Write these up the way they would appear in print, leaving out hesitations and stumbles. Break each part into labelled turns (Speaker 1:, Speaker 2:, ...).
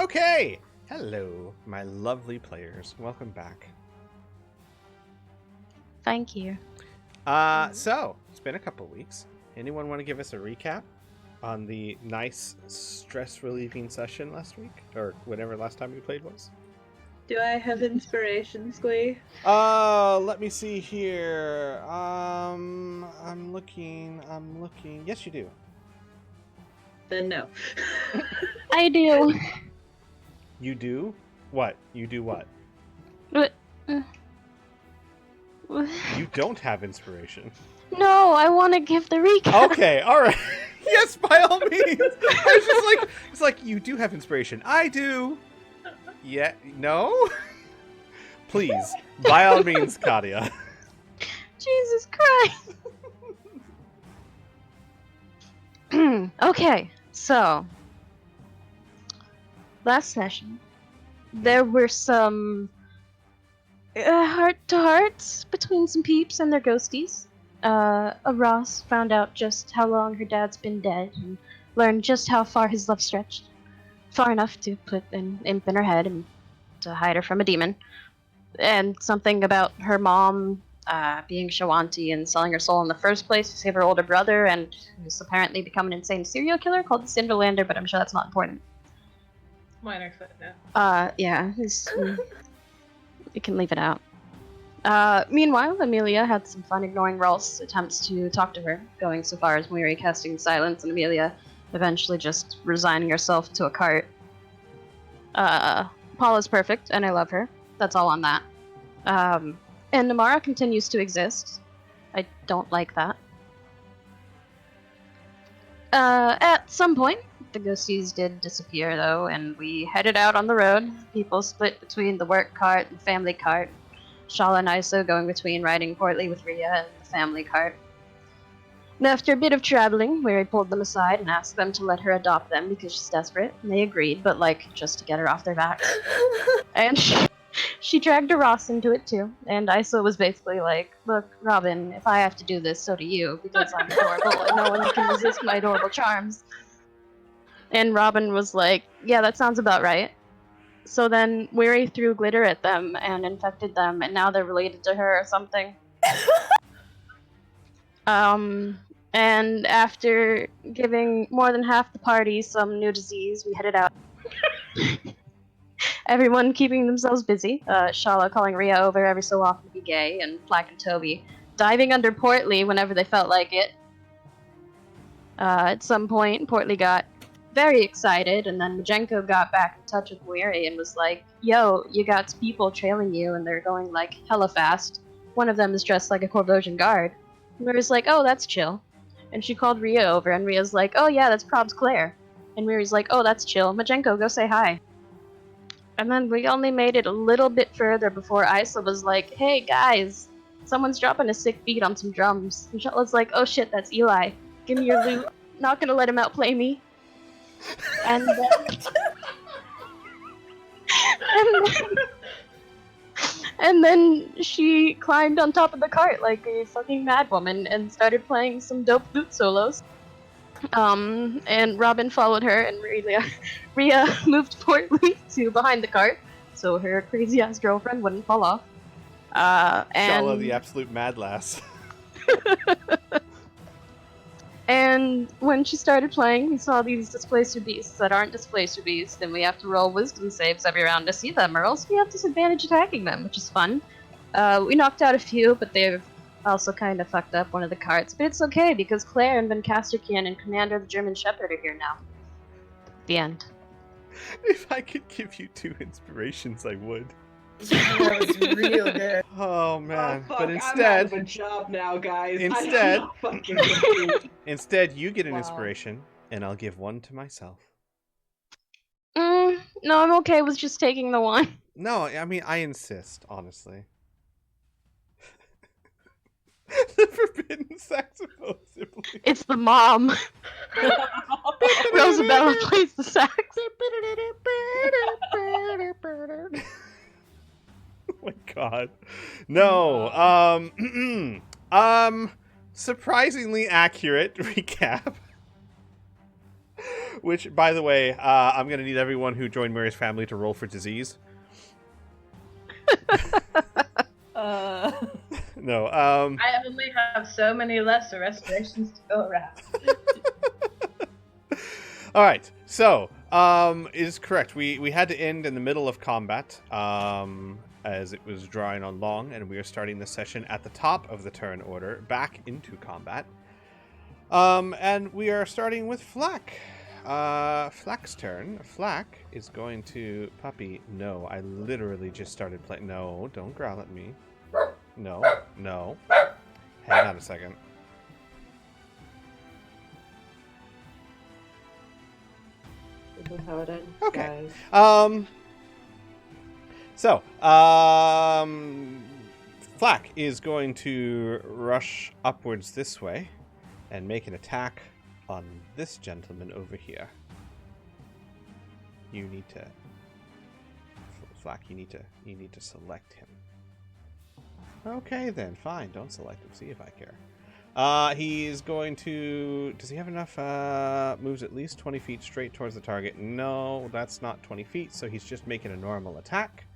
Speaker 1: Okay. Hello, my lovely players. Welcome back.
Speaker 2: Thank you.
Speaker 1: So it's been a couple weeks. Anyone want to give us a recap on the nice stress relieving session last week, or whatever last time we played was?
Speaker 3: Do I have inspiration, Squee?
Speaker 1: Let me see here. I'm looking. Yes, you do.
Speaker 3: Then no.
Speaker 2: I do.
Speaker 1: You do? What? You do what?
Speaker 2: What?
Speaker 1: You don't have inspiration.
Speaker 2: No, I want to give the recap.
Speaker 1: Okay, all right. Yes, by all means. I was just like, it's like you do have inspiration. I do. Yeah. No. Please, by all means, Katia.
Speaker 2: Jesus Christ. Okay, so last session there were some heart-to-hearts between some peeps and their ghosties. Ross found out just how long her dad's been dead and learned just how far his love stretched. Far enough to put an imp in her head and to hide her from a demon. And something about her mom being Shawanti and selling her soul in the first place to save her older brother, and who's apparently become an insane serial killer called the Cinderlander, but I'm sure that's not important.
Speaker 3: Minor footnote.
Speaker 2: Yeah, we can leave it out. Meanwhile, Amelia had some fun ignoring Rolf's attempts to talk to her, going so far as Muiri casting silence and Amelia eventually just resigning herself to a cart. Paula's perfect, and I love her. That's all on that. And Namara continues to exist. I don't like that. At some point, the ghosties did disappear, though, and we headed out on the road. People split between the work cart and the family cart. Shala and Isa going between riding Portly with Rhea and the family cart. And after a bit of traveling, Weary pulled them aside and asked them to let her adopt them because she's desperate, and they agreed, but just to get her off their backs. And she dragged a Ross into it too, and Isa was basically like, "Look, Robin, if I have to do this, so do you, because I'm adorable and no one can resist my adorable charms." And Robin was like, "Yeah, that sounds about right." So then Weary threw glitter at them and infected them, and now they're related to her or something. And after giving more than half the party some new disease, we headed out. Everyone keeping themselves busy. Shala calling Rhea over every so often to be gay, and Flack and Toby diving under Portly whenever they felt like it. At some point, Portly got very excited, and then Majenko got back in touch with Weary and was like, "Yo, you got people trailing you, and they're going hella fast. One of them is dressed like a Corvosian guard." And Weary's like, "Oh, that's chill." And she called Rhea over, and Rhea's like, "Oh yeah, that's Prob's Claire." And Weary's like, "Oh, that's chill. Majenko, go say hi." And then we only made it a little bit further before Isa was like, "Hey guys, someone's dropping a sick beat on some drums." And Shala's like, "Oh shit, that's Eli. Give me your loot. Not gonna let him outplay me." And and then she climbed on top of the cart like a fucking madwoman and started playing some dope flute solos. And Robin followed her, and Rhea moved Portly to behind the cart so her crazy ass girlfriend wouldn't fall off. And
Speaker 1: Shala, the absolute mad lass.
Speaker 2: And when she started playing, we saw these displacer beasts that aren't displacer beasts, and we have to roll wisdom saves every round to see them, or else we have disadvantage attacking them, which is fun. We knocked out a few, but they've also kind of fucked up one of the carts. But it's okay, because Claire and Van Casterkian and Commander of the German Shepherd are here now. The end.
Speaker 1: If I could give you 2 inspirations, I would.
Speaker 4: That was real good.
Speaker 1: Oh man!
Speaker 4: Oh, fuck,
Speaker 1: But
Speaker 4: I'm
Speaker 1: instead,
Speaker 4: out of a job now, guys.
Speaker 1: Instead-
Speaker 4: I don't fucking compete.
Speaker 1: instead you get an
Speaker 4: Wow.
Speaker 1: inspiration, and I'll give one to myself.
Speaker 2: No, I'm okay with just taking the one.
Speaker 1: No, I mean I insist, honestly. The forbidden saxophone sibling.
Speaker 2: It's the mom. Rosabella plays the sax.
Speaker 1: Oh my god. No. Surprisingly accurate recap. Which, by the way, I'm going to need everyone who joined Murray's family to roll for disease. No.
Speaker 3: I only have so many lesser restorations to go around.
Speaker 1: All right. So, it is correct. We had to end in the middle of combat, as it was drawing on long, and we are starting the session at the top of the turn order, back into combat. And we are starting with Flack. Flack's turn. Flack is going to... Puppy, no. I literally just started playing... No, don't growl at me. No. Hang on a second.
Speaker 3: This is how it ends,
Speaker 1: Okay.
Speaker 3: guys.
Speaker 1: So, Flack is going to rush upwards this way and make an attack on this gentleman over here. You need to... Flack, you need to select him. Okay, then. Fine. Don't select him. See if I care. He's going to... Does he have enough moves at least 20 feet straight towards the target? No, that's not 20 feet, so he's just making a normal attack.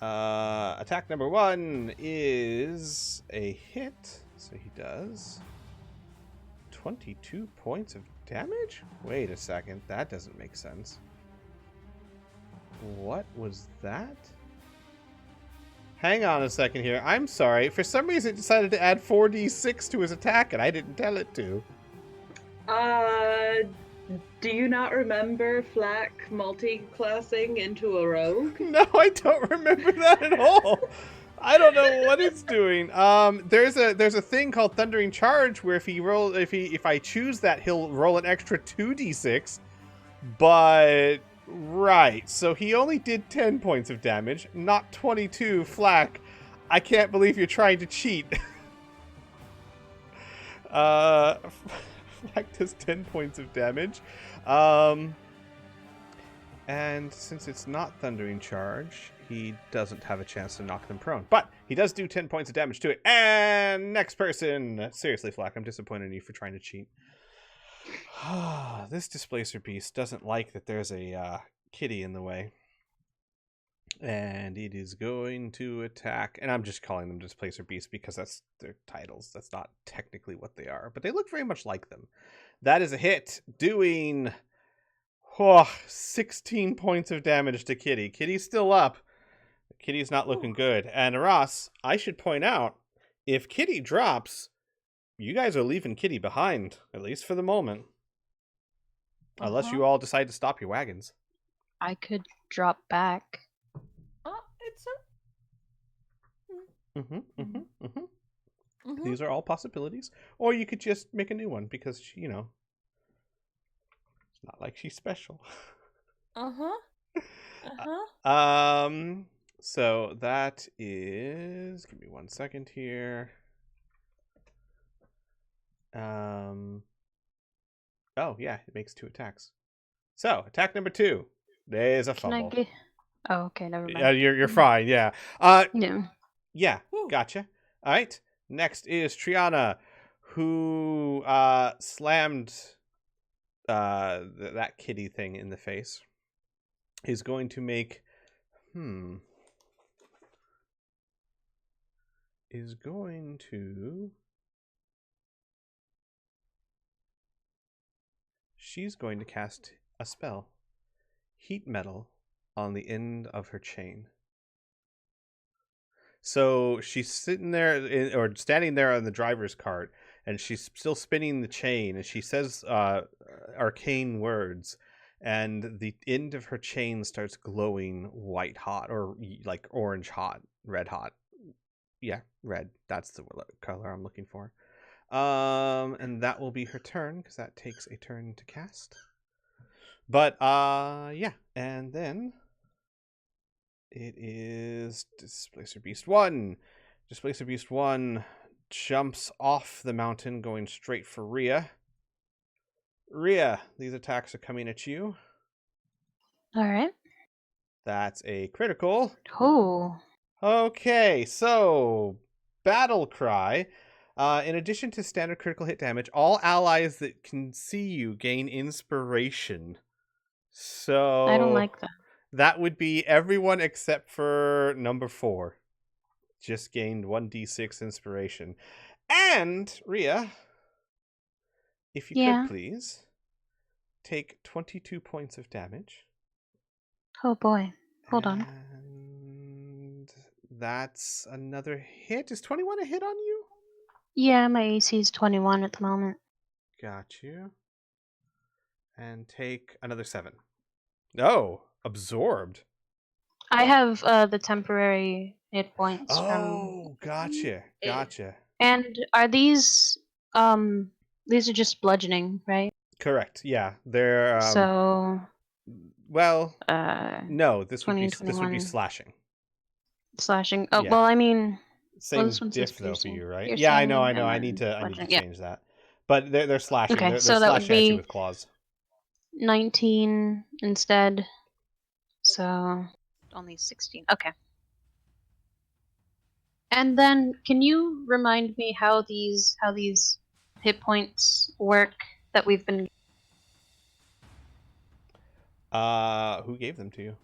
Speaker 1: Attack number 1 is a hit. So he does 22 points of damage? Wait a second. That doesn't make sense. What was that? Hang on a second here. I'm sorry. For some reason, it decided to add 4d6 to his attack, and I didn't tell it to.
Speaker 3: Do you not remember Flack multi-classing into a rogue?
Speaker 1: No, I don't remember that at all. I don't know what it's doing. There's a thing called Thundering Charge where if I choose that, he'll roll an extra 2d6. But right, so he only did 10 points of damage, not 22. Flack, I can't believe you're trying to cheat. Flack does 10 points of damage. And since it's not Thundering Charge, he doesn't have a chance to knock them prone. But he does do 10 points of damage to it. And next person. Seriously, Flack, I'm disappointed in you for trying to cheat. This Displacer Beast doesn't like that there's a kitty in the way. And it is going to attack. And I'm just calling them Displacer Beast because that's their titles. That's not technically what they are. But they look very much like them. That is a hit, doing 16 points of damage to Kitty. Kitty's still up. Kitty's not looking good. And Ross, I should point out, if Kitty drops, you guys are leaving Kitty behind, at least for the moment. Unless you all decide to stop your wagons.
Speaker 2: I could drop back.
Speaker 1: These are all possibilities. Or you could just make a new one because, it's not like she's special. So that is... Give me 1 second here. Oh, yeah, it makes 2 attacks. So, attack number 2. There's a fumble.
Speaker 2: Oh, okay, never mind.
Speaker 1: You're fine, yeah.
Speaker 2: No.
Speaker 1: Yeah, gotcha. All right. Next is Triana, who slammed that kitty thing in the face. Is going to make... Is going to... She's going to cast a spell. Heat metal on the end of her chain. So she's sitting there, or standing there on the driver's cart, and she's still spinning the chain, and she says arcane words, and the end of her chain starts glowing white hot, or like orange hot, red hot. Yeah, red. That's the color I'm looking for. And that will be her turn, because that takes a turn to cast. But, yeah. And then it is Displacer Beast 1. Displacer Beast 1 jumps off the mountain, going straight for Rhea. Rhea, these attacks are coming at you.
Speaker 2: All right.
Speaker 1: That's a critical.
Speaker 2: Oh.
Speaker 1: Okay, so Battle Cry. In addition to standard critical hit damage, all allies that can see you gain inspiration. So
Speaker 2: I don't like that.
Speaker 1: that would be everyone except for number 4. Just gained 1d6 inspiration. And Rhea, if you
Speaker 2: Yeah.
Speaker 1: could please take 22 points of damage.
Speaker 2: Oh boy. Hold on.
Speaker 1: And that's another hit. Is 21 a hit on you?
Speaker 2: Yeah, my AC is 21 at the moment.
Speaker 1: Got you. And take another 7. Oh, absorbed.
Speaker 2: I have the temporary hit points from.
Speaker 1: Oh, gotcha. Gotcha.
Speaker 2: And are these are just bludgeoning, right?
Speaker 1: Correct. Yeah. They're
Speaker 2: So
Speaker 1: well, no, this
Speaker 2: 20
Speaker 1: would
Speaker 2: and
Speaker 1: be
Speaker 2: 21
Speaker 1: slashing.
Speaker 2: slashing. Oh
Speaker 1: Yeah.
Speaker 2: well, I mean,
Speaker 1: Same
Speaker 2: this one says
Speaker 1: diff though for
Speaker 2: piercing.
Speaker 1: you, right?
Speaker 2: Piercing,
Speaker 1: Yeah, I know.
Speaker 2: and
Speaker 1: I
Speaker 2: then
Speaker 1: need to
Speaker 2: bludgeoning. Yeah.
Speaker 1: change that. But they're slashing.
Speaker 2: Okay,
Speaker 1: They're
Speaker 2: so that would
Speaker 1: slashing at you
Speaker 2: be
Speaker 1: with claws.
Speaker 2: 19 instead. So only 16. Okay. And then can you remind me how these hit points work that we've been
Speaker 1: Who gave them to you?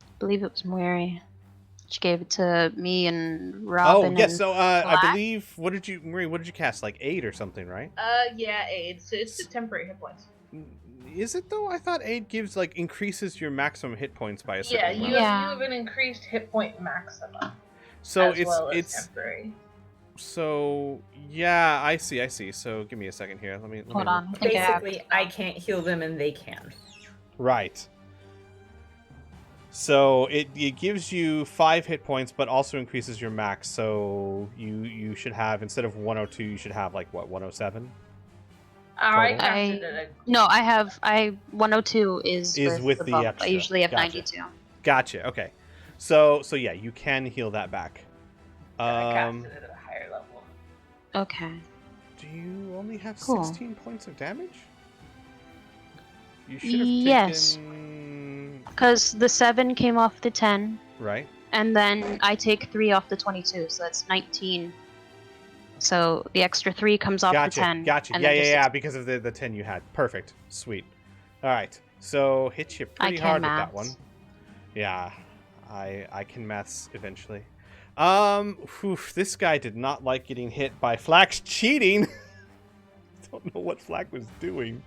Speaker 2: I believe it was Mary. She gave it to me and Robin.
Speaker 1: Oh, yes.
Speaker 2: And
Speaker 1: So I
Speaker 2: Black?
Speaker 1: believe what did you cast? Like 8 or something, right?
Speaker 5: Yeah, aid. So it's the temporary hit points.
Speaker 1: Is it though? I thought 8 gives like increases your maximum hit points by a certain
Speaker 5: Yeah,
Speaker 1: amount.
Speaker 5: you
Speaker 2: Yeah.
Speaker 5: have an increased hit point maximum.
Speaker 1: So
Speaker 5: as well as
Speaker 1: it's
Speaker 5: temporary.
Speaker 1: so yeah, I see. So give me a second here. Let me
Speaker 2: Hold on. I think I have-
Speaker 4: Basically, I can't heal them and they can.
Speaker 1: Right. So it gives you 5 hit points, but also increases your max. So you should have, instead of 102, you should have like what, 107?
Speaker 5: I
Speaker 1: Total?
Speaker 5: casted it.
Speaker 2: No, I 102 is
Speaker 1: with the
Speaker 2: bump.
Speaker 1: extra.
Speaker 2: I usually have
Speaker 1: Gotcha.
Speaker 2: 92.
Speaker 1: Gotcha. Okay. So yeah, you can heal that back.
Speaker 5: I casted it at a higher level.
Speaker 2: Okay.
Speaker 1: Do you only have
Speaker 2: Cool.
Speaker 1: 16 points of damage? You should have
Speaker 2: Yes.
Speaker 1: taken...
Speaker 2: Because the 7 came off the 10,
Speaker 1: Right.
Speaker 2: and then I take 3 off the 22, so that's 19. So the extra 3 comes off
Speaker 1: Gotcha.
Speaker 2: the 10.
Speaker 1: Gotcha.
Speaker 2: and
Speaker 1: Yeah,
Speaker 2: then
Speaker 1: yeah,
Speaker 2: just
Speaker 1: yeah, because of the 10 you had. Perfect. Sweet. All right. So hit you pretty
Speaker 2: can
Speaker 1: hard with that
Speaker 2: maths.
Speaker 1: one. Yeah. I can maths eventually. This guy did not like getting hit by Flax cheating. Don't know what Flack was doing.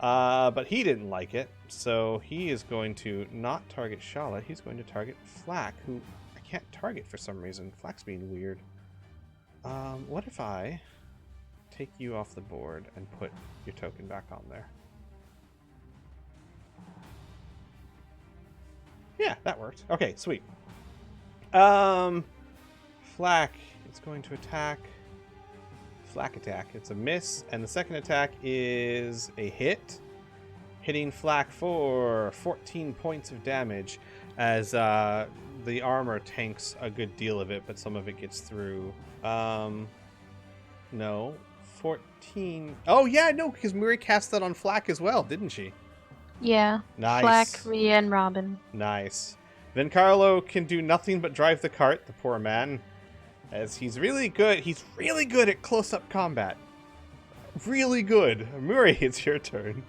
Speaker 1: But he didn't like it, so he is going to not target Shala. He's going to target Flack, who I can't target for some reason. Flack's being weird. What if I take you off the board and put your token back on there? Yeah, that worked. Okay, sweet. Flack is going to attack. Flack attack. It's a miss, and the second attack is a hit, hitting Flack for 14 points of damage as the armor tanks a good deal of it, but some of it gets through. No, 14. Oh yeah, no, because Muri cast that on Flack as well, didn't she?
Speaker 2: Yeah.
Speaker 1: Nice.
Speaker 2: Flack, Rhea, and Robin.
Speaker 1: Nice. Vencarlo can do nothing but drive the cart, the poor man, as he's really good. He's really good at close-up combat. Really good. Muri, it's your turn.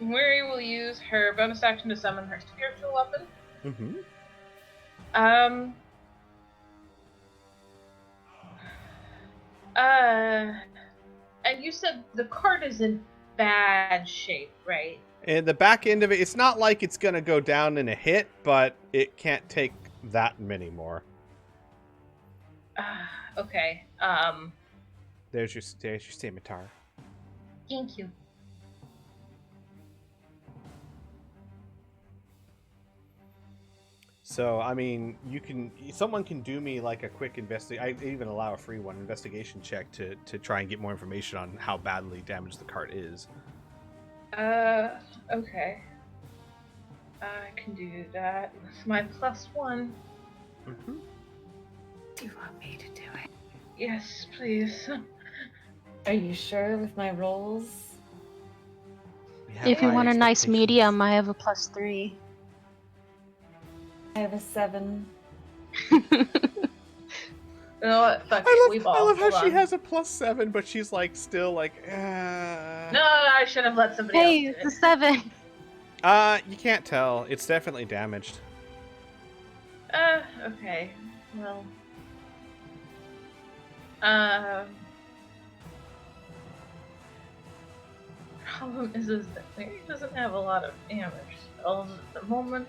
Speaker 5: Mary will use her bonus action to summon her spiritual weapon.
Speaker 1: Mm-hmm.
Speaker 5: And you said the cart is in bad shape, right?
Speaker 1: And the back end of it, it's not like it's going to go down in a hit, but it can't take that many more.
Speaker 5: Okay.
Speaker 1: There's your scimitar.
Speaker 5: Thank you.
Speaker 1: So, I mean, someone can do me like a quick I even allow a free one, investigation check to try and get more information on how badly damaged the cart is.
Speaker 5: Okay. I can do that with my +1.
Speaker 1: Mm-hmm.
Speaker 4: Do you want me to do it?
Speaker 5: Yes, please.
Speaker 4: Are you sure with my rolls?
Speaker 2: If you want a nice medium, I have a +3.
Speaker 4: I have a 7.
Speaker 5: You know what? Fuck it. We ball.
Speaker 1: I love how
Speaker 5: Hold
Speaker 1: she
Speaker 5: on.
Speaker 1: has a +7, but she's like still like.
Speaker 5: No, I should have let somebody
Speaker 2: Hey,
Speaker 5: else
Speaker 2: it's
Speaker 5: do
Speaker 2: a
Speaker 5: it.
Speaker 2: 7.
Speaker 1: You can't tell. It's definitely damaged.
Speaker 5: Okay. Well. Problem is that he doesn't have a lot of damage spells at the moment.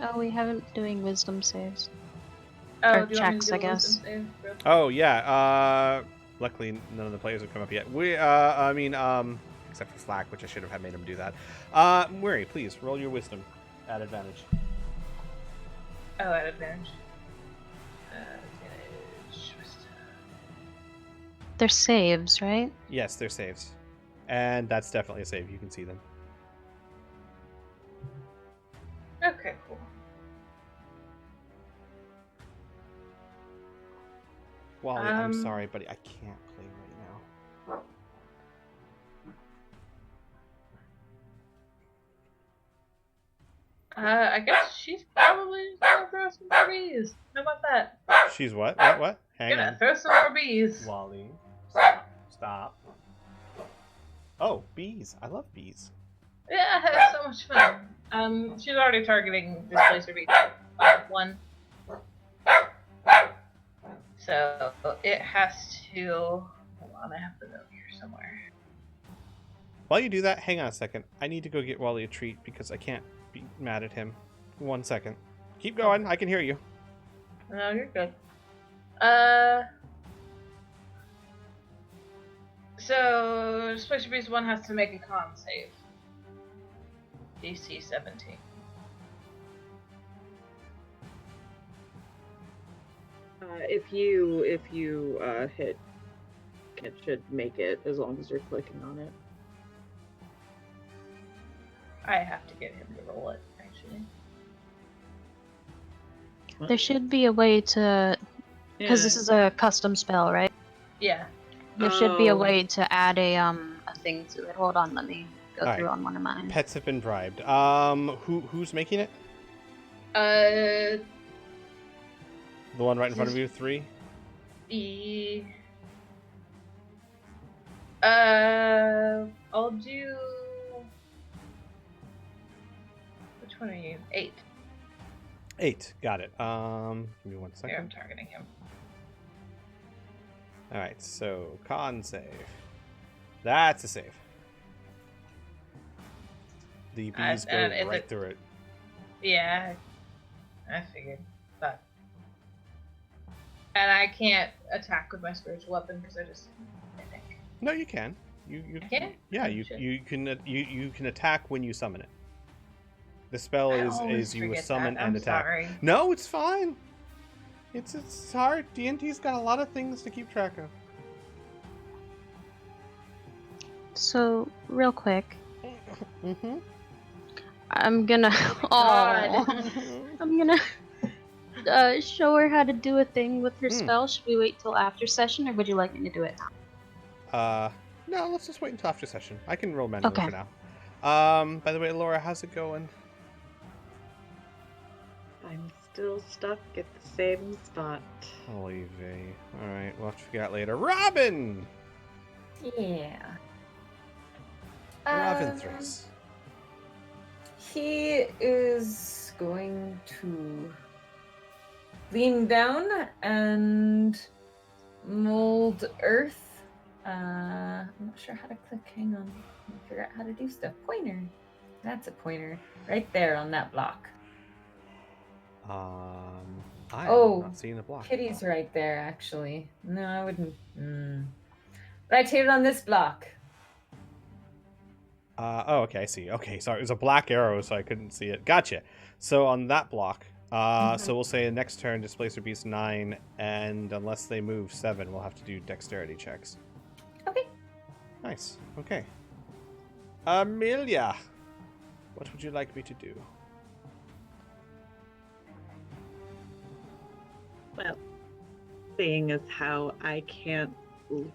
Speaker 2: Oh, we haven't doing wisdom saves.
Speaker 5: Oh,
Speaker 2: Or
Speaker 5: do you want me to
Speaker 2: checks,
Speaker 5: do
Speaker 2: I
Speaker 5: a wisdom
Speaker 2: guess.
Speaker 5: save real quick?
Speaker 1: Oh yeah. Luckily none of the players have come up yet. Except for Slack, which I should have had made him do that. Murray, please roll your wisdom at advantage.
Speaker 5: Oh, at advantage. Advantage.
Speaker 2: They're saves, right?
Speaker 1: Yes, they're saves, and that's definitely a save. You can see them.
Speaker 5: Okay, cool.
Speaker 1: Wally, I'm sorry, buddy. I can't play right now.
Speaker 5: I guess she's probably gonna throw some more bees. How about that?
Speaker 1: She's what? What? Hang
Speaker 5: Gonna
Speaker 1: on.
Speaker 5: throw some more bees.
Speaker 1: Wally, stop. Oh, bees. I love bees.
Speaker 5: Yeah, it's so much fun. She's already targeting Displacer Bee. One. So it has to. Hold on, I have the note here somewhere.
Speaker 1: While you do that, hang on a second. I need to go get Wally a treat because I can't be mad at him. 1 second. Keep going. I can hear you.
Speaker 5: No, you're good. So Displacer Beast 1 has to make a con save. DC 17.
Speaker 3: If you hit, it should make it as long as you're clicking on it.
Speaker 5: I have to get him to roll it, actually.
Speaker 2: There should be a way to, because this is a custom spell, right?
Speaker 5: Yeah.
Speaker 2: There should be a
Speaker 3: Oh.
Speaker 2: way to add a thing to it. Hold on, let me go
Speaker 1: All
Speaker 2: through
Speaker 1: right.
Speaker 2: on one of mine.
Speaker 1: Pets have been bribed. Who's making it?
Speaker 5: Uh,
Speaker 1: The one right in front of you, 3?
Speaker 5: I'll do. Which one are you? 8.
Speaker 1: 8. Got it. Give me 1
Speaker 5: Here, I'm
Speaker 1: second.
Speaker 5: targeting him.
Speaker 1: All right. So con save. That's a save. The bees go
Speaker 5: and is
Speaker 1: right
Speaker 5: it-
Speaker 1: through it.
Speaker 5: Yeah, I figured. But. And I can't attack with my spiritual weapon because I think.
Speaker 1: No, you can. You
Speaker 5: I can?
Speaker 1: Yeah,
Speaker 5: Oh,
Speaker 1: you
Speaker 5: shit.
Speaker 1: you can attack when you summon it. The spell
Speaker 5: I always
Speaker 1: is you
Speaker 5: forget
Speaker 1: summon
Speaker 5: that.
Speaker 1: and
Speaker 5: I'm
Speaker 1: attack.
Speaker 5: sorry.
Speaker 1: No, it's fine. It's hard. D&D's got a lot of things to keep track of.
Speaker 2: So, real quick,
Speaker 1: Mm-hmm.
Speaker 2: I'm gonna.
Speaker 5: God.
Speaker 2: I'm gonna show her how to do a thing with her
Speaker 1: Hmm.
Speaker 2: spell. Should we wait till after session, or would you like me to do it now?
Speaker 1: No, let's just wait until after session. I can roll manually
Speaker 2: Okay.
Speaker 1: for now. By the way, Laura, how's it going?
Speaker 3: I'm still stuck at the same spot.
Speaker 1: Holy vey. Alright, we'll have to figure out later. Robin!
Speaker 4: Yeah.
Speaker 1: Robin Thriss.
Speaker 4: He is going to lean down and mold earth. I'm not sure how to click. Hang on. Let me figure out how to do stuff. Pointer. That's a pointer. Right there on that block.
Speaker 1: I
Speaker 4: Oh,
Speaker 1: am not seeing the block.
Speaker 4: Kitty's right there, actually. No, I wouldn't. Right here on this block.
Speaker 1: Oh, okay, I see. Okay, sorry. It was a black arrow, so I couldn't see it. Gotcha. So on that block, so we'll say next turn, Displacer Beast 9, and unless they move 7, we'll have to do dexterity checks.
Speaker 4: Okay.
Speaker 1: Nice. Okay. Amelia, what would you like me to do?
Speaker 3: Well, seeing as how I can't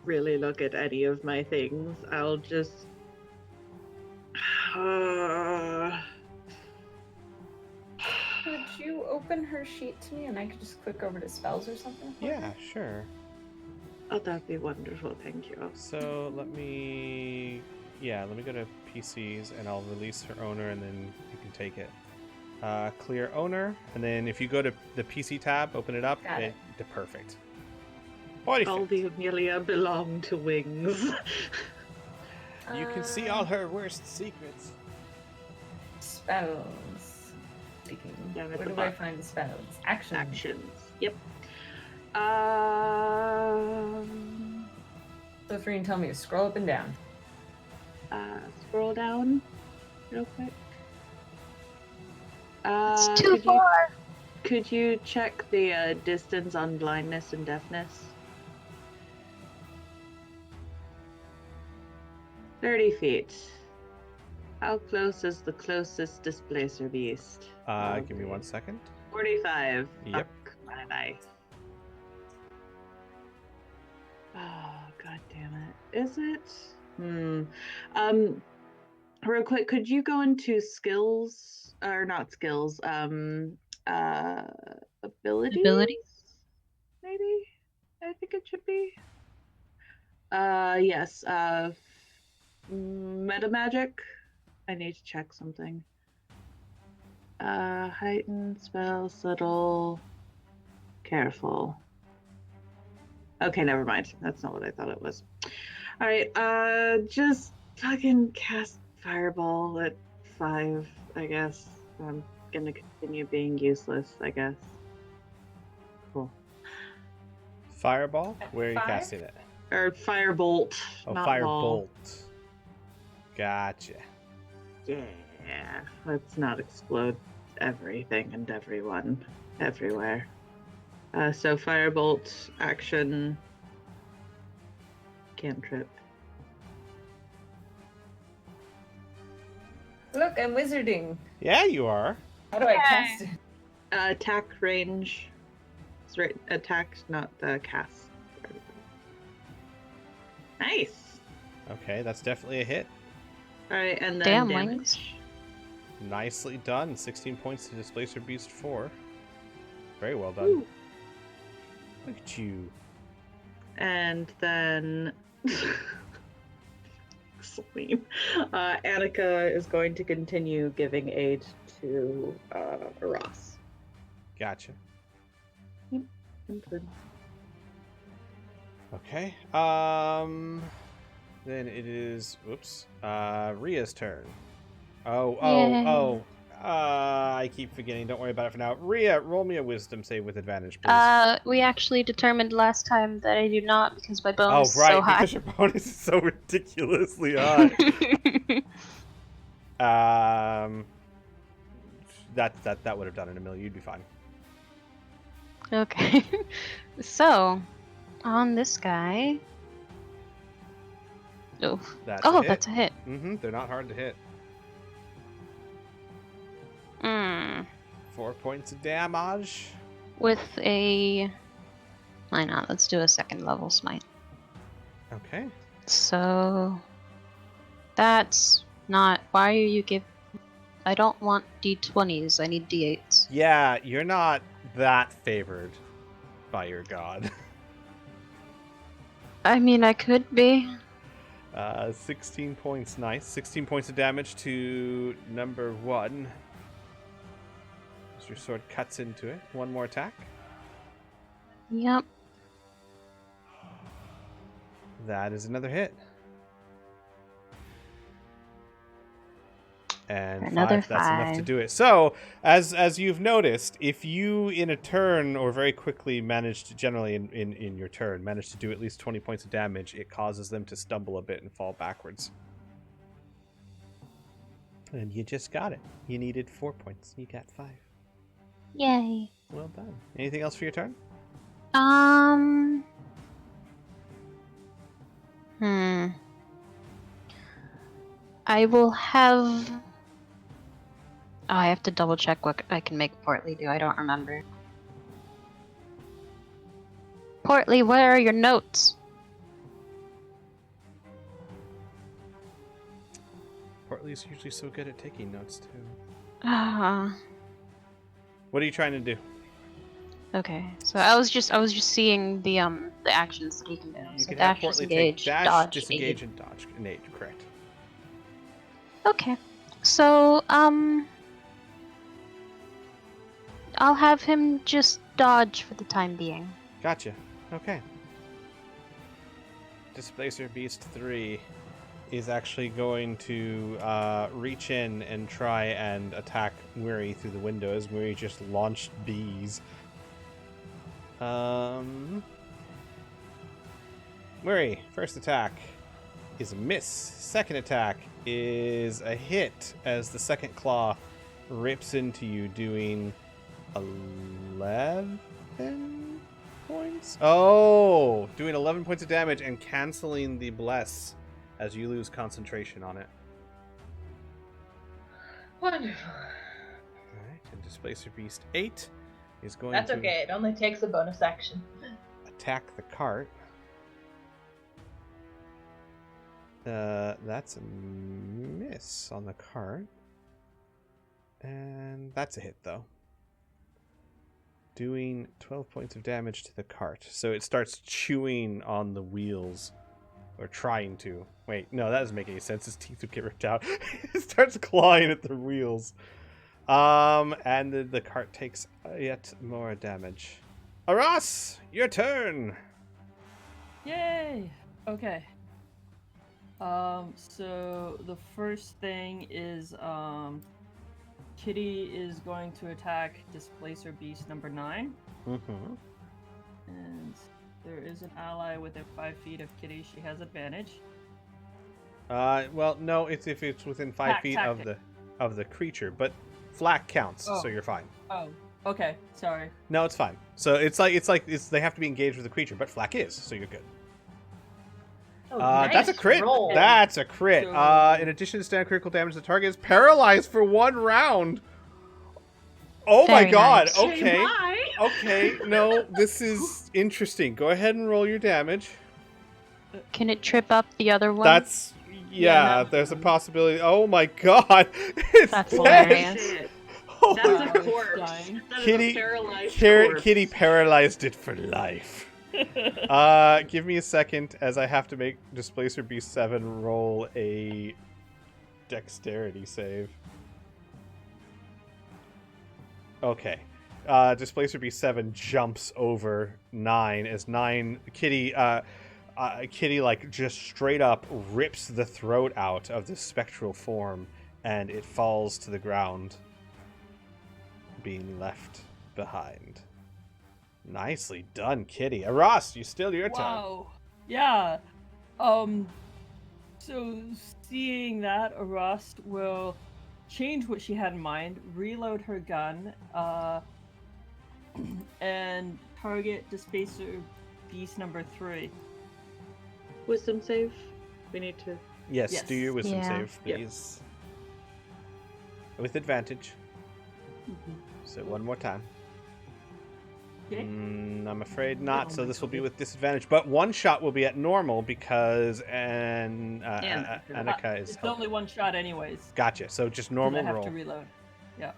Speaker 3: really look at any of my things, I'll just.
Speaker 4: Could you open her sheet to me and I could just click over to spells or something? for
Speaker 1: Yeah,
Speaker 4: her?
Speaker 1: sure.
Speaker 3: Oh, that'd be wonderful. Thank you.
Speaker 1: So let me go to PCs and I'll release her owner and then you can take it. Clear owner, and then if you go to the PC tab, open it up.
Speaker 4: Got it.
Speaker 1: Perfect.
Speaker 3: All the Amelia belong to Wings.
Speaker 1: You can see all her worst secrets.
Speaker 4: Spells. Speaking.
Speaker 3: Down at
Speaker 4: Where
Speaker 3: the
Speaker 4: do I
Speaker 3: bottom.
Speaker 4: find the spells? Action.
Speaker 3: Actions. Yep.
Speaker 4: So free and tell me to scroll up and down.
Speaker 3: Scroll down real quick.
Speaker 2: It's too far.
Speaker 3: Could you check the distance on blindness and deafness? 30 feet. How close is the closest displacer beast?
Speaker 1: Give me 1 second.
Speaker 3: 45.
Speaker 1: Yep.
Speaker 3: Fuck my life. Oh, god damn it. Is it? Real quick, could you go into skills, or not skills, abilities? Maybe? I think it should be. Yes, meta magic. I need to check something. Heightened, spell, subtle, careful. Okay, never mind. That's not what I thought it was. Alright, just fucking cast Fireball at 5, I guess. I'm gonna continue being useless, I guess. Cool.
Speaker 1: Fireball? Where are you
Speaker 4: 5?
Speaker 1: casting it?
Speaker 3: Or Firebolt.
Speaker 1: Oh,
Speaker 3: not
Speaker 1: Firebolt.
Speaker 3: ball.
Speaker 1: Gotcha.
Speaker 3: Yeah. Let's not explode everything and everyone everywhere. So Firebolt, action, cantrip.
Speaker 4: Look, I'm wizarding.
Speaker 1: Yeah, you are.
Speaker 4: How do I cast it?
Speaker 3: Attack range. It's right. Attack, not cast. Nice.
Speaker 1: Okay, that's definitely a hit.
Speaker 3: All right, and then
Speaker 2: Damn,
Speaker 3: damage.
Speaker 2: Wings.
Speaker 1: Nicely done. 16 points to Displacer Beast 4. Very well done.
Speaker 3: Woo.
Speaker 1: Look at you.
Speaker 3: And then Celine. Annika is going to continue giving aid to Ross.
Speaker 1: Gotcha.
Speaker 3: Good.
Speaker 1: Okay. Then it is Ria's turn. I keep forgetting. Don't worry about it for now. Ria, roll me a wisdom save with advantage, please.
Speaker 2: We actually determined last time that I do not because my
Speaker 1: Oh,
Speaker 2: bonus
Speaker 1: right,
Speaker 2: is so high.
Speaker 1: because your bonus is so ridiculously high. That would have done it, Emil. You'd be fine.
Speaker 2: Okay. So, on this guy. Oh,
Speaker 1: That's a hit.
Speaker 2: that's a hit.
Speaker 1: They're not hard to hit. 4 points of damage.
Speaker 2: With a. Why not? Let's do a second level smite.
Speaker 1: Okay.
Speaker 2: So. That's not. Why are you give? I don't want d20s. I need d8s.
Speaker 1: Yeah, you're not that favored by your god.
Speaker 2: I mean, I could be.
Speaker 1: 16 points, nice. 16 points of damage to number 1. As your sword cuts into it. One more attack.
Speaker 2: Yep.
Speaker 1: That is another hit. And
Speaker 2: Another
Speaker 1: 5, that's enough to
Speaker 2: 5.
Speaker 1: do it. So, as you've noticed, if you in a turn or very quickly manage to, generally in your turn, manage to do at least 20 points of damage, it causes them to stumble a bit and fall backwards. And you just got it. You needed 4 points. You got 5.
Speaker 2: Yay.
Speaker 1: Well done. Anything else for your turn?
Speaker 2: I will have. Oh, I have to double check what I can make Portly do. I don't remember. Portly, where are your notes?
Speaker 1: Portly's usually so good at taking notes, too. What are you trying to do?
Speaker 2: Okay, so I was just seeing the actions that he can do.
Speaker 1: You
Speaker 2: So
Speaker 1: can have
Speaker 2: dash,
Speaker 1: Portly
Speaker 2: disengage,
Speaker 1: take dash,
Speaker 2: dodge,
Speaker 1: disengage,
Speaker 2: aid.
Speaker 1: and dodge. And aid, correct.
Speaker 2: Okay, so I'll have him just dodge for the time being.
Speaker 1: Gotcha. Okay. Displacer Beast 3 is actually going to reach in and try and attack Muri through the window as Muri just launched bees. Muri, first attack is a miss. Second attack is a hit as the second claw rips into you, doing 11 points? Oh, doing 11 points of damage and canceling the bless as you lose concentration on it.
Speaker 5: Wonderful.
Speaker 1: Alright, and Displacer Beast 8 is going
Speaker 5: That's
Speaker 1: to
Speaker 5: okay. It only takes a bonus action.
Speaker 1: attack the cart. That's a miss on the cart. And that's a hit, though. Doing 12 points of damage to the cart. So it starts chewing on the wheels. Or trying to. Wait, no, that doesn't make any sense. His teeth would get ripped out. It starts clawing at the wheels. And the cart takes yet more damage. Aras, your turn!
Speaker 6: Yay! Okay. So the first thing is, Kitty is going to attack Displacer Beast number 9.
Speaker 1: Mm-hmm.
Speaker 6: And there is an ally within 5 feet of Kitty. She has advantage.
Speaker 1: Well, no, it's if it's within 5 feet
Speaker 6: Tactic.
Speaker 1: of the creature, but flak counts,
Speaker 6: Oh.
Speaker 1: so you're fine.
Speaker 6: Oh, okay. Sorry.
Speaker 1: No, it's fine. So it's they have to be engaged with the creature, but flak is, so you're good.
Speaker 5: Oh,
Speaker 1: That's a
Speaker 5: nice
Speaker 1: crit.
Speaker 5: roll.
Speaker 1: That's a crit.
Speaker 6: So-
Speaker 1: In addition to standard critical damage, the target is paralyzed for 1 round. Oh my
Speaker 2: Very
Speaker 1: god.
Speaker 2: nice.
Speaker 1: Okay.
Speaker 3: Bye.
Speaker 1: Okay. No, this is interesting. Go ahead and roll your damage.
Speaker 2: Can it trip up the other one?
Speaker 1: That's
Speaker 6: Yeah,
Speaker 1: there's a possibility. Oh my god. It's
Speaker 2: That's
Speaker 1: dead.
Speaker 2: hilarious.
Speaker 3: Shit.
Speaker 1: Oh
Speaker 3: That's
Speaker 1: my
Speaker 3: a
Speaker 6: it's
Speaker 3: corpse.
Speaker 6: dying.
Speaker 3: That is
Speaker 1: Kitty-
Speaker 3: a paralyzed corpse.
Speaker 1: Kitty paralyzed it for life. Give me a second as I have to make Displacer Beast 7 roll a dexterity save. Okay. Displacer Beast 7 jumps over 9 as 9 Kitty like just straight up rips the throat out of the spectral form and it falls to the ground, being left behind. Nicely done, Kitty. Ross, you still your turn.
Speaker 6: Wow. Yeah. So seeing that, Arast will change what she had in mind, reload her gun, and target Displacer Beast number 3.
Speaker 3: Wisdom save. We need to.
Speaker 1: Yes,
Speaker 6: Yes.
Speaker 1: do your wisdom
Speaker 2: Yeah.
Speaker 1: save,
Speaker 3: Yep.
Speaker 1: please. With advantage. So one more time.
Speaker 6: Okay.
Speaker 1: I'm afraid not,
Speaker 6: Oh
Speaker 1: so
Speaker 6: my
Speaker 1: this will be
Speaker 6: God.
Speaker 1: with disadvantage. But one shot will be at normal because
Speaker 3: Annika
Speaker 1: Annika is
Speaker 6: It's only one shot anyways.
Speaker 1: Gotcha. So just
Speaker 6: 'Cause
Speaker 1: normal
Speaker 6: I have
Speaker 1: roll.
Speaker 6: to reload. Yeah.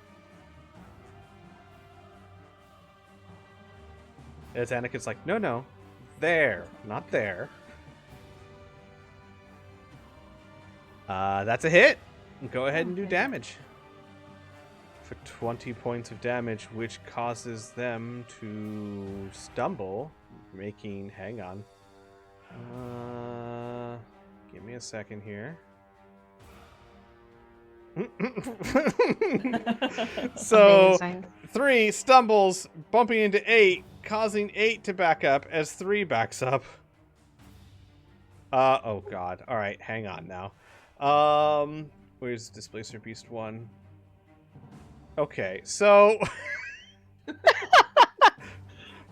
Speaker 1: As Annika's like, no, there, not there. That's a hit. Go ahead and do
Speaker 6: Okay.
Speaker 1: damage. For 20 points of damage, which causes them to stumble, making... Hang on. Give me a second here. So...
Speaker 2: Amazing.
Speaker 1: 3 stumbles, bumping into 8, causing 8 to back up as 3 backs up. Oh god. Alright, hang on now. Where's Displacer Beast 1? Okay, so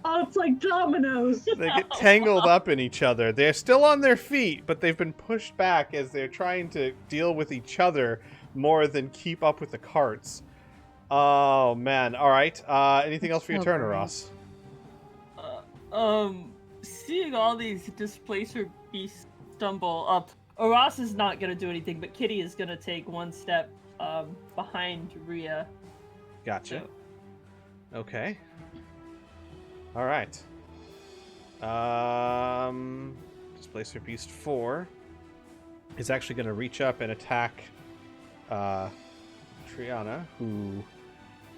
Speaker 3: Oh, it's like dominoes.
Speaker 1: they get tangled up in each other. They're still on their feet, but they've been pushed back as they're trying to deal with each other more than keep up with the carts. Oh man. Alright. Anything else for your
Speaker 2: So
Speaker 1: turn,
Speaker 2: great.
Speaker 1: Ross?
Speaker 6: Seeing all these Displacer Beasts stumble up, Aras is not gonna do anything, but Kitty is gonna take one step behind Rhea.
Speaker 1: Gotcha.
Speaker 6: So,
Speaker 1: Okay. All right. Displacer Beast 4 is actually going to reach up and attack Triana, who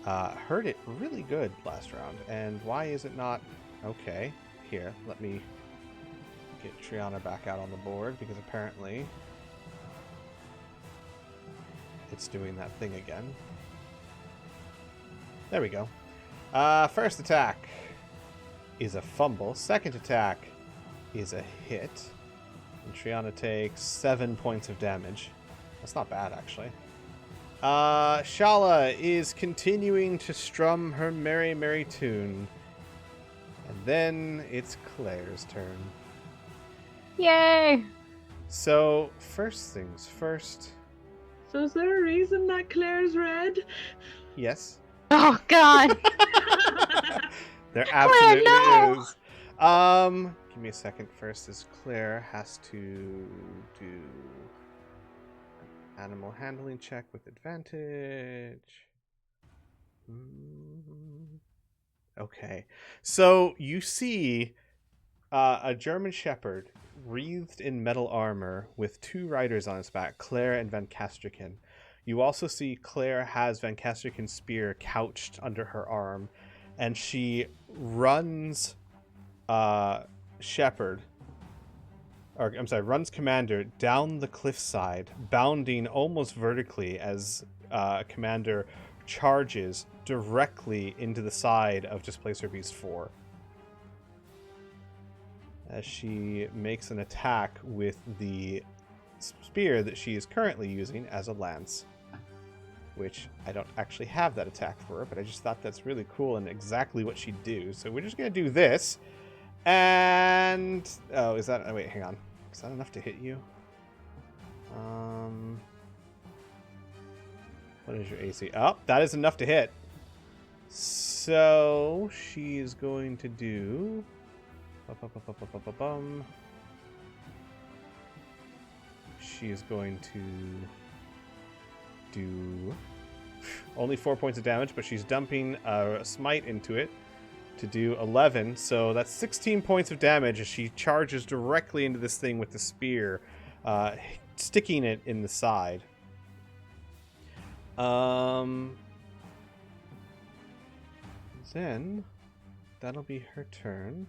Speaker 1: heard it really good last round. And why is it not... Okay, here, let me get Triana back out on the board, because apparently it's doing that thing again. There we go. First attack is a fumble. Second attack is a hit. And Triana takes 7 points of damage. That's not bad, actually. Shala is continuing to strum her merry, merry tune. And then it's Claire's turn.
Speaker 2: Yay!
Speaker 1: So, first things first.
Speaker 3: So is there a reason that Claire's red?
Speaker 1: Yes.
Speaker 2: Oh god!
Speaker 1: There absolutely
Speaker 2: no!
Speaker 1: is. Give me a second. First is Claire has to do an animal handling check with advantage. Okay. So you see a German Shepherd wreathed in metal armor with 2 riders on its back, Claire and Van Kastriken. You also see Claire has Van Kastriken's spear couched under her arm, and she runs runs Commander down the cliffside, bounding almost vertically as Commander charges directly into the side of Displacer Beast 4. As she makes an attack with the spear that she is currently using as a lance. Which I don't actually have that attack for her, but I just thought that's really cool and exactly what she'd do. So we're just going to do this. And... Oh, is that... Oh, wait, hang on. Is that enough to hit you? What is your AC? Oh, that is enough to hit. So she is going to do... She is going to do only 4 points of damage, but she's dumping a smite into it to do 11. So that's 16 points of damage as she charges directly into this thing with the spear, sticking it in the side. Then that'll be her turn.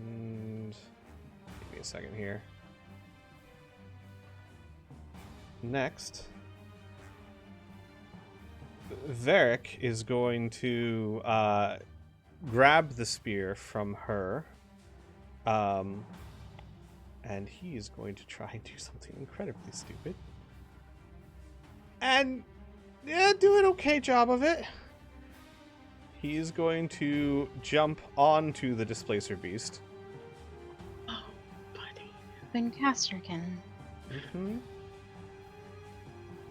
Speaker 1: And give me a second here. Next, Varric is going to grab the spear from her, and he is going to try and do something incredibly stupid. And do an okay job of it. He is going to jump onto the Displacer Beast.
Speaker 3: Oh, buddy.
Speaker 2: Van Kasterkin.
Speaker 1: Mm-hmm.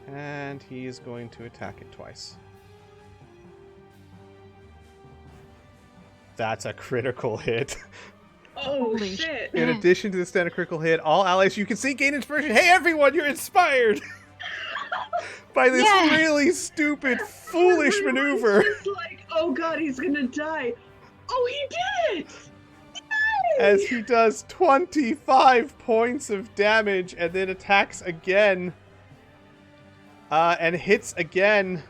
Speaker 1: And he is going to attack it twice. That's a critical hit.
Speaker 3: Oh,
Speaker 2: Holy
Speaker 3: shit.
Speaker 1: In addition to the standard critical hit, all allies you can see gain inspiration. Hey everyone, you're inspired! By this
Speaker 2: Yeah.
Speaker 1: really stupid, foolish
Speaker 3: Everyone's
Speaker 1: maneuver.
Speaker 3: just like, oh god, he's gonna die. Oh, he did it! Yay!
Speaker 1: As he does 25 points of damage and then attacks again. And hits again.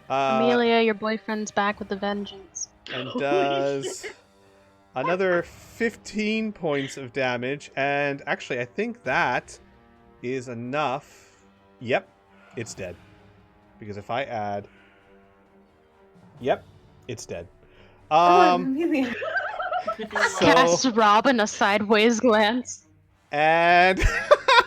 Speaker 2: Amelia, your boyfriend's back with a vengeance.
Speaker 1: And
Speaker 3: Holy
Speaker 1: does
Speaker 3: shit.
Speaker 1: another 15 points of damage. And actually, I think that is enough. Yep, it's dead. Because if I add... Yep, it's dead.
Speaker 4: Amelia.
Speaker 2: Cast Robin a sideways glance.
Speaker 1: And...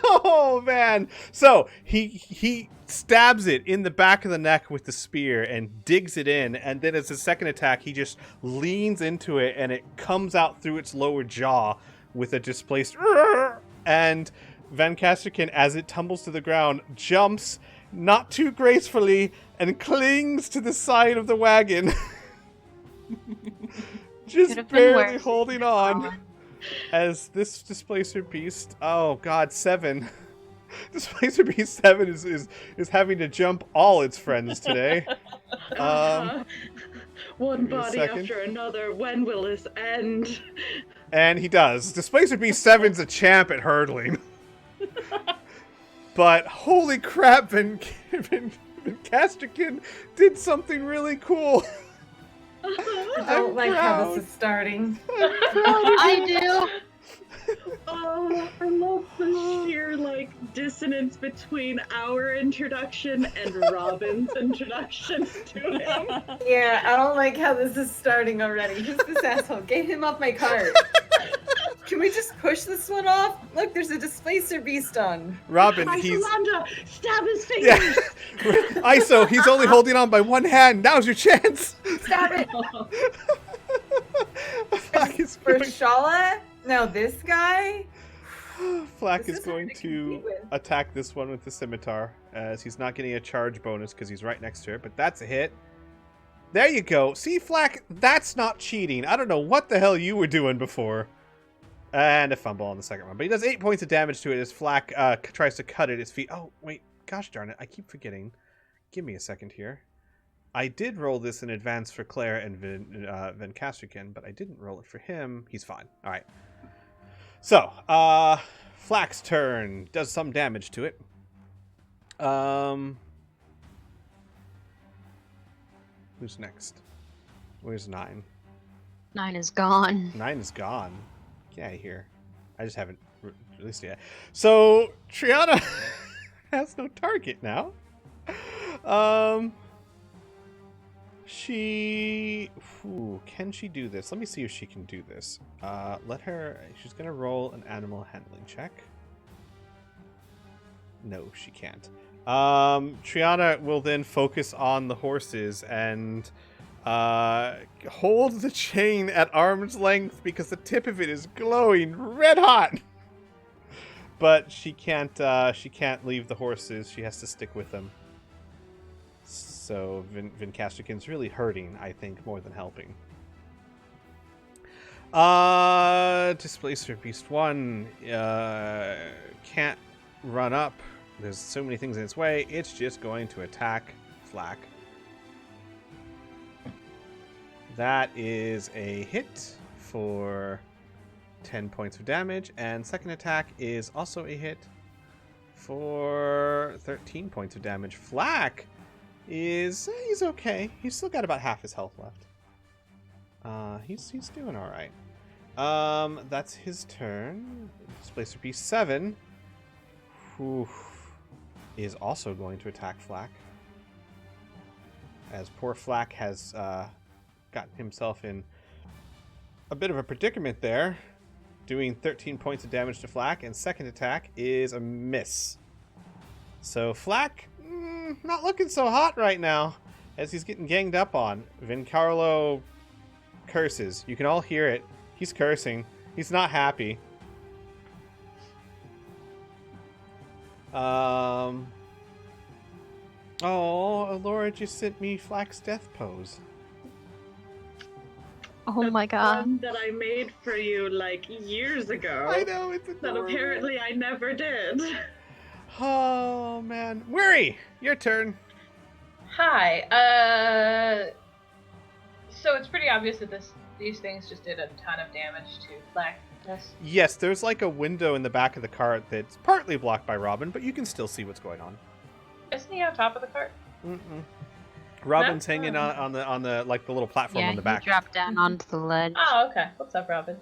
Speaker 1: oh, man. So, he stabs it in the back of the neck with the spear and digs it in. And then as a second attack, he just leans into it and it comes out through its lower jaw with a displaced... And Van Kasterkin, as it tumbles to the ground, jumps not too gracefully and clings to the side of the wagon. Just
Speaker 2: Could've been
Speaker 1: barely
Speaker 2: worse.
Speaker 1: holding on. As this Displacer Beast, oh god, 7. Displacer Beast 7 is having to jump all its friends today.
Speaker 3: One
Speaker 1: give me a
Speaker 3: body
Speaker 1: second.
Speaker 3: after another. When will this end?
Speaker 1: And he does. Displacer Beast 7's a champ at hurdling. But holy crap, Van Castrican did something really cool.
Speaker 4: I don't like how this is starting.
Speaker 2: I do.
Speaker 3: Oh, I love the sheer dissonance between our introduction and Robin's introduction to him.
Speaker 4: Yeah, I don't like how this is starting already. Who's this asshole? Get him off my cart. Can we just push this one off? Look, there's a displacer beast on.
Speaker 1: Robin, he's...
Speaker 3: Isolanda, stab his fingers!
Speaker 1: Yeah. ISO, he's only holding on by one hand. Now's your chance.
Speaker 4: Stop it!
Speaker 1: Flack is
Speaker 4: For
Speaker 1: going...
Speaker 4: Shala? No, this guy?
Speaker 1: Flack
Speaker 4: This
Speaker 1: is
Speaker 4: is hard
Speaker 1: going
Speaker 4: to
Speaker 1: to
Speaker 4: compete with.
Speaker 1: attack this one with the scimitar, as he's not getting a charge bonus because he's right next to it, but that's a hit. There you go. See, Flack, that's not cheating. I don't know what the hell you were doing before. And a fumble on the second one. But he does 8 points of damage to it as Flack tries to cut at his feet. Oh, wait. Gosh darn it. I keep forgetting. Give me a second here. I did roll this in advance for Claire and Van Castrican, but I didn't roll it for him. He's fine. All right. So, Flack's turn. Does some damage to it. Who's next? Where's 9?
Speaker 2: 9 is gone.
Speaker 1: 9 is gone. Get out of here. I just haven't released it yet. So, Triana has no target now. Can she do this? Let me see if she can do this. She's going to roll an animal handling check. No, she can't. Triana will then focus on the horses and hold the chain at arm's length because the tip of it is glowing red hot. But she can't leave the horses. She has to stick with them. So Van Castrican's really hurting, I think, more than helping. Displacer Beast 1 can't run up. There's so many things in its way. It's just going to attack Flack. That is a hit for 10 points of damage, and second attack is also a hit for 13 points of damage. Flack he's okay. He's still got about half his health left. He's doing all right. That's his turn. Displacer Beast 7 is also going to attack Flack, as poor Flack has gotten himself in a bit of a predicament there, doing 13 points of damage to Flack, and second attack is a miss. So Flack, not looking so hot right now, as he's getting ganged up on. Vincarlo curses. You can all hear it. He's cursing. He's not happy. Oh, Laura just sent me Flack's death pose.
Speaker 2: Oh my god.
Speaker 3: One that I made for you years ago.
Speaker 1: I know, it's adorable.
Speaker 3: That apparently I never did.
Speaker 1: Oh man, Weary, your turn.
Speaker 5: Hi. So it's pretty obvious that these things just did a ton of damage to Flack. Yes.
Speaker 1: Yes, there's a window in the back of the cart that's partly blocked by Robin, but you can still see what's going on.
Speaker 5: Isn't he on top of the cart?
Speaker 1: Mm-mm. Robin's hanging on the the little platform on the back.
Speaker 2: He dropped down onto the ledge.
Speaker 5: Oh, okay. What's up, Robin?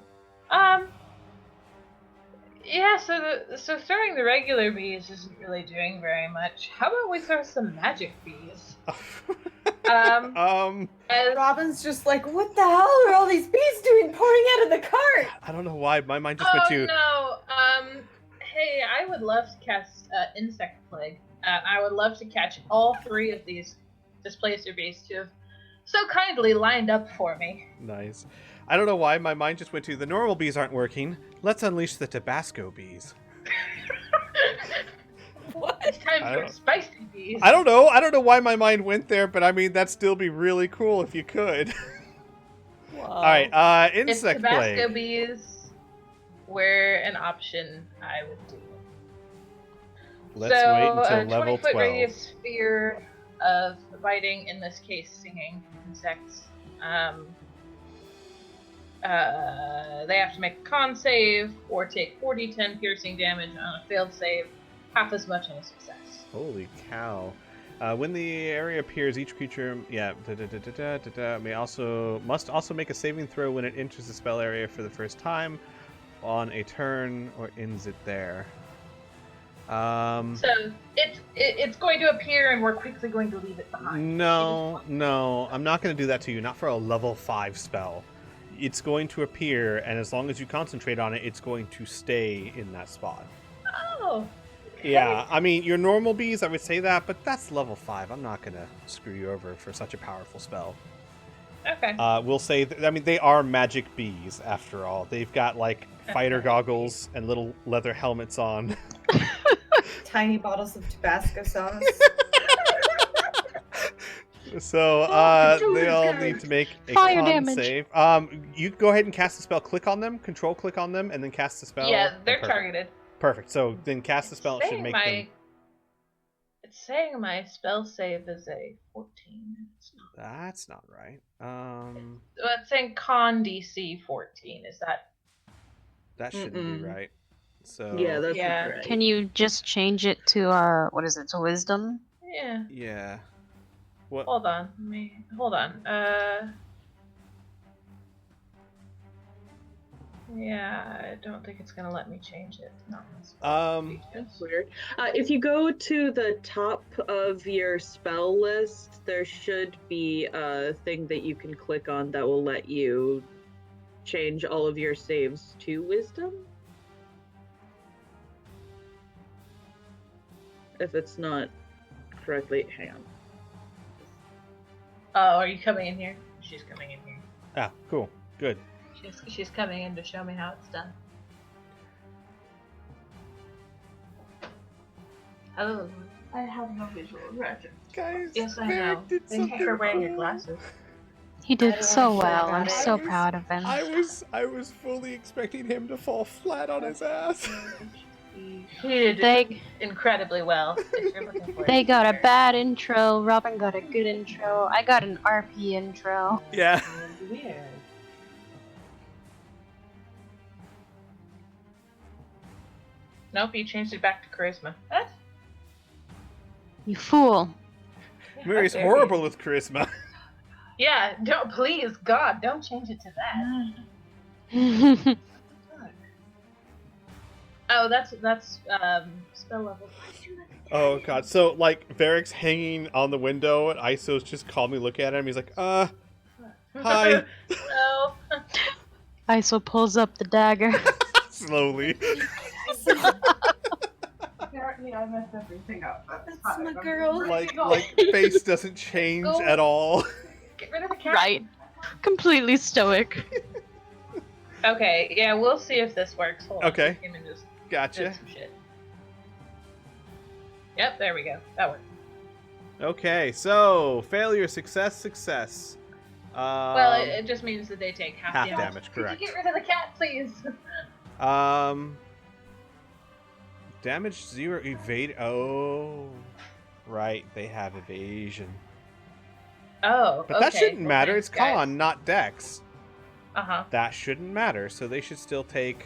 Speaker 5: Yeah, so throwing the regular bees isn't really doing very much. How about we throw some magic bees?
Speaker 4: And Robin's just like, what the hell are all these bees doing pouring out of the cart?
Speaker 1: I don't know why my mind just went to.
Speaker 5: No. Hey, I would love to cast Insect Plague. I would love to catch all 3 of these Displacer beasts who have so kindly lined up for me.
Speaker 1: Nice. I don't know why my mind just went to the normal bees aren't working. Let's unleash the Tabasco bees.
Speaker 5: What? It's time for spicy bees.
Speaker 1: I don't know. I don't know why my mind went there, but I mean that'd still be really cool if you could.
Speaker 4: Wow.
Speaker 1: All right, Insect
Speaker 5: If Tabasco
Speaker 1: Plague.
Speaker 5: bees were an option, I would do it.
Speaker 1: Let's wait until
Speaker 5: a
Speaker 1: level
Speaker 5: 20-foot
Speaker 1: 12.
Speaker 5: radius sphere of biting, in this case stinging insects, they have to make a con save or take 4d10 piercing damage on a failed save, half as much on a success.
Speaker 1: Holy cow. When the area appears, each creature must also make a saving throw when it enters the spell area for the first time on a turn or ends it there.
Speaker 5: So it's going to appear and we're quickly going to leave it behind.
Speaker 1: No, I'm not going to do that to you. Not for a level 5 spell. It's going to appear, and as long as you concentrate on it, it's going to stay in that spot.
Speaker 5: Oh.
Speaker 1: Yeah, I mean, your normal bees, I would say that, but that's level 5. I'm not going to screw you over for such a powerful spell.
Speaker 5: Okay.
Speaker 1: We'll say, they are magic bees, after all. They've got, like, fighter goggles and little leather helmets on.
Speaker 4: Tiny bottles of Tabasco sauce.
Speaker 1: So, they all need to make a
Speaker 2: Fire
Speaker 1: con
Speaker 2: damage.
Speaker 1: save. You go ahead and cast the spell. Click on them, control click on them, and then cast the spell.
Speaker 5: Yeah, they're
Speaker 1: Perfect.
Speaker 5: targeted.
Speaker 1: Perfect. So then cast the spell. It should make them.
Speaker 5: It's saying my spell save is a 14.
Speaker 1: That's not right.
Speaker 5: Well, it's saying con DC 14. Is that?
Speaker 1: That shouldn't be right. So
Speaker 3: Yeah, that's
Speaker 5: Yeah.
Speaker 3: not right.
Speaker 2: Can you just change it to what is it? To wisdom?
Speaker 5: Yeah.
Speaker 1: yeah. What?
Speaker 5: Hold on. Hold on. Yeah, I don't think it's gonna let me change it. No.
Speaker 3: That's weird. If you go to the top of your spell list, there should be a thing that you can click on that will let you change all of your saves to wisdom. If it's not correctly, hang on.
Speaker 5: Oh, are you coming in here? She's coming in here.
Speaker 1: Ah, cool. Good.
Speaker 5: She's coming in to show me how it's done. Oh, I have no visual reference.
Speaker 1: Guys,
Speaker 5: Yes, I know. Thank you for wearing your glasses.
Speaker 2: He
Speaker 4: I
Speaker 2: did
Speaker 4: don't
Speaker 2: so
Speaker 4: wanna share
Speaker 2: well.
Speaker 4: about
Speaker 2: I'm
Speaker 4: it.
Speaker 2: so proud of him.
Speaker 1: I was fully expecting him to fall flat on his ass.
Speaker 5: He did
Speaker 2: They
Speaker 5: incredibly well. If you're looking for
Speaker 2: they
Speaker 5: it.
Speaker 2: got a bad intro. Robin got a good intro. I got an RP intro.
Speaker 1: Yeah.
Speaker 5: Weird. Nope, you changed it back to charisma. What?
Speaker 2: You fool.
Speaker 1: Mary's
Speaker 5: How dare
Speaker 1: horrible with charisma.
Speaker 5: Yeah, don't please, God, don't change it to that. Oh, that's spell level.
Speaker 1: Oh god. So like Varric's hanging on the window and Iso's just calmly looking at him. He's like, hi.
Speaker 5: No.
Speaker 2: Iso pulls up the dagger.
Speaker 1: Slowly.
Speaker 5: Apparently, I messed everything up.
Speaker 4: That's my girl.
Speaker 1: Like face doesn't change
Speaker 5: Go.
Speaker 1: at all.
Speaker 5: Get rid of the cat.
Speaker 2: Right. Completely stoic.
Speaker 5: Okay, yeah, we'll see if this works. Hold on.
Speaker 1: Okay.
Speaker 5: Him and just
Speaker 1: Gotcha.
Speaker 5: did some shit. Yep, there we go. That worked.
Speaker 1: Okay, so failure, success.
Speaker 5: Well, it just means that they take half damage.
Speaker 1: damage, correct.
Speaker 5: Could you get rid of the cat, please?
Speaker 1: Damage 0, evade. Oh, right, they have evasion.
Speaker 5: Oh,
Speaker 1: But that
Speaker 5: okay,
Speaker 1: shouldn't
Speaker 5: well,
Speaker 1: matter.
Speaker 5: thanks,
Speaker 1: It's con,
Speaker 5: guys.
Speaker 1: not dex.
Speaker 5: Uh-huh.
Speaker 1: That shouldn't matter. So they should still take.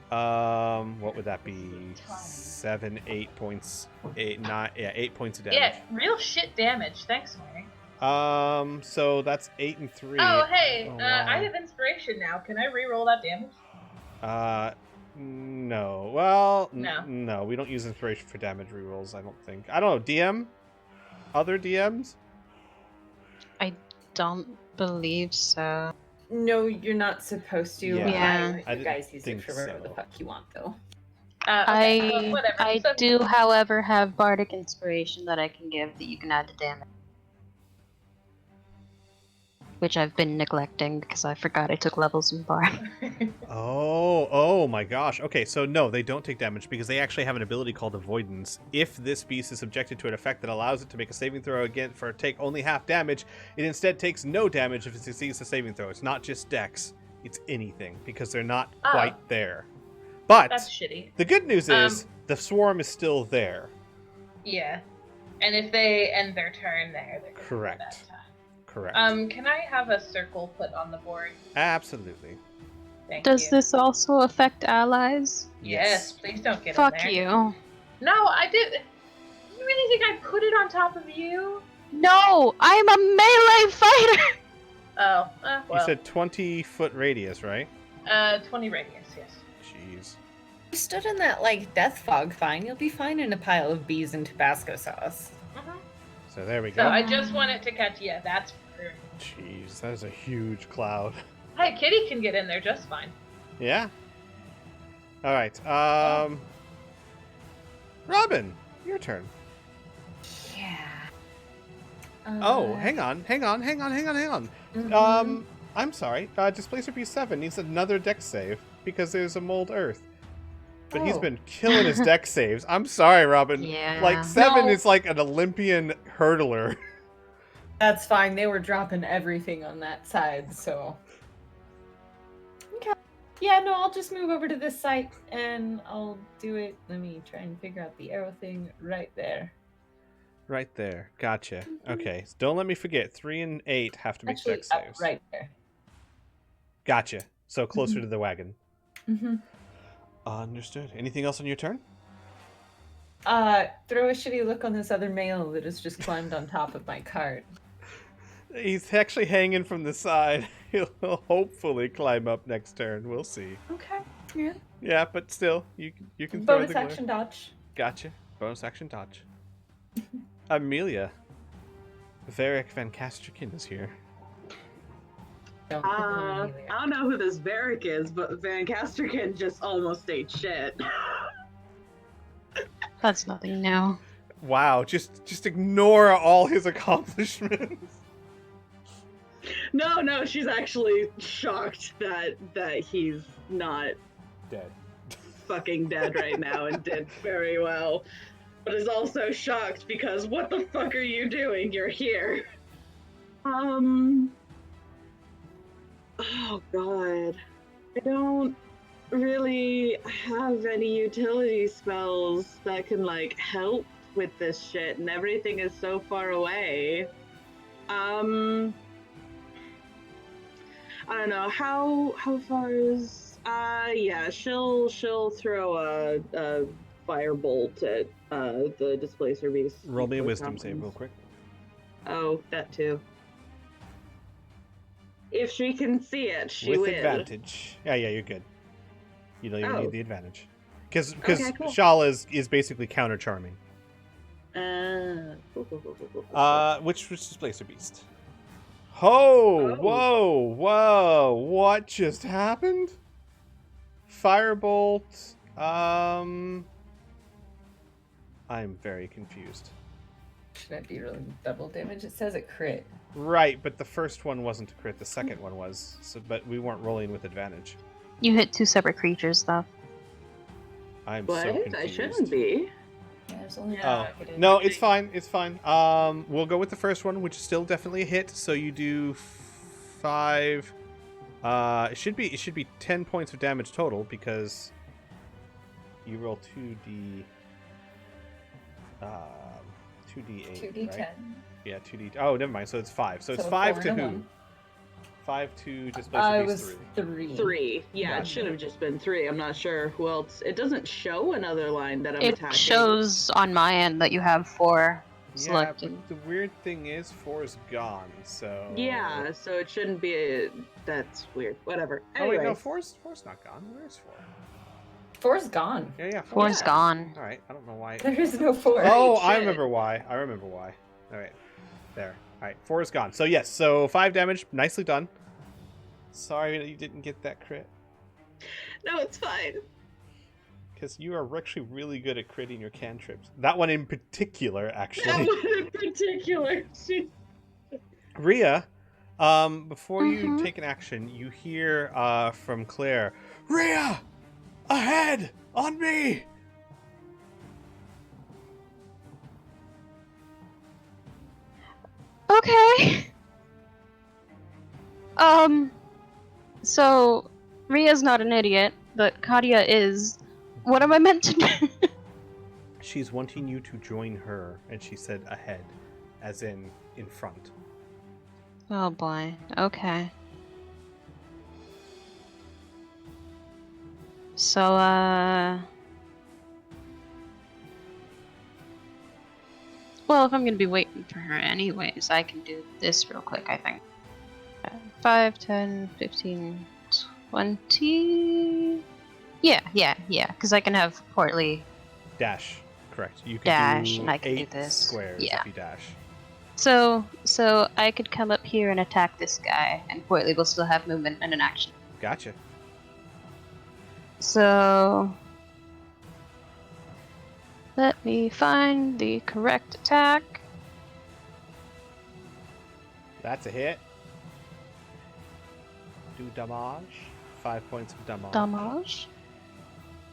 Speaker 1: What would that be? 7, 8 points. 8, 9. Yeah, 8 points of damage.
Speaker 5: Yeah, real shit damage. Thanks, Mary.
Speaker 1: So that's 8 and 3.
Speaker 5: Oh, hey,
Speaker 1: Oh,
Speaker 5: I
Speaker 1: wow.
Speaker 5: have inspiration now. Can I re-roll that damage?
Speaker 1: No. Well,
Speaker 5: No.
Speaker 1: no, we don't use inspiration for damage rerolls, I don't think. I don't know, DM? Other DMs?
Speaker 2: I don't believe so.
Speaker 4: No, you're not supposed to.
Speaker 1: Yeah,
Speaker 2: Yeah.
Speaker 1: I
Speaker 4: You guys use
Speaker 1: didn't
Speaker 4: it for whatever
Speaker 1: think
Speaker 4: the
Speaker 1: so.
Speaker 4: fuck you want, though.
Speaker 5: Okay, well,
Speaker 2: I
Speaker 5: whatever.
Speaker 2: I
Speaker 5: So-
Speaker 2: do, however, have bardic inspiration that I can give that you can add to damage. Which I've been neglecting because I forgot I took levels in bard.
Speaker 1: Oh my gosh. Okay, so no, they don't take damage because they actually have an ability called Avoidance. If this beast is subjected to an effect that allows it to make a saving throw again for take only half damage, it instead takes no damage if it succeeds the saving throw. It's not just dex, it's anything because they're not
Speaker 5: Oh.
Speaker 1: quite there. But
Speaker 5: That's shitty.
Speaker 1: the good news is the swarm is still there.
Speaker 5: Yeah. And if they end their turn there, they're gonna
Speaker 1: Correct.
Speaker 5: That time.
Speaker 1: Correct.
Speaker 5: Can I have a circle put on the board?
Speaker 1: Absolutely.
Speaker 5: Thank
Speaker 2: Does
Speaker 5: you.
Speaker 2: this also affect allies?
Speaker 5: Yes, please don't get
Speaker 2: Fuck
Speaker 5: in there.
Speaker 2: you.
Speaker 5: No, I did. You really think I put it on top of you?
Speaker 2: No, I'm a melee fighter!
Speaker 5: Oh,
Speaker 1: You
Speaker 5: well.
Speaker 1: said 20-foot radius, right?
Speaker 5: 20 radius, yes.
Speaker 1: Jeez.
Speaker 4: You stood in that, like, death fog fine. You'll be fine in a pile of bees and Tabasco sauce.
Speaker 1: So there we
Speaker 5: So
Speaker 1: go.
Speaker 5: I just want it to catch. Yeah, that's.
Speaker 1: Jeez, that is a huge cloud.
Speaker 5: Hey, Kitty can get in there just fine.
Speaker 1: Yeah. All right. Robin, your turn.
Speaker 4: Yeah.
Speaker 1: Oh, hang on.
Speaker 4: Mhm.
Speaker 1: I'm sorry. Displacer B7 needs another dex save because there's a mold earth. But he's
Speaker 4: Oh.
Speaker 1: been killing his dex saves. I'm sorry, Robin.
Speaker 2: Yeah.
Speaker 1: Like 7
Speaker 4: No.
Speaker 1: is like an Olympian hurdler.
Speaker 4: That's fine. They were dropping everything on that side, so. Okay. Yeah, no, I'll just move over to this site and I'll do it. Let me try and figure out the arrow thing right there.
Speaker 1: Right there. Gotcha. Okay. So don't let me forget. 3 and 8 have to make
Speaker 4: Actually,
Speaker 1: dex
Speaker 4: up
Speaker 1: saves.
Speaker 4: right there.
Speaker 1: Gotcha. So closer to the wagon.
Speaker 4: Mm-hmm.
Speaker 1: Understood. Anything else on your turn?
Speaker 4: Throw a shitty look on this other male that has just climbed on top of my cart.
Speaker 1: He's actually hanging from the side. He'll hopefully climb up next turn. We'll see.
Speaker 4: Okay. Yeah.
Speaker 1: Yeah, but still, you can throw
Speaker 4: Bonus
Speaker 1: the
Speaker 4: action dodge.
Speaker 1: Gotcha. Bonus action dodge. Amelia. Varric Van Castrican is here.
Speaker 4: Don't pick on
Speaker 3: I
Speaker 4: Amelia.
Speaker 3: don't know who this Varric is, but Van Casterkin just almost ate shit.
Speaker 2: That's nothing new.
Speaker 1: Wow, just ignore all his accomplishments.
Speaker 3: No, she's actually shocked that he's not
Speaker 1: Dead.
Speaker 3: fucking dead right now and did very well. But is also shocked because what the fuck are you doing? You're here. Oh god. I don't really have any utility spells that can like help with this shit and everything is so far away. I don't know how far is yeah, she'll throw a firebolt at the displacer beast.
Speaker 1: Roll me a
Speaker 3: before it
Speaker 1: wisdom save
Speaker 3: happens.
Speaker 1: real quick.
Speaker 3: Oh, that too. If she can see it, she
Speaker 1: With
Speaker 3: will.
Speaker 1: advantage. Yeah, you're good. You don't even
Speaker 3: Oh.
Speaker 1: need the advantage. Because
Speaker 3: Okay, cool.
Speaker 1: Shala is basically counter charming.
Speaker 3: Cool.
Speaker 1: Which displacer beast? Oh,
Speaker 3: Oh.
Speaker 1: whoa, what just happened? Firebolt. I'm very confused.
Speaker 4: Should I be rolling double damage? It says a crit.
Speaker 1: Right, but the first one wasn't a crit, the second one was. So, but we weren't rolling with advantage.
Speaker 2: You hit 2 separate creatures, though.
Speaker 1: I'm
Speaker 3: What?
Speaker 1: so confused.
Speaker 3: I shouldn't be.
Speaker 4: Yeah, there's only
Speaker 3: Yeah.
Speaker 4: negative.
Speaker 1: No, it's fine. It's fine. We'll go with the first one, which is still definitely a hit. So you do 5. It should be 10 points of damage total because you roll 2d. 2d8.
Speaker 4: 2d10.
Speaker 1: Right? Yeah, 2d. Oh, never mind. So it's 5. So it's
Speaker 4: So
Speaker 1: 5
Speaker 4: 4
Speaker 1: to
Speaker 4: and a
Speaker 1: who?
Speaker 4: 1.
Speaker 1: 5 to displacer
Speaker 4: I
Speaker 1: beast
Speaker 4: was
Speaker 1: 3.
Speaker 3: 3. Yeah,
Speaker 1: Gotcha.
Speaker 3: it should have just been 3. I'm not sure who else. It doesn't show another line that I'm
Speaker 2: It
Speaker 3: attacking.
Speaker 2: shows on my end that you have 4
Speaker 1: Yeah,
Speaker 2: selected.
Speaker 1: but the weird thing is 4 is gone. So
Speaker 3: Yeah, so it shouldn't be. That's weird. Whatever.
Speaker 1: Oh wait, no,
Speaker 3: Anyways.
Speaker 1: 4's not gone. Where's 4?
Speaker 4: 4's gone.
Speaker 1: Yeah,
Speaker 2: 4's
Speaker 3: Yeah.
Speaker 2: gone.
Speaker 1: All right, I don't know why.
Speaker 4: There is no 4.
Speaker 1: Oh,
Speaker 3: Right,
Speaker 1: I
Speaker 3: shit.
Speaker 1: remember why. All right, there. All right, 4 is gone. So yes, so 5 damage. Nicely done. Sorry that you didn't get that crit,
Speaker 3: No, it's fine.
Speaker 1: because you are actually really good at critting your cantrips. That one in particular,
Speaker 3: That
Speaker 1: actually.
Speaker 3: one in particular.
Speaker 1: Rhea, before you
Speaker 2: Mhm.
Speaker 1: take an action, you hear from Claire, Rhea, ahead on me.
Speaker 2: Okay. So Ria's not an idiot, but Katia is. What am I meant to do?
Speaker 1: she's wanting you to join her, and she said ahead, as in front.
Speaker 2: Oh boy. Okay. So, well, if I'm gonna be waiting for her anyways, I can do this real quick, I think. 5, 10, 15, 20... Yeah, because I can have Portly
Speaker 1: Dash, correct. You can
Speaker 2: dash,
Speaker 1: do
Speaker 2: and I can do
Speaker 1: 8
Speaker 2: this.
Speaker 1: squares
Speaker 2: Yeah.
Speaker 1: if you dash.
Speaker 2: So I could come up here and attack this guy, and Portly will still have movement and an action.
Speaker 1: Gotcha.
Speaker 2: So let me find the correct attack.
Speaker 1: That's a hit. Do damage. 5 points of damage.
Speaker 2: Damage.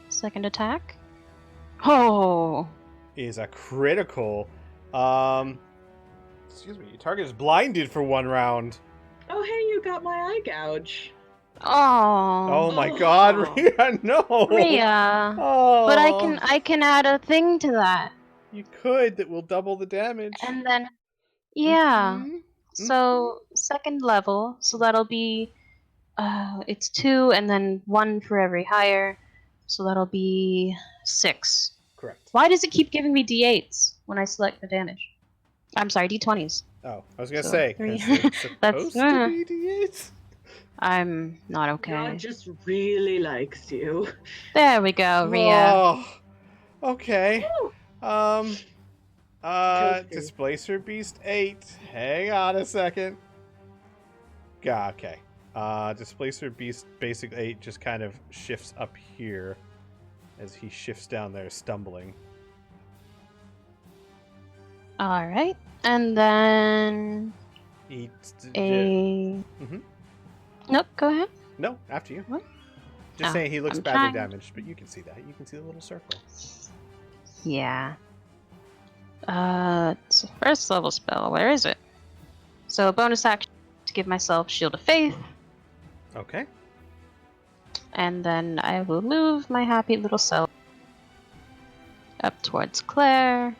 Speaker 2: Second attack. Oh!
Speaker 1: Is a critical. Excuse me. Your target is blinded for 1 round.
Speaker 3: Oh, hey, you got my eye gouge.
Speaker 2: Oh!
Speaker 1: Oh my God, Rhea! No.
Speaker 2: Rhea!
Speaker 1: Oh.
Speaker 2: But I can add a thing to that.
Speaker 1: You could. That will double the damage.
Speaker 2: And then, yeah.
Speaker 1: Mhm.
Speaker 2: So second level. So that'll be, it's 2 and then 1 for every higher. So that'll be 6.
Speaker 1: Correct.
Speaker 2: Why does it keep giving me d8s when I select the damage? I'm sorry, d20s.
Speaker 1: Oh, I was gonna
Speaker 2: So,
Speaker 1: say.
Speaker 2: 3.
Speaker 1: 'Cause it's
Speaker 2: That's-
Speaker 1: supposed to be D8.
Speaker 2: I'm not okay.
Speaker 3: God just really likes you.
Speaker 2: There we go, Rhea.
Speaker 1: Oh, okay.
Speaker 3: Toasty.
Speaker 1: Displacer Beast 8. Hang on a second. Okay. Displacer Beast Basic 8 just kind of shifts up here as he shifts down there, stumbling.
Speaker 2: All right, and then
Speaker 1: He,
Speaker 2: a.
Speaker 1: Mhm.
Speaker 2: Nope. Go ahead.
Speaker 1: No, after you.
Speaker 2: What?
Speaker 1: Just
Speaker 2: Oh,
Speaker 1: saying he looks
Speaker 2: I'm
Speaker 1: badly
Speaker 2: trying.
Speaker 1: damaged, but you can see that. You can see the little circle.
Speaker 2: Yeah. It's a first level spell. Where is it? So a bonus action to give myself Shield of Faith,
Speaker 1: Okay.
Speaker 2: and then I will move my happy little self up towards Claire.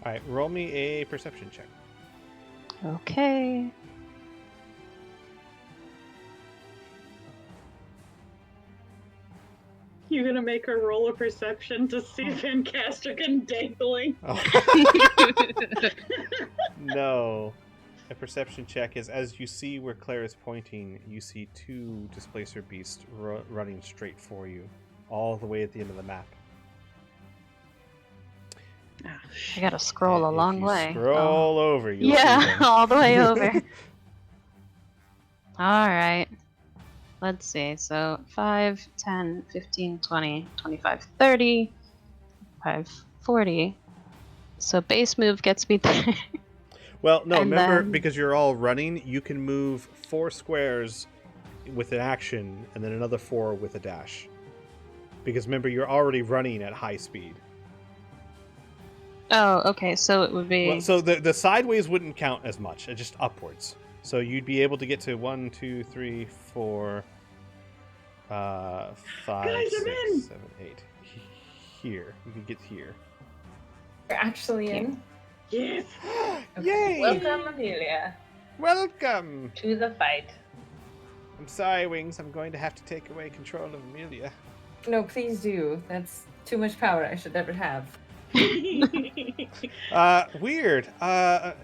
Speaker 1: All right. Roll me a perception check.
Speaker 2: Okay.
Speaker 3: You gonna make her roll a perception to see if Ancaster can dangling?
Speaker 1: Oh. No. A perception check is as you see where Claire is pointing, you see 2 displacer beasts running straight for you, all the way at the end of the map.
Speaker 2: I gotta scroll a
Speaker 1: If
Speaker 2: long
Speaker 1: you
Speaker 2: way.
Speaker 1: Scroll over.
Speaker 2: Oh.
Speaker 1: You'll see
Speaker 2: Yeah,
Speaker 1: them.
Speaker 2: all the way over. Alright. Let's see. So 5, 10, 15, 20, 25, 30, 5, 40. So base move gets me there.
Speaker 1: Well, no,
Speaker 2: And
Speaker 1: remember,
Speaker 2: then-
Speaker 1: because you're all running, you can move 4 squares with an action and then another 4 with a dash. Because remember, you're already running at high speed.
Speaker 2: Oh, okay. So it would be.
Speaker 1: Well, so the sideways wouldn't count as much, just upwards. So you'd be able to get to 1, 2, 3, 4, 5,
Speaker 3: Guys, I'm
Speaker 1: 6,
Speaker 3: in.
Speaker 1: 7, 8. Here. You can get here.
Speaker 4: You're actually in.
Speaker 3: Yes.
Speaker 1: Yay!
Speaker 5: Welcome, Amelia,
Speaker 1: Welcome!
Speaker 5: to the fight.
Speaker 1: I'm sorry, Wings. I'm going to have to take away control of Amelia.
Speaker 4: No, please do. That's too much power I should never have.
Speaker 1: Weird. Laura,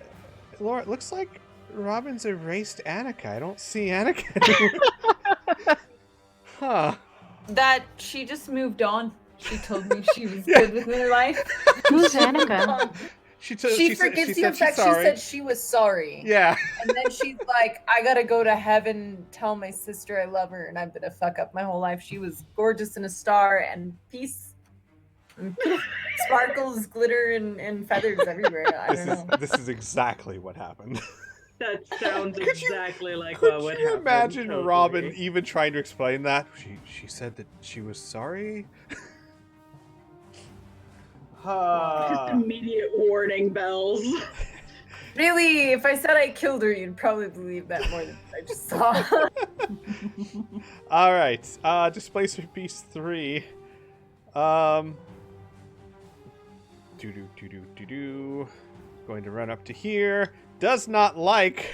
Speaker 1: it looks like Robin's erased Annika. I don't see Annika anymore. Huh.
Speaker 4: That she just moved on. She told me she was
Speaker 1: Yeah.
Speaker 4: good with her life.
Speaker 2: Who's
Speaker 4: She moved
Speaker 2: Annika?
Speaker 4: on.
Speaker 1: She
Speaker 4: She forgets
Speaker 1: she
Speaker 4: the
Speaker 1: said
Speaker 4: fact
Speaker 1: she's
Speaker 4: she
Speaker 1: sorry.
Speaker 4: said she was sorry.
Speaker 1: Yeah.
Speaker 4: And then she's like, I gotta go to heaven, tell my sister I love her, and I've been a fuck up my whole life. She was gorgeous and a star and peace. And sparkles, glitter, and feathers everywhere. I don't know.
Speaker 1: This is exactly what happened.
Speaker 3: That sounds
Speaker 1: Could you-
Speaker 3: exactly like
Speaker 1: Could
Speaker 3: what would
Speaker 1: you
Speaker 3: happen.
Speaker 1: imagine
Speaker 3: totally.
Speaker 1: Robin even trying to explain that? She said that she was sorry.
Speaker 3: Just immediate warning bells.
Speaker 4: Really, if I said I killed her, you'd probably believe that more than I just saw.
Speaker 1: All right. Displacer Beast 3. Going to run up to here. Does not like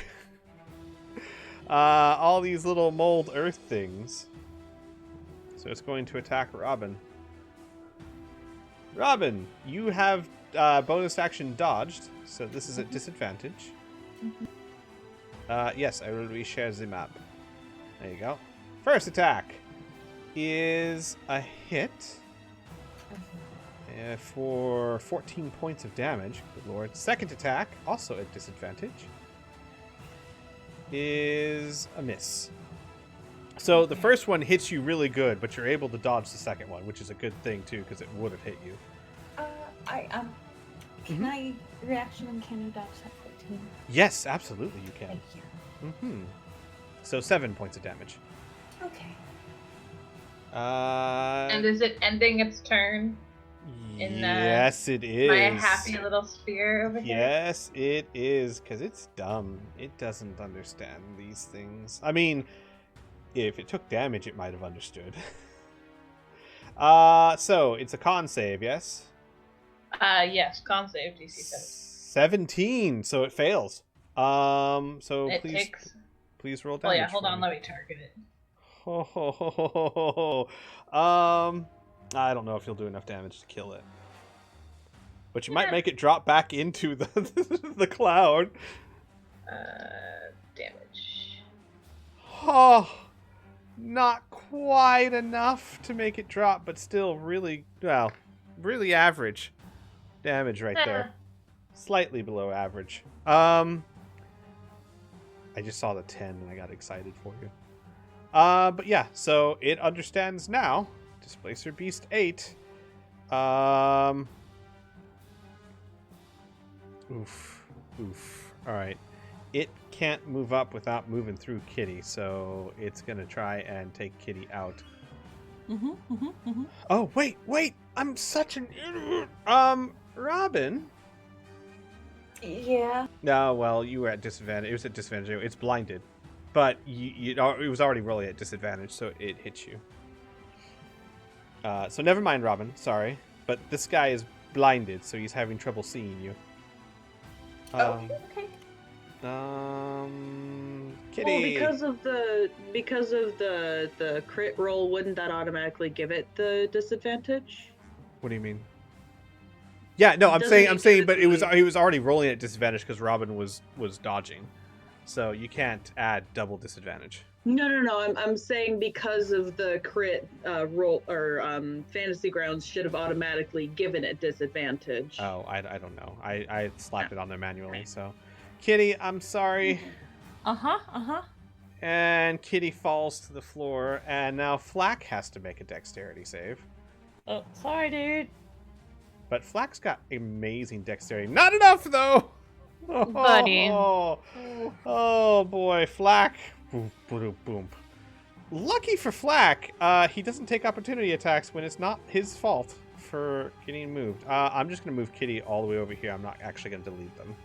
Speaker 1: all these little mold earth things. So it's going to attack Robin. Robin, you have bonus action dodged, so this is at disadvantage. Yes, I will reshare the map. There you go. First attack is a hit for 14 points of damage. Good lord. Second attack, also at disadvantage, is a miss. So the first one hits you really good, but you're able to dodge the second one, which is a good thing too, because it would have hit you.
Speaker 4: Can I reaction and can you dodge that 14?
Speaker 1: Yes, absolutely you can.
Speaker 4: Thank you.
Speaker 1: Mm-hmm. So 7 points of damage.
Speaker 4: Okay.
Speaker 5: And is it ending its turn?
Speaker 1: Yes, it is.
Speaker 5: My happy little sphere over here?
Speaker 1: Yes, it is, because it's dumb. It doesn't understand these things. I mean, if it took damage, it might have understood. So, it's a con save, yes?
Speaker 5: Yes, con save, DC
Speaker 1: 17, so it fails. So
Speaker 5: it
Speaker 1: please,
Speaker 5: takes...
Speaker 1: please roll
Speaker 5: Oh
Speaker 1: damage.
Speaker 5: yeah, hold
Speaker 1: for
Speaker 5: on,
Speaker 1: me.
Speaker 5: let me target it.
Speaker 1: I don't know if you'll do enough damage to kill it. But you might make it drop back into the cloud.
Speaker 5: Damage.
Speaker 1: Oh, not quite enough to make it drop, but still really, well, really average damage right there. Slightly below average. I just saw the 10 and I got excited for you. But yeah, so it understands now. Displacer Beast 8. Oof. Alright. It can't move up without moving through Kitty, so it's gonna try and take Kitty out. Oh, wait! I'm such an idiot! Robin?
Speaker 4: Yeah.
Speaker 1: No, well, you were at disadvantage. It was at disadvantage anyway. It's blinded. But it was already rolling at disadvantage, so it hits you. So never mind, Robin. Sorry. But this guy is blinded, so he's having trouble seeing you.
Speaker 4: Okay.
Speaker 1: Kitty.
Speaker 3: Well, because of the crit roll, wouldn't that automatically give it the disadvantage?
Speaker 1: What do you mean? Yeah, no, I'm
Speaker 3: Doesn't
Speaker 1: saying,
Speaker 3: it
Speaker 1: but it was
Speaker 3: typically-
Speaker 1: already rolling at disadvantage because Robin was dodging, so you can't add double disadvantage.
Speaker 3: No. I'm saying because of the crit roll or Fantasy Grounds should have automatically given it disadvantage.
Speaker 1: Oh, I don't know. I slapped it on there manually. So, Kitty, I'm sorry. And Kitty falls to the floor, and now Flack has to make a dexterity save.
Speaker 6: Oh, sorry, dude.
Speaker 1: But Flack's got amazing dexterity. Not enough, though!
Speaker 2: Buddy.
Speaker 1: Oh boy, Flack. Boom, boom, boom. Lucky for Flack, he doesn't take opportunity attacks when it's not his fault for getting moved. I'm just going to move Kitty all the way over here. I'm not actually going to delete them.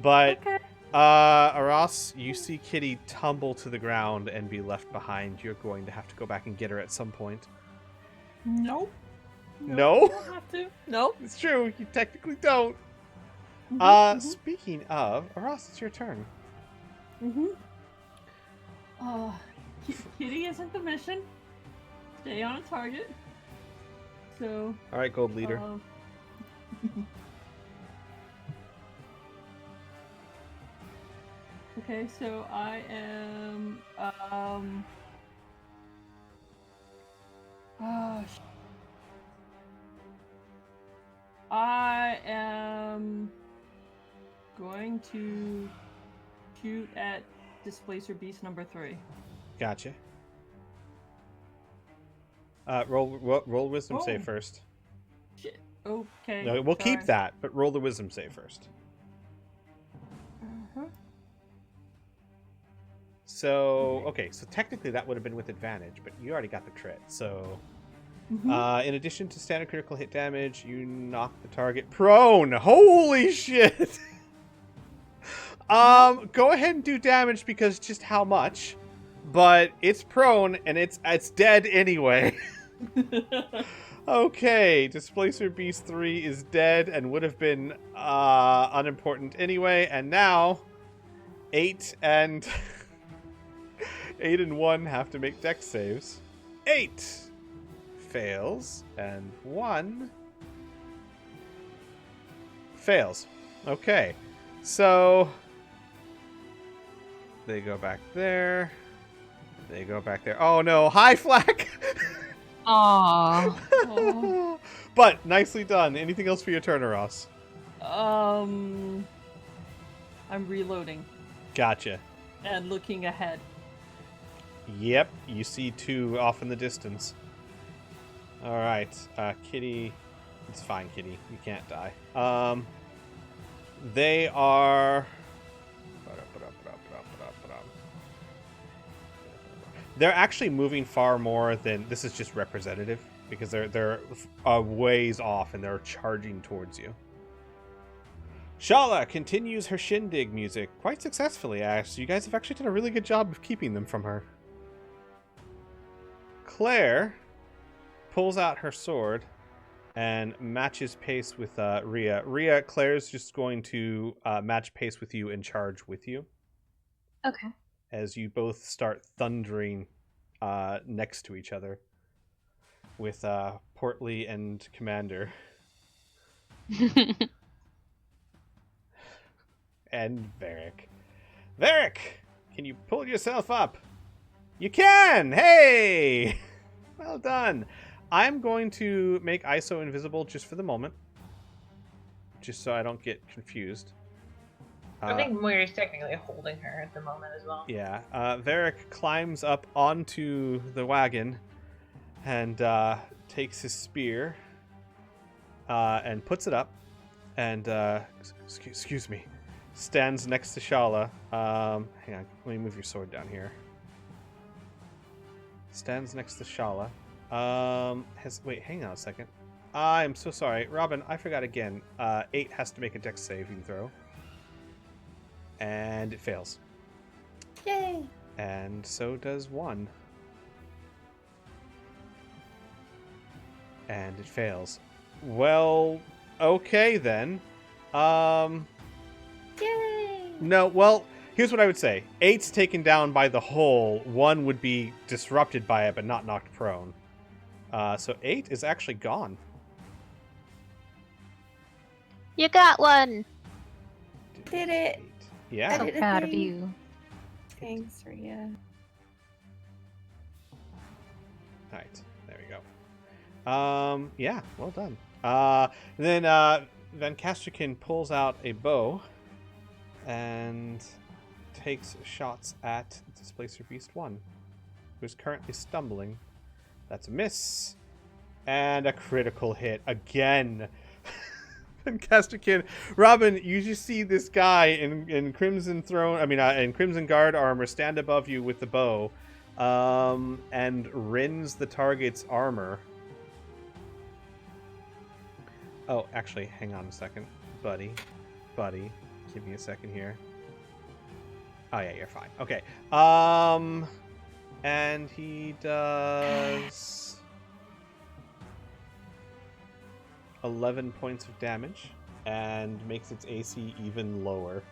Speaker 1: But,
Speaker 6: Okay.
Speaker 1: Aras, you see Kitty tumble to the ground and be left behind. You're going to have to go back and get her at some point.
Speaker 6: Nope.
Speaker 1: No?
Speaker 6: You don't have to. Nope.
Speaker 1: It's true, you technically don't. Speaking of, Aras, it's your turn.
Speaker 6: Kitty isn't the mission. Stay on a target. So.
Speaker 1: All right, Gold Leader.
Speaker 6: Okay, so I am. I am going to shoot at Displacer Beast number 3.
Speaker 1: Gotcha. Roll wisdom
Speaker 6: Oh.
Speaker 1: save first.
Speaker 6: Shit. Okay.
Speaker 1: No, we'll keep
Speaker 6: sorry.
Speaker 1: that, but roll the wisdom save first. So, okay, so technically that would have been with advantage, but you already got the crit. So, in addition to standard critical hit damage, you knock the target prone. Holy shit! Go ahead and do damage because just how much? But it's prone and it's dead anyway. Okay, Displacer Beast 3 is dead and would have been unimportant anyway, and now 8 and 8 and 1 have to make dex saves. 8 fails and 1 fails. Okay, so they go back there. They go back there. Oh no, hi Flack!
Speaker 2: Aww.
Speaker 1: But nicely done. Anything else for your turn, Ross?
Speaker 6: I'm reloading
Speaker 1: Gotcha.
Speaker 6: and looking ahead.
Speaker 1: Yep, you see 2 off in the distance. All right, Kitty. It's fine, Kitty. You can't die. They are. They're actually moving far more than this is just representative because they're a ways off and they're charging towards you. Shala continues her shindig music quite successfully. Actually, you guys have actually done a really good job of keeping them from her. Claire pulls out her sword and matches pace with Rhea. Rhea, Claire's just going to match pace with you and charge with you.
Speaker 2: Okay.
Speaker 1: As you both start thundering next to each other with Portly and Commander. And Varric. Varric! Can you pull yourself up? You can! Hey! Well done. I'm going to make ISO invisible just for the moment. Just so I don't get confused.
Speaker 5: I think Moira's technically holding her at the moment as well.
Speaker 1: Yeah. Varric climbs up onto the wagon and takes his spear and puts it up and excuse me, stands next to Shala. Hang on, let me move your sword down here. Stands next to Shala. Wait, hang on a second. I'm so sorry, Robin. I forgot again. 8 has to make a dex saving throw. And it fails.
Speaker 4: Yay!
Speaker 1: And so does 1. And it fails. Well, okay then.
Speaker 4: Yay!
Speaker 1: No, well, here's what I would say. 8's taken down by the hole. 1 would be disrupted by it, but not knocked prone. So 8 is actually gone.
Speaker 2: You got one.
Speaker 4: Did it.
Speaker 1: 8. Yeah.
Speaker 2: So
Speaker 4: did a
Speaker 2: proud of
Speaker 4: thing.
Speaker 2: you.
Speaker 4: Thanks, Rhea.
Speaker 1: Right. There we go. Yeah, well done. Then Van Kasterkin pulls out a bow and takes shots at Displacer Beast 1, who's currently stumbling. That's a miss. And a critical hit again. Van Kasterkin. Robin, you just see this guy in Crimson Guard armor stand above you with the bow and rends the target's armor. Oh, actually, hang on a second. Buddy, give me a second here. Oh yeah, you're fine. Okay. And he does 11 points of damage and makes its AC even lower.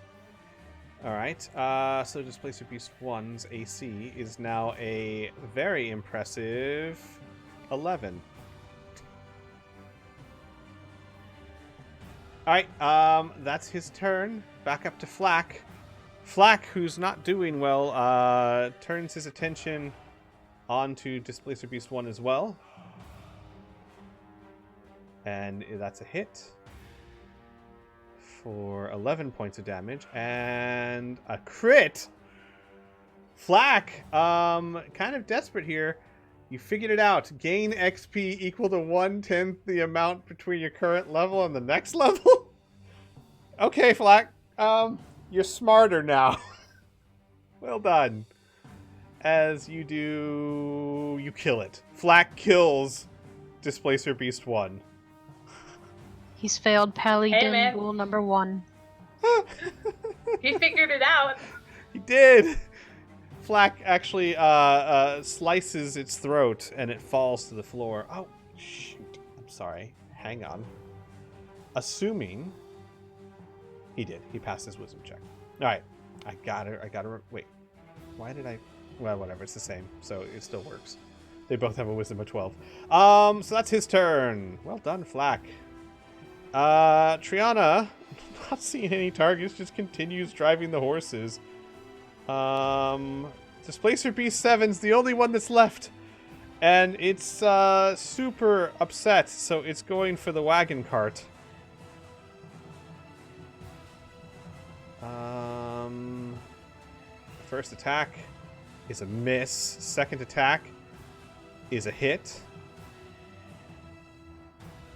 Speaker 1: All right. So Displacer Beast 1's AC is now a very impressive 11. All right. That's his turn. Back up to Flack. Flack, who's not doing well, turns his attention onto Displacer Beast 1 as well. And that's a hit for 11 points of damage and a crit. Flack, kind of desperate here. You figured it out. Gain XP equal to 1/10 the amount between your current level and the next level. Okay, Flack. You're smarter now. Well done. As you do, you kill it. Flack kills Displacer Beast 1.
Speaker 2: He's failed Paladin
Speaker 5: Hey, man.
Speaker 2: rule number 1.
Speaker 5: He figured it out.
Speaker 1: He did. Flack actually slices its throat and it falls to the floor. Oh, shoot. sorry. Hang on. Assuming he did. He passed his wisdom check. All right. I gotta wait. Why did I? Well, whatever. It's the same, so it still works. They both have a wisdom of 12. So that's his turn. Well done, Flack. Triana, not seeing any targets, just continues driving the horses. Displacer Beast 7's the only one that's left. And it's super upset, so it's going for the wagon cart. First attack is a miss. Second attack is a hit.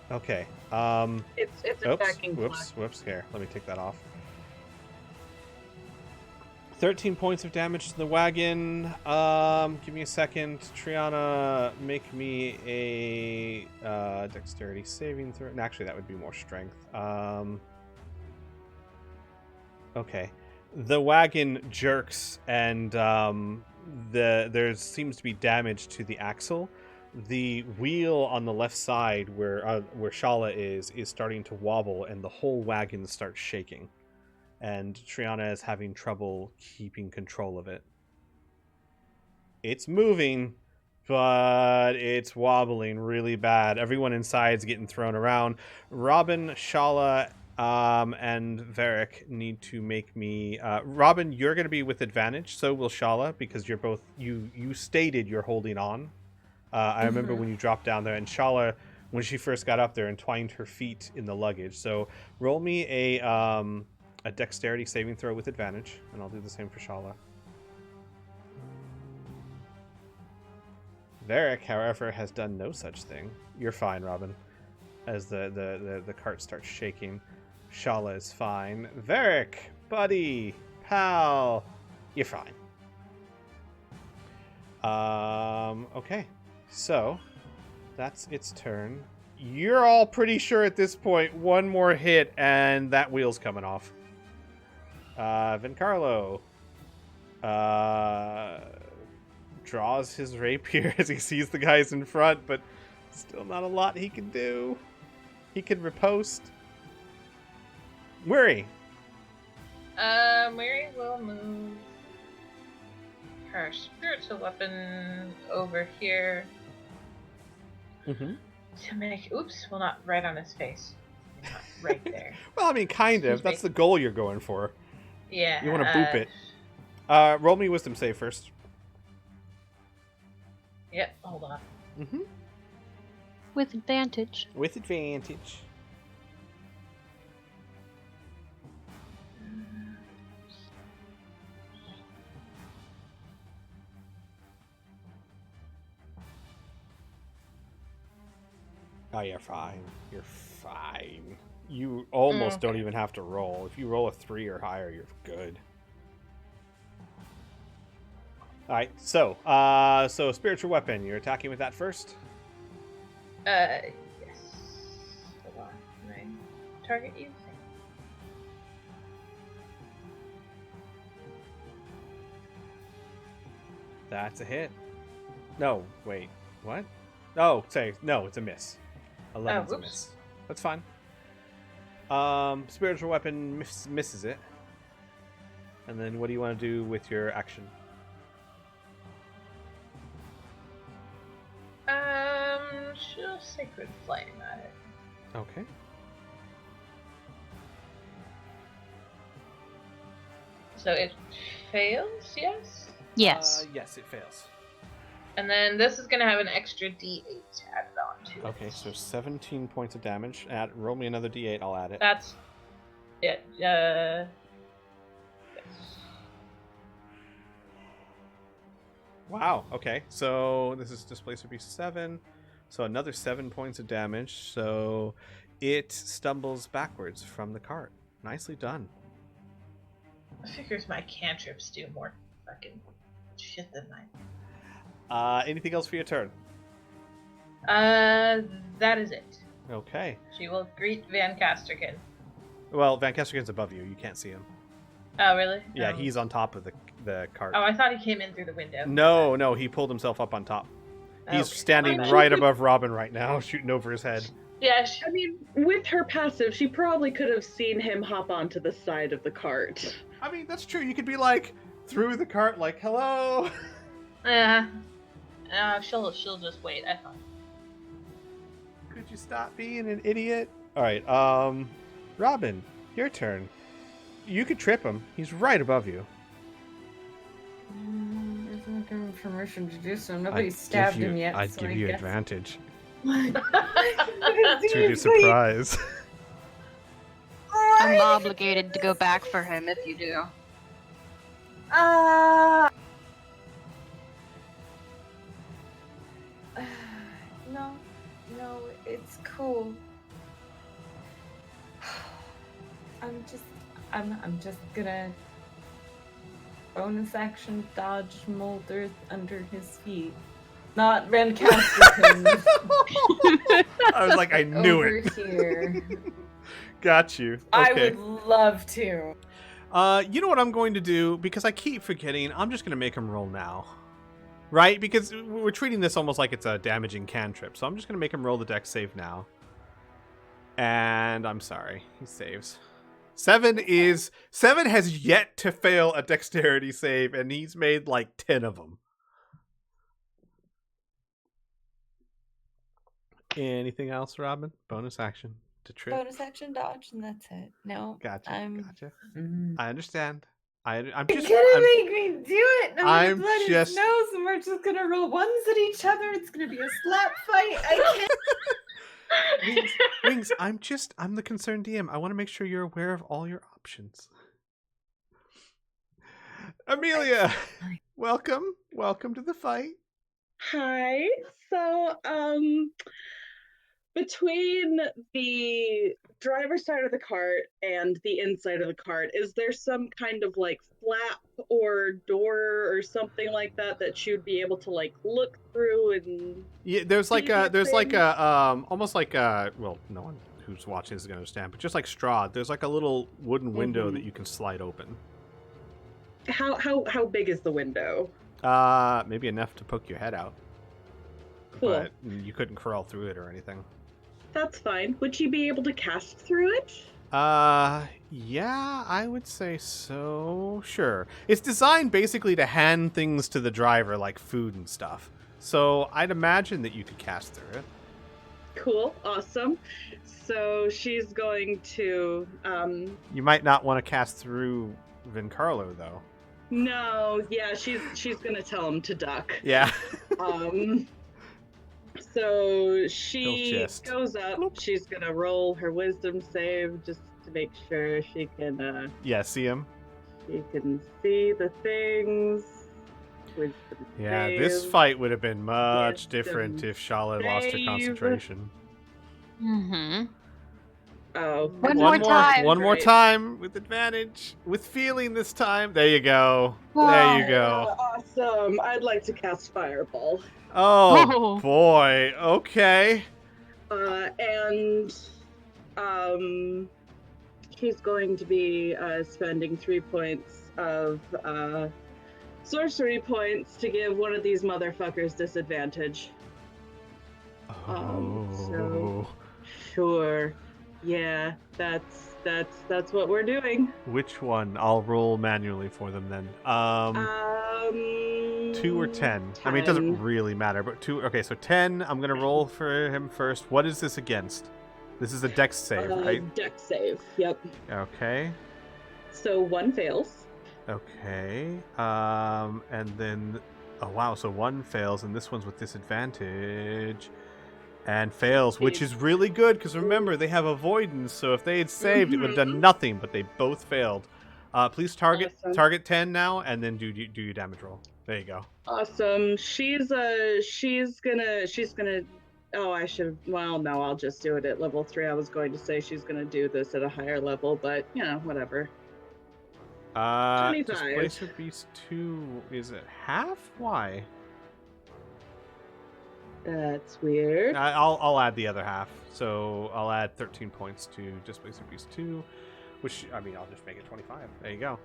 Speaker 1: Okay.
Speaker 3: It's attacking.
Speaker 1: Whoops. Here, let me take that off. 13 points of damage to the wagon. Give me a second. Triana, make me a dexterity saving throw. No, actually, that would be more strength. Okay. The wagon jerks, and there seems to be damage to the axle. The wheel on the left side, where Shala is starting to wobble, and the whole wagon starts shaking. And Triana is having trouble keeping control of it. It's moving, but it's wobbling really bad. Everyone inside is getting thrown around. Robin, Shala, and Varric need to make me... Robin, you're going to be with advantage. So will Shala, because you're both... You stated you're holding on. I remember when you dropped down there. And Shala, when she first got up there, entwined her feet in the luggage. So roll me a dexterity saving throw with advantage. And I'll do the same for Shala. Varric, however, has done no such thing. You're fine, Robin. As the cart starts shaking. Shala is fine. Varric, buddy, pal, you're fine. Okay. So, that's its turn. You're all pretty sure at this point one more hit and that wheel's coming off. Vencarlo draws his rapier as he sees the guys in front, but still not a lot he can do. He can riposte. Murray.
Speaker 5: Mary will move her spiritual weapon over here to make. Oops, well, not right on his face. Not right there.
Speaker 1: Well, I mean, kind of. That's the goal you're going for.
Speaker 5: Yeah.
Speaker 1: You want to boop it. Roll me wisdom save first.
Speaker 5: Yep, hold on.
Speaker 2: With advantage.
Speaker 1: With advantage. Oh, you're fine. You're fine. You almost don't even have to roll. If you roll a 3 or higher, you're good. Alright, so spiritual weapon. You're attacking with that first?
Speaker 5: Yes. Hold on. Can I target you?
Speaker 1: That's a hit. No, wait. What? Oh, no, it's a miss. 11's a miss. That's fine. Spiritual weapon misses it. And then what do you want to do with your action?
Speaker 5: She'll Sacred Flame at it.
Speaker 1: Okay.
Speaker 5: So it fails, yes?
Speaker 2: Yes.
Speaker 1: Yes, it fails.
Speaker 5: And then this is going to have an extra d8 added on to it.
Speaker 1: Okay, so 17 points of damage. Roll me another d8, I'll add it.
Speaker 5: That's it. Yes.
Speaker 1: Wow, okay. So this is Displacer Beast 7. So another 7 points of damage. So it stumbles backwards from the cart. Nicely done.
Speaker 5: I figures my cantrips do more fucking shit than mine.
Speaker 1: Anything else for your turn?
Speaker 5: That is it.
Speaker 1: Okay.
Speaker 5: She will greet Van Casterkin.
Speaker 1: Well, Van Kesterkin's above you. You can't see him.
Speaker 5: Oh, really?
Speaker 1: Yeah,
Speaker 5: Oh.
Speaker 1: he's on top of the cart.
Speaker 5: Oh, I thought he came in through the window.
Speaker 1: No, he pulled himself up on top. He's
Speaker 5: Okay.
Speaker 1: standing right above Robin right now, shooting over his head.
Speaker 5: Yeah,
Speaker 3: I mean, with her passive, she probably could have seen him hop onto the side of the cart.
Speaker 1: I mean, that's true. You could be like through the cart, like hello.
Speaker 5: yeah. She'll just wait. I thought.
Speaker 1: Could you stop being an idiot? All right, Robin, your turn. You could trip him. He's right above you.
Speaker 4: There's no given permission to do so. Nobody's stabbed him yet.
Speaker 1: I'd
Speaker 4: so
Speaker 1: give
Speaker 4: I
Speaker 1: you
Speaker 4: guess...
Speaker 1: advantage.
Speaker 4: What?
Speaker 1: To your surprise.
Speaker 2: I'm obligated to go back for him if you do.
Speaker 4: No, it's cool. I'm just gonna bonus action dodge mold earth under his feet. Not Van Casterton.
Speaker 1: I was like, I knew
Speaker 4: over
Speaker 1: it.
Speaker 4: here.
Speaker 1: Got you.
Speaker 4: I
Speaker 1: Okay.
Speaker 4: would love to.
Speaker 1: You know what I'm going to do? Because I keep forgetting, I'm just going to make him roll now. Right? Because we're treating this almost like it's a damaging cantrip. So I'm just going to make him roll the dex save now. And I'm sorry. He saves. 7 has yet to fail a dexterity save, and he's made like 10 of them. Anything else, Robin? Bonus action to trip.
Speaker 4: Bonus action dodge, and that's it. No.
Speaker 1: Gotcha. Gotcha.
Speaker 4: Mm.
Speaker 1: I understand. I'm
Speaker 4: You're
Speaker 1: just.
Speaker 4: gonna make me do it. I'm
Speaker 1: I'm
Speaker 4: gonna blood
Speaker 1: just-
Speaker 4: his nose, and we're just gonna roll ones at each other. It's gonna be a slap fight. I can't.
Speaker 1: Wings, I'm the concerned DM. I want to make sure you're aware of all your options. Amelia, welcome to the fight.
Speaker 3: Hi. So, between the driver's side of the cart and the inside of the cart, is there some kind of like flap or door or something like that that you'd be able to like look through and?
Speaker 1: Yeah, there's like a almost like a, well, no one who's watching is gonna understand, but just like straw. There's like a little wooden window that you can slide open.
Speaker 3: How big is the window?
Speaker 1: Maybe enough to poke your head out.
Speaker 3: Cool.
Speaker 1: But you couldn't crawl through it or anything.
Speaker 3: That's fine. Would you be able to cast through it?
Speaker 1: Yeah, I would say so. Sure. It's designed basically to hand things to the driver, like food and stuff. So I'd imagine that you could cast through it.
Speaker 3: Cool. Awesome. So she's going to,
Speaker 1: You might not want to cast through Vincarlo, though.
Speaker 3: No, yeah, she's gonna tell him to duck.
Speaker 1: Yeah.
Speaker 3: So she
Speaker 1: He'll just
Speaker 3: goes up.
Speaker 1: bloop.
Speaker 3: She's gonna roll her wisdom save just to make sure she can.
Speaker 1: Yeah, see him?
Speaker 3: She can see the things. Wisdom
Speaker 1: Yeah,
Speaker 3: save.
Speaker 1: this fight would have been much
Speaker 3: Wisdom
Speaker 1: different if Shala lost her
Speaker 3: save.
Speaker 1: concentration.
Speaker 2: Mm-hmm.
Speaker 3: Oh,
Speaker 2: One more time.
Speaker 1: One more
Speaker 3: Right.
Speaker 1: time with advantage. With feeling this time. There you go. There you go.
Speaker 3: Awesome. I'd like to cast Fireball.
Speaker 1: Oh,
Speaker 2: Oh.
Speaker 1: boy. Okay.
Speaker 3: And she's going to be spending 3 points of sorcery points to give one of these motherfuckers disadvantage. So- Sure. Yeah, that's what we're doing.
Speaker 1: Which one? I'll roll manually for them then. 2 or 10? I mean, it doesn't
Speaker 3: 10.
Speaker 1: really matter, but 2. Okay, so 10. I'm gonna roll for him first. What is this against? This is a dex save, right?
Speaker 3: Dex save. Yep.
Speaker 1: Okay.
Speaker 3: So 1 fails.
Speaker 1: Okay. And then, oh wow, so 1 fails, and this one's with disadvantage. And fails, which is really good, because remember, they have avoidance, so if they had saved, it would have done nothing, but they both failed. Please target
Speaker 3: Awesome.
Speaker 1: target 10 now, and then do your damage roll. There you go.
Speaker 3: Awesome. She's gonna. Oh, I should. Well, no, I'll just do it at level 3. I was going to say she's gonna do this at a higher level, but you know, whatever. 25.
Speaker 1: Displacer Beast 2 is it half? Why?
Speaker 3: That's weird.
Speaker 1: I'll add the other half. So I'll add 13 points to Displacer Beast 2, which, I mean, I'll just make it 25. There you go.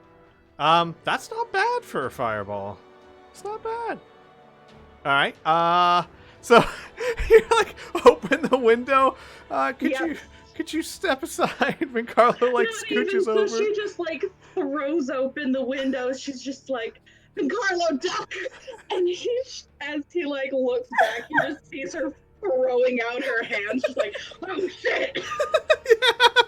Speaker 1: That's not bad for a fireball. It's not bad. All right. So you're like, open the window. Could
Speaker 3: Yep.
Speaker 1: you step aside when Carlo like
Speaker 3: Not even
Speaker 1: scooches
Speaker 3: so,
Speaker 1: over?
Speaker 3: she just like throws open the window. She's just like, Carlo, duck! And as he like looks back, he just sees her throwing out her hands. She's like, oh shit!
Speaker 1: Yeah.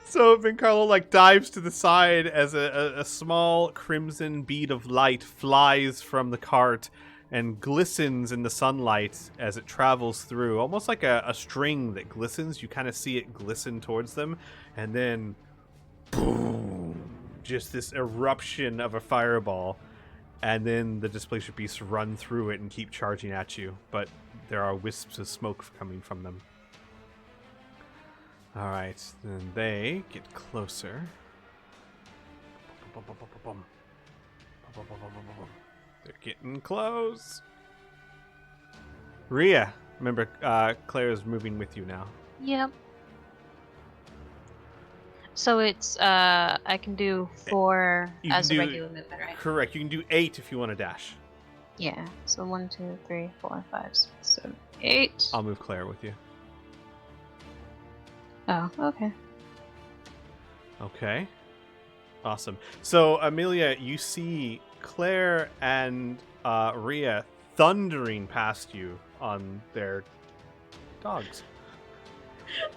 Speaker 1: So Vincarlo like dives to the side as a small crimson bead of light flies from the cart and glistens in the sunlight as it travels through, almost like a string that glistens. You kind of see it glisten towards them, and then boom, just this eruption of a fireball, and then the displacer beasts run through it and keep charging at you, but there are wisps of smoke coming from them. All right, then they get closer. They're getting close. Rhea, remember, Claire is moving with you now.
Speaker 2: Yep. So it's I can do 4
Speaker 1: You
Speaker 2: as
Speaker 1: can
Speaker 2: a
Speaker 1: do-
Speaker 2: regular movement, right?
Speaker 1: Correct. You can do 8 if you want to dash.
Speaker 2: Yeah. So 1, 2, 3, 4, 5, 6, 7, 8.
Speaker 1: I'll move Claire with you.
Speaker 2: Oh, okay.
Speaker 1: Okay. Awesome. So, Amelia, you see Claire and Rhea thundering past you on their dogs.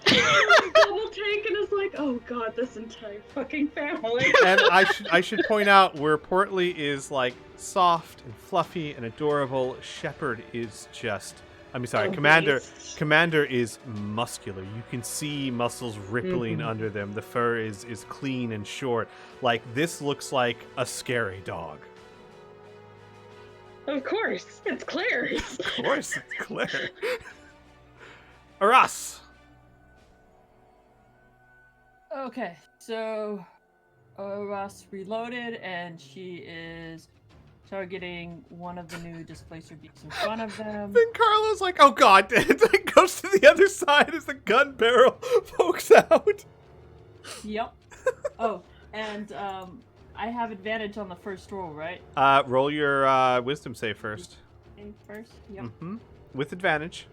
Speaker 3: Double take and is like, oh god, this entire fucking family.
Speaker 1: And I should point out where Portly is like soft and fluffy and adorable. Shepherd is just, Commander is muscular. You can see muscles rippling under them. The fur is clean and short. Like, this looks like a scary dog.
Speaker 3: Of course, it's Claire's.
Speaker 1: Of course, it's Claire. Aras!
Speaker 6: Okay, so Ross reloaded, and she is targeting one of the new displacer beaks in front of them.
Speaker 1: Then Carlo's like, oh god, it goes to the other side as the gun barrel pokes out.
Speaker 6: Yep. Oh, and I have advantage on the first roll, right?
Speaker 1: Roll your wisdom save first.
Speaker 6: First, yep.
Speaker 1: Mm-hmm. With advantage.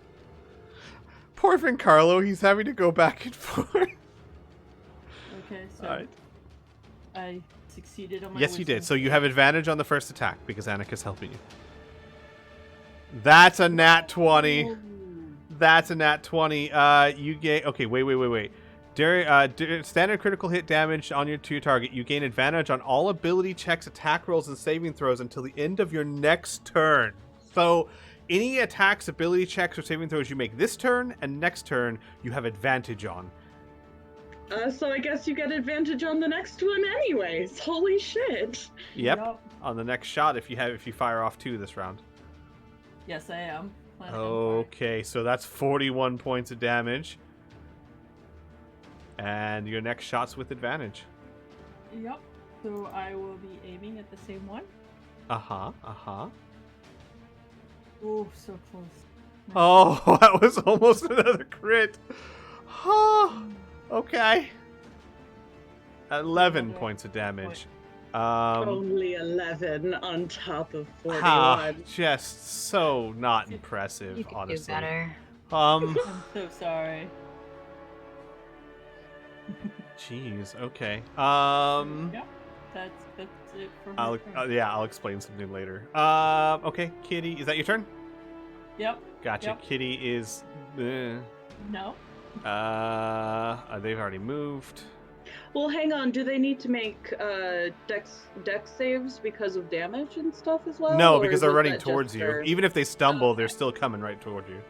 Speaker 1: Poor Vincarlo, he's having to go back and forth.
Speaker 6: Okay, so
Speaker 1: Alright.
Speaker 6: I succeeded on my
Speaker 1: Yes, you
Speaker 6: wisdom
Speaker 1: did. So you
Speaker 6: save.
Speaker 1: have advantage on the first attack because Annika's helping you. That's a nat 20.
Speaker 6: Ooh.
Speaker 1: That's a nat 20. You gain... Okay, wait. Standard critical hit damage on your target. You gain advantage on all ability checks, attack rolls, and saving throws until the end of your next turn. So any attacks, ability checks, or saving throws you make this turn and next turn, you have advantage on.
Speaker 3: So I guess you get advantage on the next one anyways. Holy shit.
Speaker 1: Yep. On the next shot if you fire off 2 this round.
Speaker 6: Yes, I am. Planning on
Speaker 1: Okay, so that's 41 points of damage. And your next shot's with advantage.
Speaker 6: firing. Yep. So I will be aiming at the same one.
Speaker 1: Uh-huh.
Speaker 6: Oh, so close.
Speaker 1: Oh, that was almost another crit. Oh, okay. 11
Speaker 6: Okay.
Speaker 1: points of damage.
Speaker 3: Only 11 on top of 41.
Speaker 1: Just so not impressive,
Speaker 2: You could
Speaker 1: honestly.
Speaker 2: do better.
Speaker 6: I'm so sorry.
Speaker 1: Jeez, okay.
Speaker 6: Yep. That's it for my turn.
Speaker 1: I'll explain something later. Okay, Kitty, is that your turn?
Speaker 6: Yep.
Speaker 1: Gotcha.
Speaker 6: Yep.
Speaker 1: Kitty is.
Speaker 6: No.
Speaker 1: They've already moved.
Speaker 3: Well, hang on. Do they need to make dex saves because of damage and stuff as well?
Speaker 1: No,
Speaker 3: or
Speaker 1: because they're
Speaker 3: was
Speaker 1: running
Speaker 3: that
Speaker 1: towards
Speaker 3: just
Speaker 1: you.
Speaker 3: for-
Speaker 1: Even if they stumble,
Speaker 3: Oh,
Speaker 1: they're
Speaker 3: okay.
Speaker 1: still coming right toward you.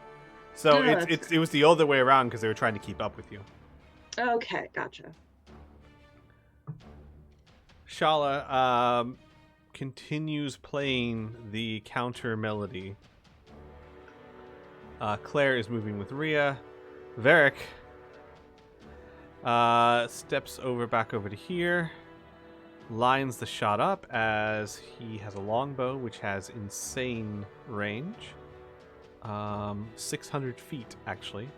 Speaker 1: So
Speaker 3: No,
Speaker 1: it was the other way around because they were trying to keep up with you.
Speaker 3: Okay, gotcha.
Speaker 1: Shala continues playing the counter melody. Claire is moving with Rhea. Varric steps back over to here, lines the shot up as he has a longbow which has insane range. 600 feet, actually.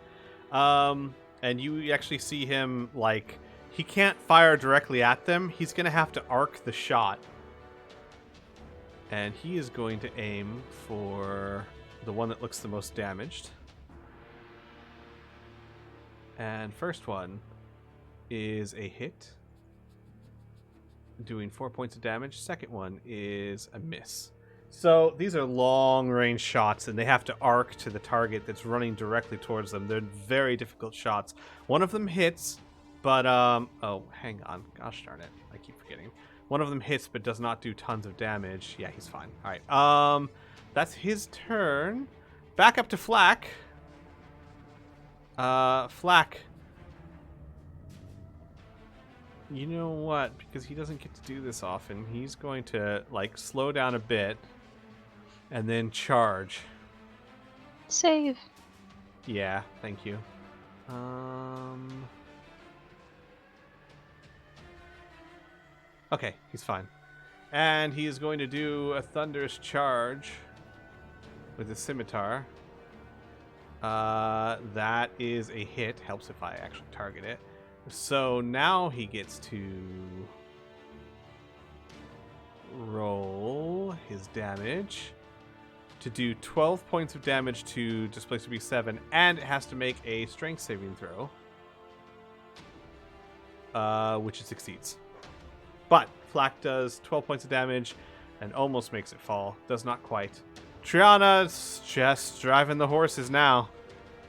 Speaker 1: And you actually see him, like, he can't fire directly at them. He's going to have to arc the shot. And he is going to aim for the one that looks the most damaged. And first one is a hit, doing 4 points of damage. Second one is a miss. So these are long-range shots, and they have to arc to the target that's running directly towards them. They're very difficult shots. One of them hits, but oh, hang on. Gosh darn it. I keep forgetting. One of them hits, but does not do tons of damage. Yeah, he's fine. All right. That's his turn. Back up to Flack. Flack. You know what? Because he doesn't get to do this often, he's going to, like, slow down a bit and then charge.
Speaker 2: Save.
Speaker 1: Yeah, thank you. Okay, he's fine. And he is going to do a thunderous charge with his scimitar. That is a hit. Helps if I actually target it. So now he gets to roll his damage to do 12 points of damage to Displacer B7, and it has to make a strength saving throw, which it succeeds. But Flack does 12 points of damage and almost makes it fall. Does not quite. Triana's just driving the horses now.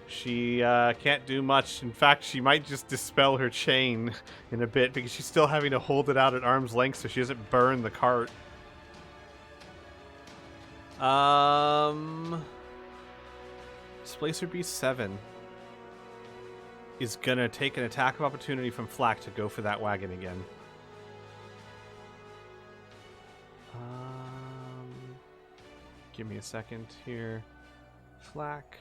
Speaker 1: She can't do much. In fact, she might just dispel her chain in a bit because she's still having to hold it out at arm's length so she doesn't burn the cart. Displacer B7 is gonna take an attack of opportunity from Flack to go for that wagon again. Give me a second here. Flack.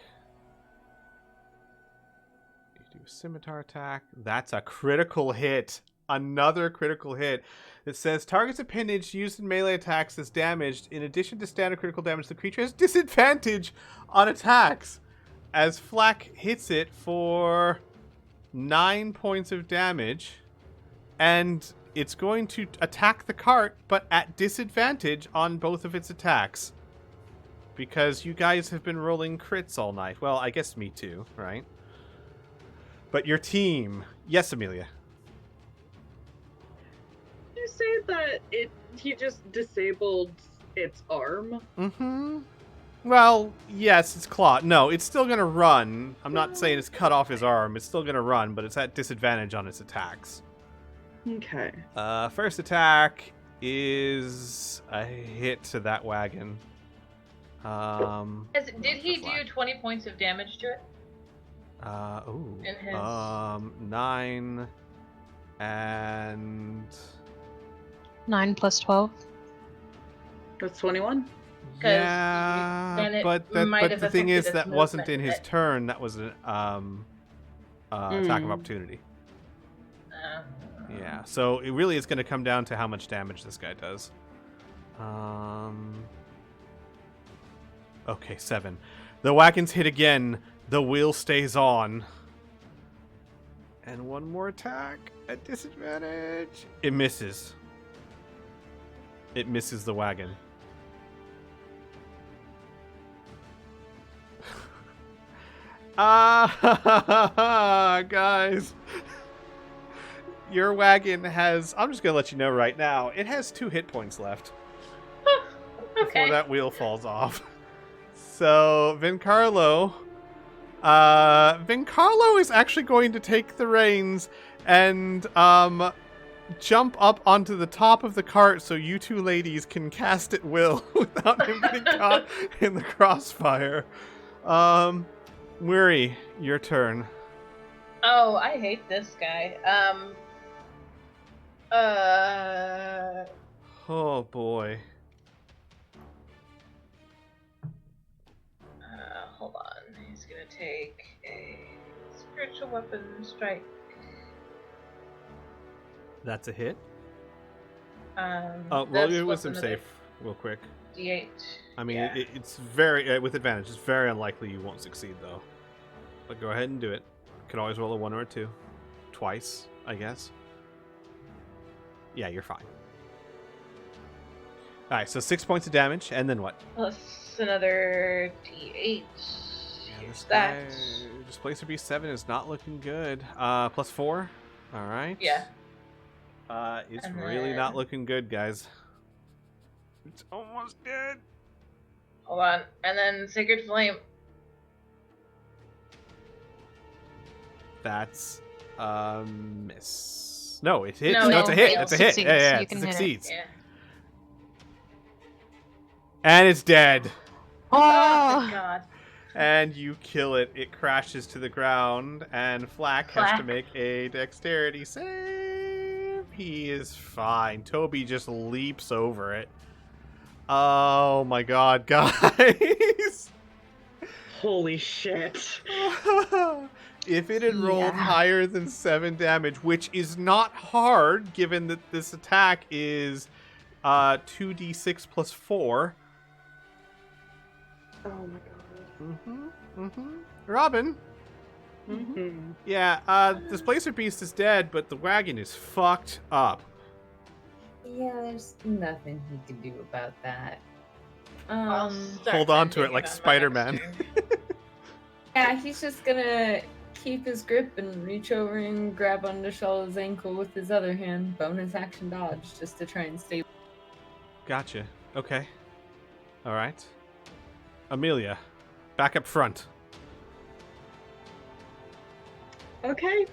Speaker 1: You do a scimitar attack. That's a critical hit. Another critical hit. It says target's appendage used in melee attacks is damaged. In addition to standard critical damage, the creature has disadvantage on attacks. As Flack hits it for 9 points of damage. And it's going to attack the cart, but at disadvantage on both of its attacks. Because you guys have been rolling crits all night. Well, I guess me too, right? But your team. Yes, Amelia.
Speaker 3: Did you say that he just disabled its arm?
Speaker 1: Mm-hmm. Well, yes, it's claw. No, it's still going to run. I'm not saying it's cut off his arm. It's still going to run, but it's at disadvantage on its attacks.
Speaker 3: Okay.
Speaker 1: First attack is a hit to that wagon.
Speaker 5: Did he do 20 points of damage to it?
Speaker 1: Ooh.
Speaker 5: In his...
Speaker 1: 9 and
Speaker 2: 9 plus 12.
Speaker 3: That's 21?
Speaker 1: Yeah, but the thing is that wasn't in his turn. That was an attack of opportunity. Yeah, so it really is going to come down to how much damage this guy does. Okay, 7. The wagon's hit again. The wheel stays on. And one more attack at disadvantage. It misses. It misses the wagon. Guys. Your wagon has... I'm just going to let you know right now. It has 2 hit points left.
Speaker 5: Okay.
Speaker 1: Before that wheel falls off. So, Vincarlo is actually going to take the reins and jump up onto the top of the cart so you two ladies can cast at will without him getting caught in the crossfire. Weary, your turn.
Speaker 5: Oh, I hate this guy.
Speaker 1: Oh boy.
Speaker 5: Hold on. He's gonna take a spiritual weapon strike.
Speaker 1: That's a hit.
Speaker 5: Roll
Speaker 1: Roll your wisdom save real quick.
Speaker 5: D8.
Speaker 1: I mean,
Speaker 5: yeah.
Speaker 1: it's very with advantage. It's very unlikely you won't succeed though. But go ahead and do it. Could always roll a 1 or a 2, twice, I guess. Yeah, you're fine. All right, so 6 points of damage, and then what?
Speaker 5: Plus another D8.
Speaker 1: Yeah,
Speaker 5: Here's
Speaker 1: this
Speaker 5: that.
Speaker 1: guy, Displacer Beast 7 is not looking good. Plus 4. All right.
Speaker 5: Yeah.
Speaker 1: It's
Speaker 5: And
Speaker 1: really
Speaker 5: then-
Speaker 1: not looking good, guys. It's almost dead.
Speaker 5: Hold on. And then Sacred Flame.
Speaker 1: That's a miss. No, it hits.
Speaker 5: No,
Speaker 1: No,
Speaker 5: it
Speaker 1: it's a hit.
Speaker 5: fails.
Speaker 1: It's a hit.
Speaker 2: Succeeds.
Speaker 1: Yeah,
Speaker 2: You
Speaker 1: it
Speaker 2: can hit it.
Speaker 1: succeeds.
Speaker 5: Yeah.
Speaker 1: And it's dead.
Speaker 5: Oh,
Speaker 2: Oh,
Speaker 5: God.
Speaker 1: And you kill it. It crashes to the ground, and Flack has to
Speaker 5: Flack.
Speaker 1: make a dexterity save. He is fine. Toby just leaps over it. Oh my god, guys.
Speaker 3: Holy shit.
Speaker 1: If it had rolled
Speaker 2: Yeah.
Speaker 1: higher than 7 damage, which is not hard given that this attack is 2d6 plus 4.
Speaker 3: Oh my god.
Speaker 1: Robin,
Speaker 3: Mm-hmm.
Speaker 1: yeah, Displacer Beast is dead, but the wagon is fucked up.
Speaker 4: Yeah, there's nothing he can do about that.
Speaker 5: I'll
Speaker 4: Um,
Speaker 5: start
Speaker 1: Hold on to
Speaker 5: bending
Speaker 1: it like
Speaker 5: on my
Speaker 1: Spider-Man.
Speaker 5: next turn.
Speaker 4: yeah, he's just gonna keep his grip and reach over and grab onto Shala's ankle with his other hand, bonus action dodge, just to try and stay.
Speaker 1: Gotcha. Okay. All right. Amelia, back up front.
Speaker 3: Okay,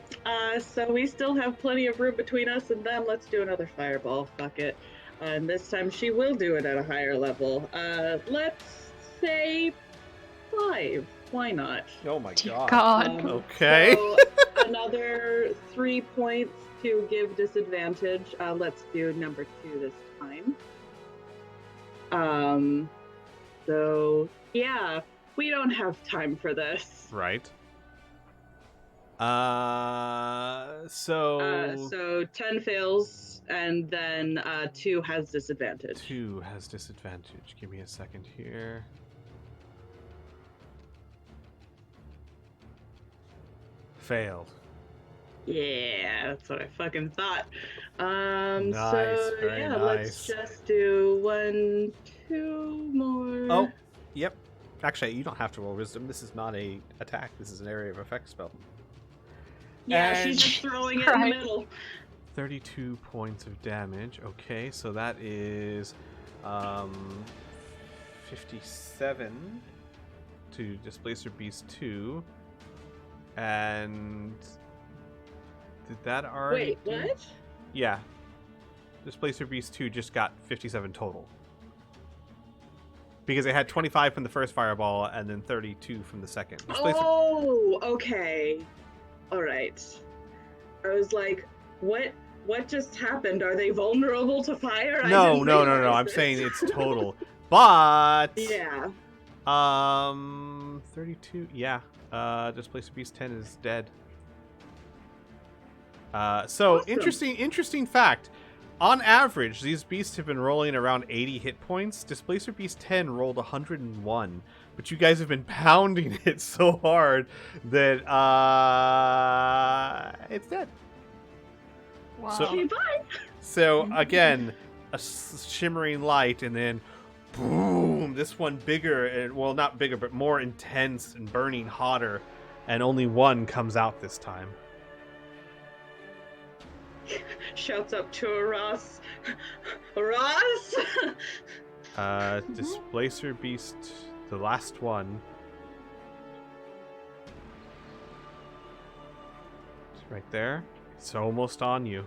Speaker 3: so we still have plenty of room between us and them. Let's do another fireball. Fuck it. And this time she will do it at a higher level. Let's say 5. Why not?
Speaker 1: Oh my
Speaker 2: dear God.
Speaker 1: Okay.
Speaker 3: So another 3 points to give disadvantage. Let's do number 2 this time. So yeah, we don't have time for this.
Speaker 1: Right. So
Speaker 3: 10 fails, and then 2 has disadvantage.
Speaker 1: 2 has disadvantage. Give me a second here. Failed.
Speaker 3: Yeah, that's what I fucking thought.
Speaker 1: Nice,
Speaker 3: So
Speaker 1: very
Speaker 3: yeah,
Speaker 1: nice.
Speaker 3: let's just do 1, 2 more.
Speaker 1: Oh, yep. Actually, you don't have to roll wisdom. This is not a attack. This is an area of effect spell.
Speaker 3: yeah,
Speaker 1: and-
Speaker 3: she's just throwing it in the
Speaker 2: Christ.
Speaker 3: middle.
Speaker 1: 32 points of damage. Okay, so that is 57 to Displacer Beast 2. And did that already
Speaker 3: Wait,
Speaker 1: do-
Speaker 3: what?
Speaker 1: Yeah. Displacer Beast 2 just got 57 total. Because it had 25 from the first fireball and then 32 from the second. Displacer-
Speaker 3: Oh, okay. All right. I was like, what just happened? Are they vulnerable to fire? I
Speaker 1: No.
Speaker 3: didn't realize
Speaker 1: I'm
Speaker 3: this.
Speaker 1: saying it's total. But
Speaker 3: Yeah.
Speaker 1: 32. Yeah. Displacer Beast 10 is dead. So
Speaker 3: Awesome.
Speaker 1: interesting fact. On average, these beasts have been rolling around 80 hit points. Displacer Beast 10 rolled 101, but you guys have been pounding it so hard that it's dead.
Speaker 2: wow.
Speaker 1: So-
Speaker 3: Okay, bye.
Speaker 1: So again, a shimmering light, and then boom! This one bigger, and well, not bigger, but more intense and burning hotter, and only one comes out this time.
Speaker 3: Shouts up to Ross. Ross!
Speaker 1: Displacer Beast, the last one. It's right there. It's almost on you.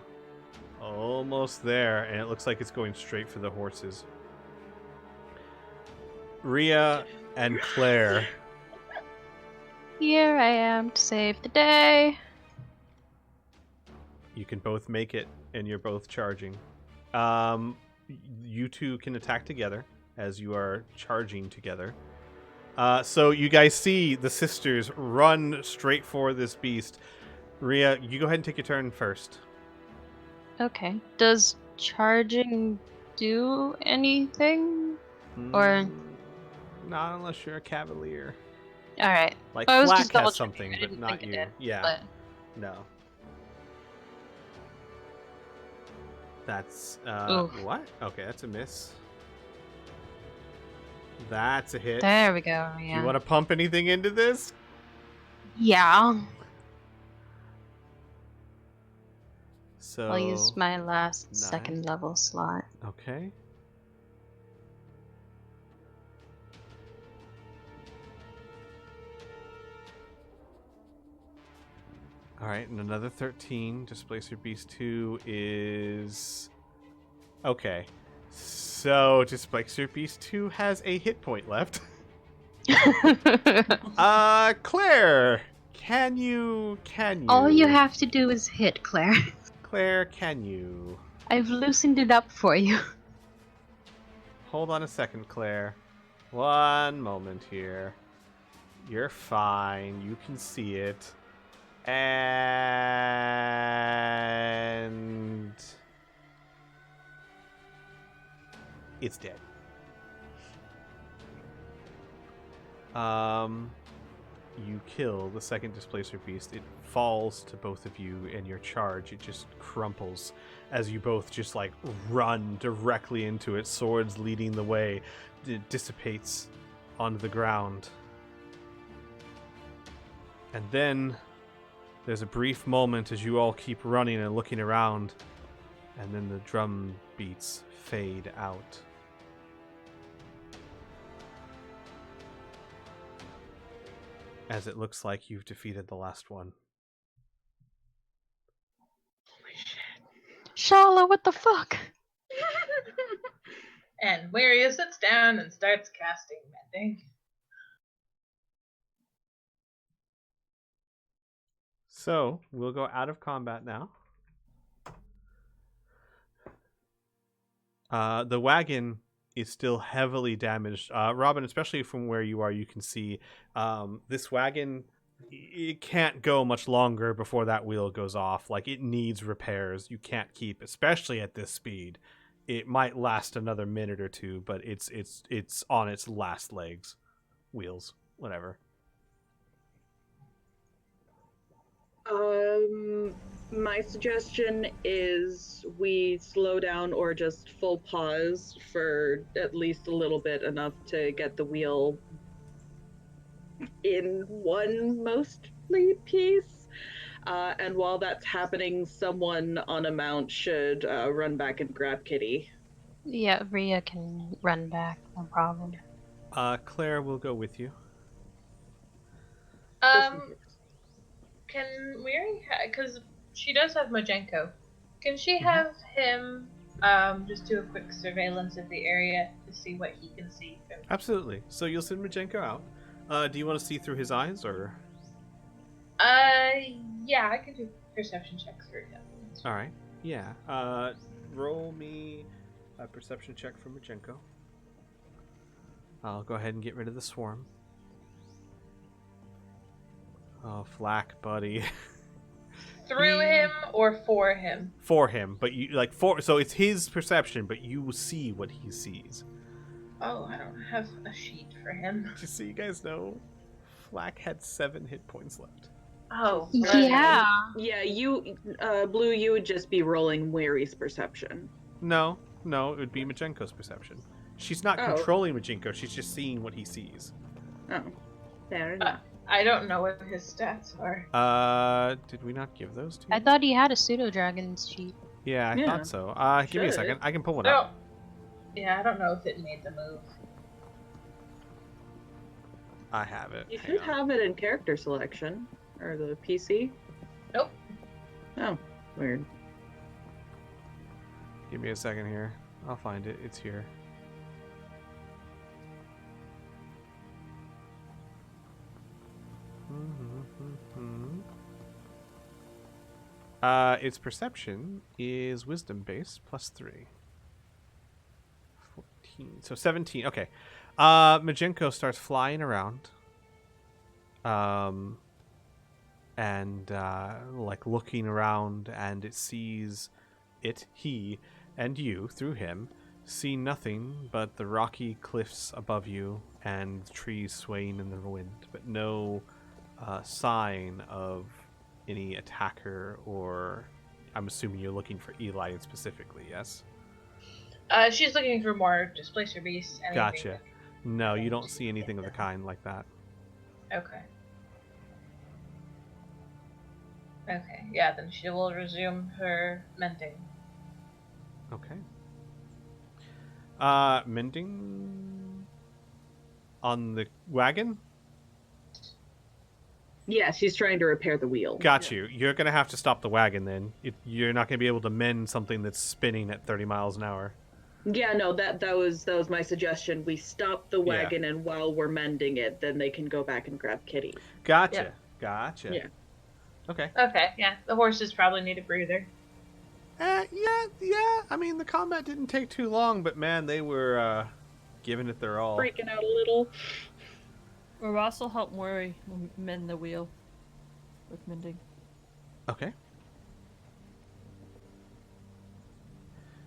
Speaker 1: Almost there, and it looks like it's going straight for the horses. Rhea and Claire.
Speaker 2: Here I am to save the day.
Speaker 1: You can both make it, and you're both charging. You two can attack together as you are charging together. So you guys see the sisters run straight for this beast. Rhea, you go ahead and take your turn first.
Speaker 2: Okay. Does charging do anything? Or-
Speaker 1: Not unless you're a cavalier.
Speaker 2: All right.
Speaker 1: Like
Speaker 2: I was
Speaker 1: Flack
Speaker 2: just double
Speaker 1: has
Speaker 2: checking.
Speaker 1: something,
Speaker 2: I
Speaker 1: but
Speaker 2: didn't
Speaker 1: not
Speaker 2: think it
Speaker 1: you.
Speaker 2: did,
Speaker 1: Yeah,
Speaker 2: But
Speaker 1: no. That's
Speaker 2: Oof.
Speaker 1: what? Okay, that's a miss. That's a hit.
Speaker 2: There we go.
Speaker 1: Do you
Speaker 2: Yeah.
Speaker 1: want to pump anything into this?
Speaker 2: Yeah.
Speaker 1: So
Speaker 2: I'll use my last
Speaker 1: 9.
Speaker 2: second level slot.
Speaker 1: Okay. All right, and another 13. Displacer Beast 2 is... Okay. So, Displacer Beast 2 has a hit point left. Claire! Can you...
Speaker 2: All you have to do is hit, Claire.
Speaker 1: Claire, can you...
Speaker 2: I've loosened it up for you.
Speaker 1: Hold on a second, Claire. One moment here. You're fine. You can see it. And... It's dead. You kill the second Displacer Beast. It falls to both of you, and your charge, it just crumples as you both just like run directly into it, swords leading the way. It dissipates onto the ground. And then there's a brief moment as you all keep running and looking around, and then the drum beats fade out. As it looks like you've defeated the last one.
Speaker 2: Shala, what the fuck?
Speaker 5: And Waria sits down and starts casting Mending.
Speaker 1: So, we'll go out of combat now. The wagon is still heavily damaged. Robin, especially from where you are, you can see this wagon, it can't go much longer before that wheel goes off. Like, it needs repairs. You can't keep, especially at this speed. It might last another minute or two, but it's on its last legs. Wheels, whatever.
Speaker 3: My suggestion is we slow down or just full pause for at least a little bit, enough to get the wheel in one mostly piece. And while that's happening, someone on a mount should run back and grab Kitty.
Speaker 2: Yeah, Rhea can run back, no problem.
Speaker 1: Claire will go with you.
Speaker 5: Can Miri, because she does have Majenko, can she have him just do a quick surveillance of the area to see what he can see?
Speaker 1: Absolutely. So you'll send Majenko out. Do you want to see through his eyes, or?
Speaker 5: Yeah, I can do perception checks for him.
Speaker 1: All right. Yeah. Roll me a perception check for Majenko. I'll go ahead and get rid of the swarm. Oh, Flack, buddy.
Speaker 5: Through him or for him?
Speaker 1: For him, but you like for so it's his perception, but you see what he sees.
Speaker 5: Oh, I don't have a sheet for him.
Speaker 1: Just so you guys know, Flack had 7 hit points left.
Speaker 5: Oh,
Speaker 2: Yeah.
Speaker 3: Yeah, you, Blue, you would just be rolling Wary's perception.
Speaker 1: No, it would be Majenko's perception. She's not controlling Majenko, she's just seeing what he sees.
Speaker 3: Oh, fair enough.
Speaker 5: I don't know what his stats are.
Speaker 1: Did we not give those to you?
Speaker 2: I thought he had a pseudo-dragon's sheet.
Speaker 1: Yeah, I thought so. Give me a second. I can pull one
Speaker 5: No.
Speaker 1: up.
Speaker 5: Yeah, I don't know if it made the move.
Speaker 1: I have it.
Speaker 3: You
Speaker 1: Hang
Speaker 3: should
Speaker 1: on.
Speaker 3: have it in character selection, or the PC.
Speaker 5: Nope.
Speaker 3: Oh, weird.
Speaker 1: Give me a second here. I'll find it. It's here. Its perception is wisdom based +3. 14. So 17. Okay. Majenko starts flying around. And like looking around, and it sees he and you through him see nothing but the rocky cliffs above you and trees swaying in the wind, but no sign of any attacker, or I'm assuming you're looking for Eli specifically, yes?
Speaker 5: She's looking for more displacer beasts.
Speaker 1: Gotcha. No, you don't see anything of the kind like that.
Speaker 5: Okay. Okay, yeah, then she will resume her mending.
Speaker 1: Okay. Mending on the wagon?
Speaker 3: Yeah, she's trying to repair the wheel.
Speaker 1: Got you. You're going to have to stop the wagon then. You're not going to be able to mend something that's spinning at 30 miles an hour.
Speaker 3: Yeah, no, that was my suggestion. We stop the
Speaker 1: Yeah.
Speaker 3: wagon, and while we're mending it, then they can go back and grab Kitty.
Speaker 1: Gotcha.
Speaker 5: Yeah.
Speaker 1: Gotcha.
Speaker 3: Yeah.
Speaker 1: Okay.
Speaker 5: Okay, yeah, the horses probably need a breather.
Speaker 1: Yeah. I mean, the combat didn't take too long, but man, they were giving it their all.
Speaker 3: Freaking out a little.
Speaker 6: Or Ross will help Mori mend the wheel with mending.
Speaker 1: Okay.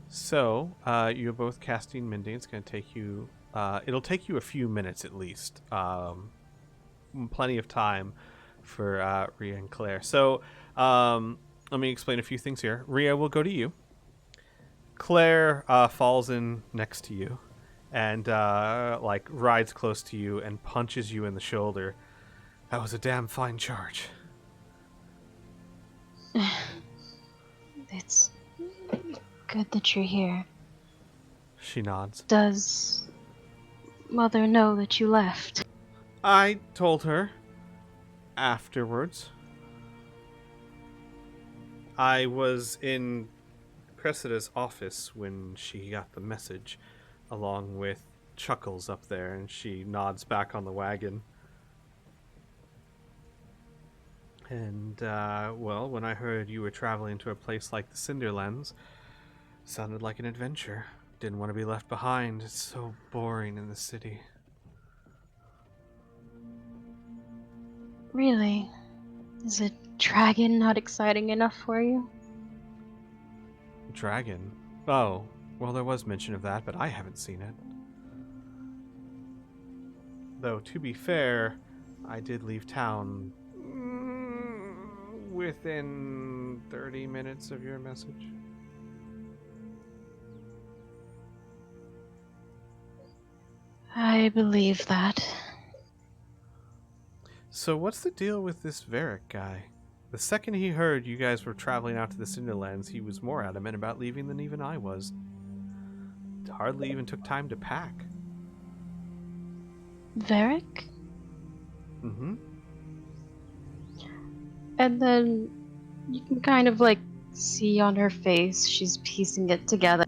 Speaker 1: So, you're both casting mending. It's going to take you... it'll take you a few minutes at least. Plenty of time for Rhea and Claire. So, let me explain a few things here. Rhea, will go to you. Claire falls in next to you and, rides close to you and punches you in the shoulder. That was a damn fine charge.
Speaker 2: It's good that you're here.
Speaker 1: She nods.
Speaker 2: Does Mother know that you left?
Speaker 1: I told her afterwards. I was in Cressida's office when she got the message, along with Chuckles up there, and she nods back on the wagon. And, well, when I heard you were traveling to a place like the Cinderlands, sounded like an adventure. Didn't want to be left behind. It's so boring in the city.
Speaker 2: Really? Is a dragon not exciting enough for you?
Speaker 1: Dragon? Oh, well, there was mention of that, but I haven't seen it. Though, to be fair, I did leave town within 30 minutes of your message.
Speaker 2: I believe that.
Speaker 1: So what's the deal with this Varric guy? The second he heard you guys were traveling out to the Cinderlands, he was more adamant about leaving than even I was. Hardly even took time to pack.
Speaker 2: Varric?
Speaker 1: Mm-hmm.
Speaker 2: And then you can kind of see on her face she's piecing it together.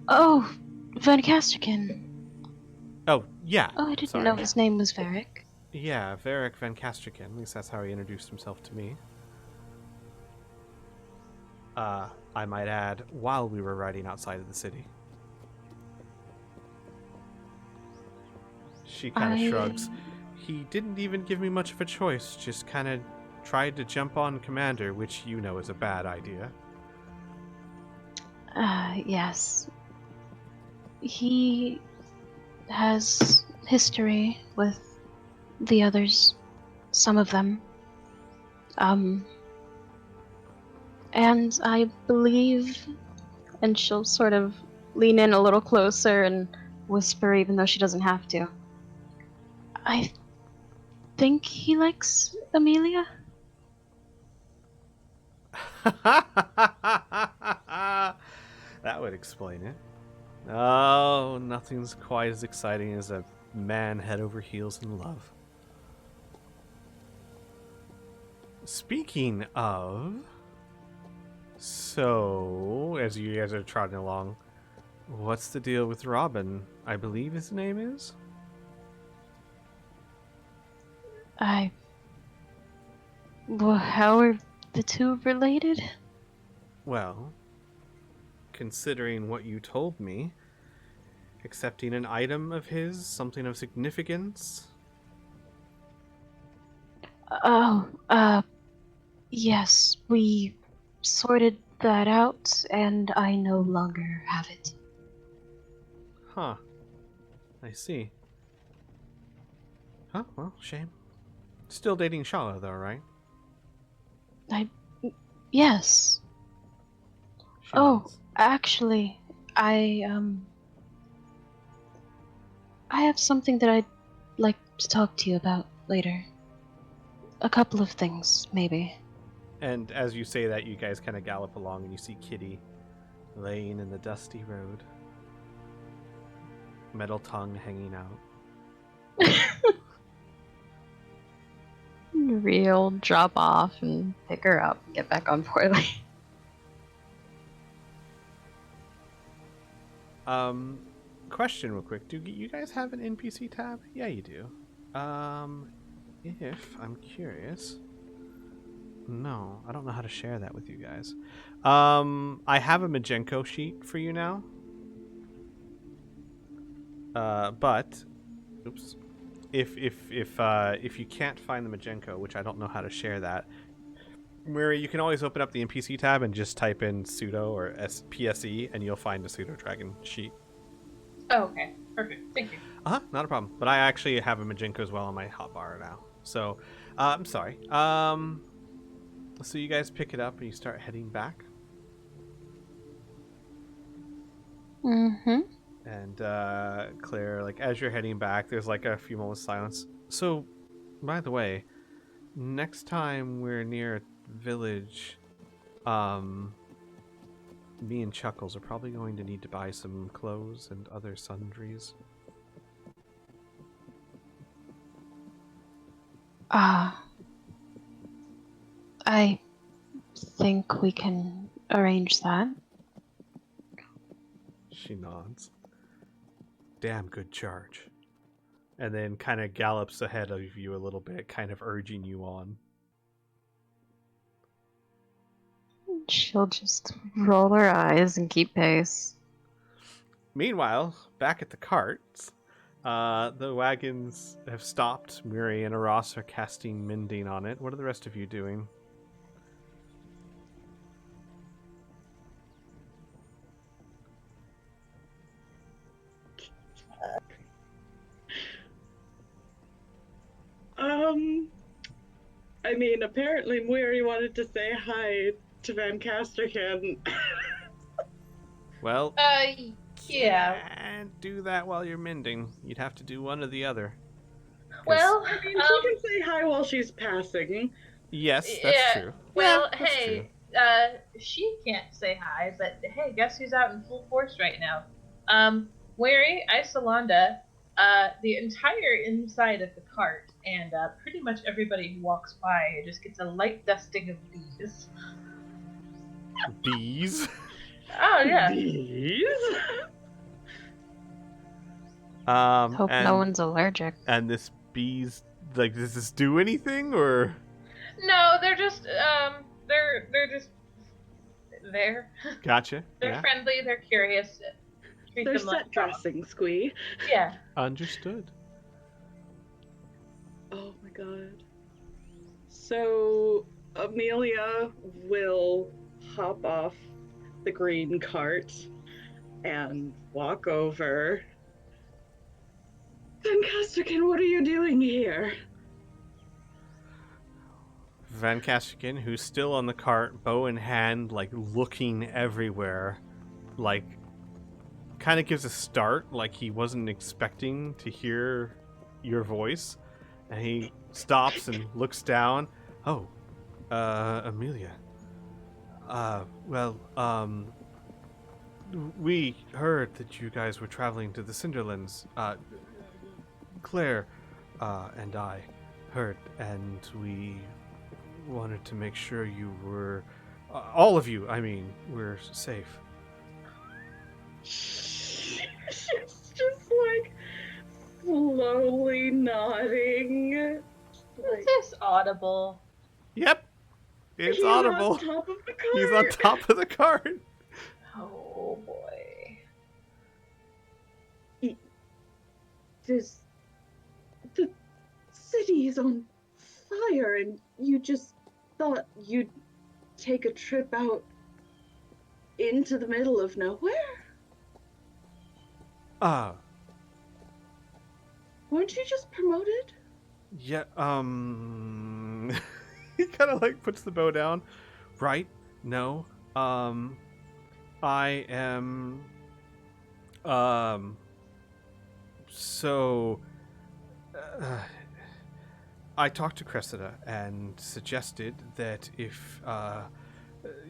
Speaker 2: Oh, Van Casterkin.
Speaker 1: Oh, yeah.
Speaker 2: Oh, I didn't
Speaker 1: Sorry.
Speaker 2: know his name was Varric.
Speaker 1: Yeah, Varric Van Casterkin. At least that's how he introduced himself to me. I might add, while we were riding outside of the city. She kind of shrugs. He didn't even give me much of a choice, just kind of tried to jump on Commander, which you know is a bad idea.
Speaker 2: Yes. He has history with the others. Some of them. And I believe... And she'll sort of lean in a little closer and whisper even though she doesn't have to. I think he likes Amelia?
Speaker 1: That would explain it. Oh, nothing's quite as exciting as a man head over heels in love. Speaking of... So, as you guys are trotting along, what's the deal with Robin? I believe his name is?
Speaker 2: Well, how are the two related?
Speaker 1: Well, considering what you told me, accepting an item of his, something of significance?
Speaker 2: Oh, yes, we sorted that out, and I no longer have it.
Speaker 1: Huh. I see. Huh, well, shame. Still dating Shala, though, right?
Speaker 2: Yes.
Speaker 1: She
Speaker 2: Oh,
Speaker 1: nods.
Speaker 2: actually, I I have something that I'd like to talk to you about later. A couple of things, maybe.
Speaker 1: And as you say that, you guys kind of gallop along and you see Kitty laying in the dusty road. Metal tongue hanging out.
Speaker 2: Real drop off and pick her up and get back on poorly.
Speaker 1: Question real quick. Do you guys have an NPC tab? Yeah, you do. If I'm curious. No, I don't know how to share that with you guys. I have a Magenko sheet for you now. But oops. If you can't find the Magenko, which I don't know how to share that, Mary, you can always open up the NPC tab and just type in pseudo or PSE, and you'll find a pseudo dragon sheet.
Speaker 5: Oh, okay. Perfect. Thank you.
Speaker 1: Not a problem. But I actually have a Magenko as well on my hotbar now. So, I'm sorry. So you guys pick it up and you start heading back.
Speaker 2: Mm-hmm.
Speaker 1: And Claire, like as you're heading back, there's like a few moments of silence. So, by the way, next time we're near a village, me and Chuckles are probably going to need to buy some clothes and other sundries.
Speaker 2: I think we can arrange that.
Speaker 1: She nods. Damn good charge. And then kind of gallops ahead of you a little bit, kind of urging you on.
Speaker 2: She'll just roll her eyes and keep pace.
Speaker 1: Meanwhile, back at the carts, the wagons have stopped. Miri and Aras are casting mending on it. What are the rest of you doing?
Speaker 3: I mean, apparently Miri wanted to say hi to Van Castercan.
Speaker 1: Well,
Speaker 5: Yeah.
Speaker 1: can't do that while you're mending. You'd have to do one or the other. 'Cause-
Speaker 5: Well,
Speaker 3: I mean, she can say hi while she's passing.
Speaker 1: yes, that's
Speaker 5: yeah,
Speaker 1: true.
Speaker 5: well,
Speaker 1: Yeah, that's
Speaker 5: hey, she can't say hi, but hey, guess who's out in full force right now? Wary, Isolanda, the entire inside of the cart, and pretty much everybody who walks by just gets a light dusting of bees.
Speaker 1: Bees.
Speaker 5: Oh yeah.
Speaker 3: Bees?
Speaker 2: Hope
Speaker 1: and,
Speaker 2: no one's allergic.
Speaker 1: And this bees, like, does this do anything, or?
Speaker 5: No, they're just they're just there.
Speaker 1: Gotcha.
Speaker 5: They're
Speaker 1: Yeah.
Speaker 5: friendly. They're curious. Treat
Speaker 3: They're
Speaker 5: them like
Speaker 3: set dressing, Squee.
Speaker 5: Yeah.
Speaker 1: Understood.
Speaker 3: Oh my god. So, Amelia will hop off the green cart and walk over. Van Castercan, what are you doing here?
Speaker 1: Van Castigan, who's still on the cart, bow in hand, like looking everywhere, like kind of gives a start, like he wasn't expecting to hear your voice, and he stops and looks down. Oh, Amelia. We heard that you guys were traveling to the Cinderlands. Claire, and I heard, and we wanted to make sure you were, all of you, I mean, were safe.
Speaker 3: She's just like slowly nodding.
Speaker 5: Is
Speaker 3: Like,
Speaker 5: this audible?
Speaker 1: Yep, it's
Speaker 3: he's
Speaker 1: audible.
Speaker 3: on top of the cart.
Speaker 1: He's on top of the cart.
Speaker 5: Oh boy.
Speaker 3: The city is on fire, and you just thought you'd take a trip out into the middle of nowhere? Weren't you just promoted?
Speaker 1: Yeah, he kind of like puts the bow down. Right? No. I am, So, I talked to Cressida and suggested that if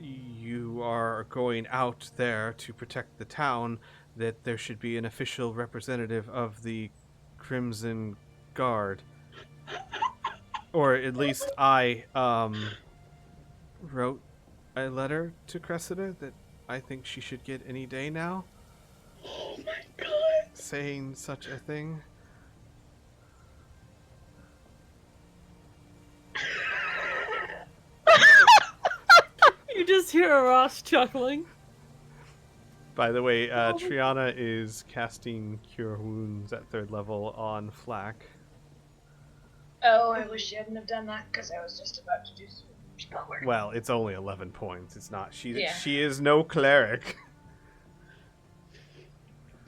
Speaker 1: you are going out there to protect the town, that there should be an official representative of the Crimson Guard. Or at least I wrote a letter to Cressida that I think she should get any day now.
Speaker 3: Oh my god.
Speaker 1: Saying such a thing.
Speaker 6: You just hear Ross chuckling.
Speaker 1: By the way, Triana is casting Cure Wounds at 3rd level on Flack.
Speaker 5: Oh, I wish you hadn't have done that because I was just about to do some spell work.
Speaker 1: Well, it's only 11 points. It's not.
Speaker 5: Yeah.
Speaker 1: She is no cleric.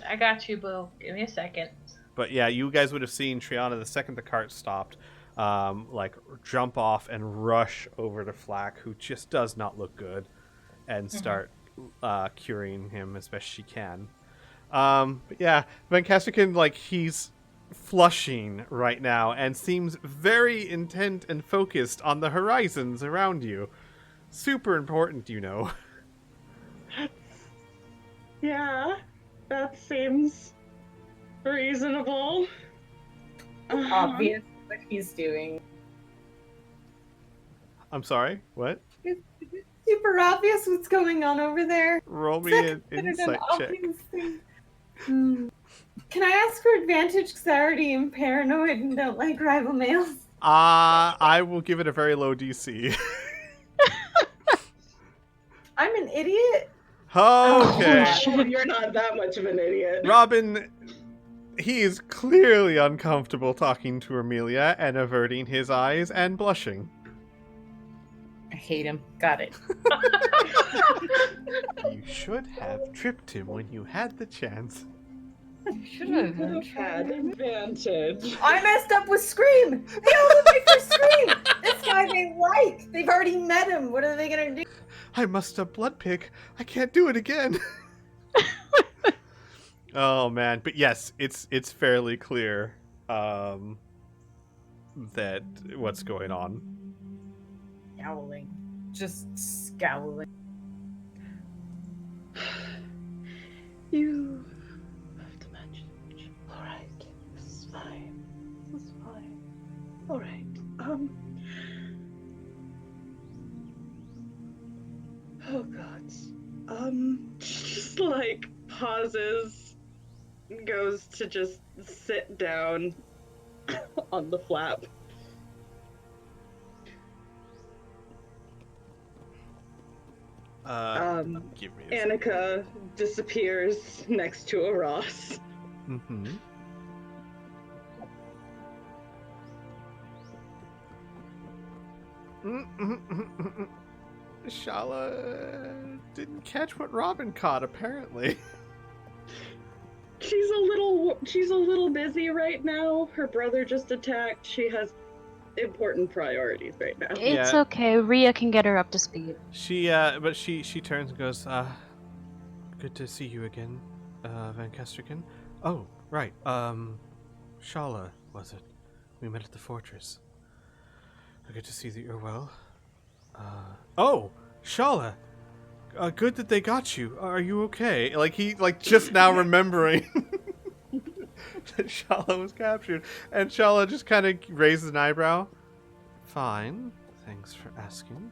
Speaker 5: I got you, Boo. Give me a second.
Speaker 1: But yeah, you guys would have seen Triana the second the cart stopped, like jump off and rush over to Flack, who just does not look good, and start curing him as best she can. But yeah, Van Casterkin, like, he's flushing right now and seems very intent and focused on the horizons around you. Super important, you know.
Speaker 3: Yeah, that seems reasonable.
Speaker 4: Obvious what he's doing.
Speaker 1: I'm sorry, what?
Speaker 4: It's super obvious what's going on over there.
Speaker 1: Roll me
Speaker 4: Is
Speaker 1: an
Speaker 4: that considered
Speaker 1: insight check.
Speaker 4: obvious thing? Can I ask for advantage because I already am paranoid and don't like rival males?
Speaker 1: I will give it a very low DC.
Speaker 4: I'm an idiot.
Speaker 1: Okay.
Speaker 3: Oh, you're not that much of an idiot.
Speaker 1: Robin, he is clearly uncomfortable talking to Amelia and averting his eyes and blushing.
Speaker 4: I hate him. Got it.
Speaker 1: You should have tripped him when you had the chance.
Speaker 4: Should
Speaker 3: You could have had advantage.
Speaker 4: I messed up with Scream. They all look like for Scream. This guy they like. They've already met him. What are they gonna do?
Speaker 1: I must have blood pick. I can't do it again. Oh man, but yes, it's fairly clear that what's going on.
Speaker 4: Scowling. Just scowling.
Speaker 3: You have to manage. Alright, this is fine. This is fine. Alright, oh god. Just like pauses, goes to just sit down on the flap.
Speaker 1: Give me a second.
Speaker 3: Annika disappears next to a Ross.
Speaker 1: Mm-hmm. Shala didn't catch what Robin caught, apparently.
Speaker 3: She's a little busy right now. Her brother just attacked. She has important priorities right now.
Speaker 2: It's
Speaker 1: Yeah.
Speaker 2: okay. Rhea can get her up to speed.
Speaker 1: She turns and goes, good to see you again, Van Casterkin. Oh, right, Shala, was it? We met at the fortress. Good to see that you're well. Oh, Shala! Good that they got you. Are you okay? Like, he, just now remembering that Shala was captured. And Shala just kind of raises an eyebrow. Fine. Thanks for asking.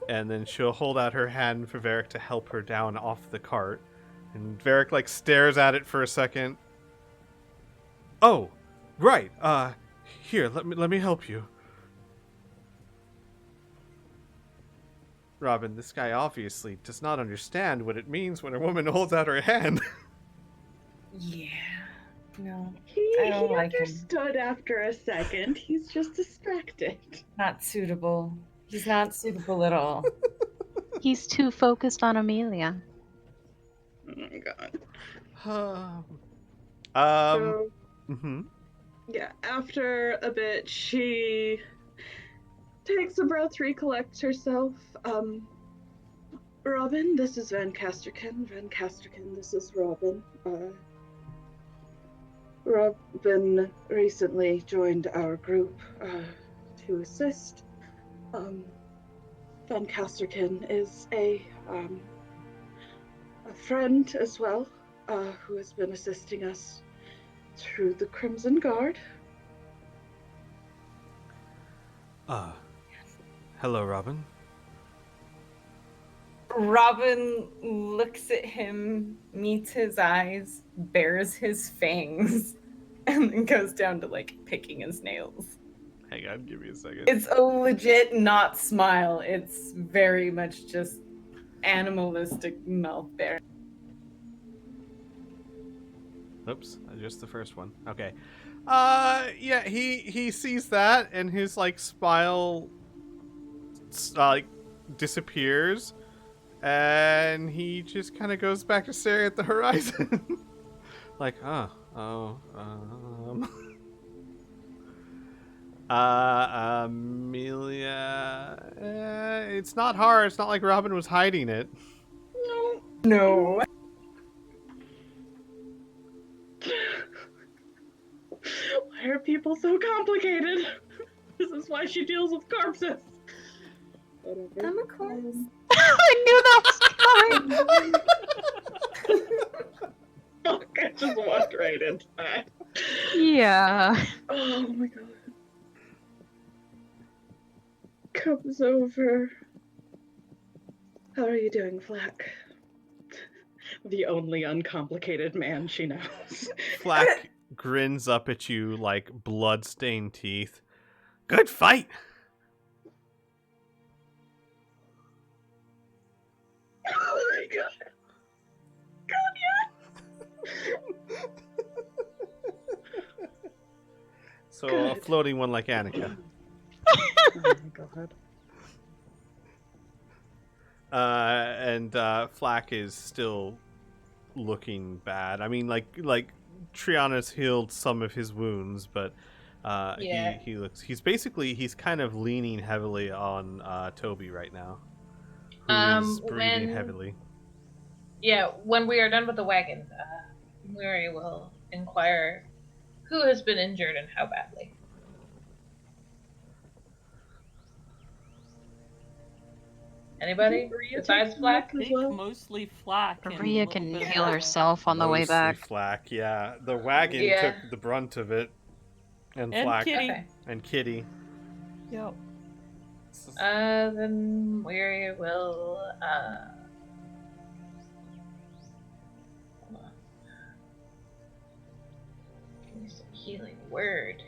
Speaker 1: And then she'll hold out her hand for Varric to help her down off the cart. And Varric, stares at it for a second. Oh, right. Here, let me help you. Robin, this guy obviously does not understand what it means when a woman holds out her hand.
Speaker 4: Yeah. No.
Speaker 3: He
Speaker 4: I don't like him.
Speaker 3: understood after a second. He's just distracted.
Speaker 4: Not suitable. He's not suitable at all.
Speaker 2: He's too focused on Amelia.
Speaker 3: Oh my god. So, yeah, after a bit, she takes a breath, recollects herself. Robin, this is Van Casterkin. Van Casterkin, this is Robin. Robin recently joined our group to assist. Van Casterkin is a friend as well, who has been assisting us through the Crimson Guard.
Speaker 1: Hello, Robin.
Speaker 4: Robin looks at him, meets his eyes, bares his fangs, and then goes down to like picking his nails.
Speaker 1: Hang on, give me a second.
Speaker 4: It's a legit not smile. It's very much just animalistic mouth there.
Speaker 1: Oops, just the first one. Okay. Yeah, he sees that and his like smile like disappears and he just kind of goes back to staring at the horizon. Like, Amelia, it's not hard. It's not like Robin was hiding it.
Speaker 4: No.
Speaker 3: Why are people so complicated? This is why she deals with corpses. Whatever.
Speaker 4: I'm a corpse.
Speaker 2: I knew that was coming.
Speaker 3: Fuck, I just walked right into that.
Speaker 2: Yeah.
Speaker 3: Oh my god. Comes over. How are you doing, Flack? The only uncomplicated man she knows.
Speaker 1: Flack grins up at you like blood-stained teeth. Good fight!
Speaker 3: Oh my god.
Speaker 1: So a floating one like Annika.
Speaker 3: Oh my god.
Speaker 1: And Flack is still looking bad. I mean, like Triana's healed some of his wounds, but
Speaker 5: Yeah.
Speaker 1: he's kind of leaning heavily on Toby right now, who is breathing heavily.
Speaker 5: Yeah, when we are done with the wagon, Mary will inquire who has been injured and how badly. Anybody besides Flack?
Speaker 6: I think mostly Flack. and a
Speaker 2: Maria
Speaker 6: little
Speaker 2: can
Speaker 6: bit of
Speaker 2: heal
Speaker 6: Ella.
Speaker 2: herself on the way
Speaker 1: Mostly
Speaker 2: back.
Speaker 1: Flack, yeah. The wagon
Speaker 5: Yeah.
Speaker 1: took the brunt of it, and
Speaker 6: And
Speaker 1: Flack
Speaker 6: Kitty.
Speaker 5: Okay.
Speaker 1: and Kitty.
Speaker 6: Yep.
Speaker 5: Then we will, hold on. Give me some healing word.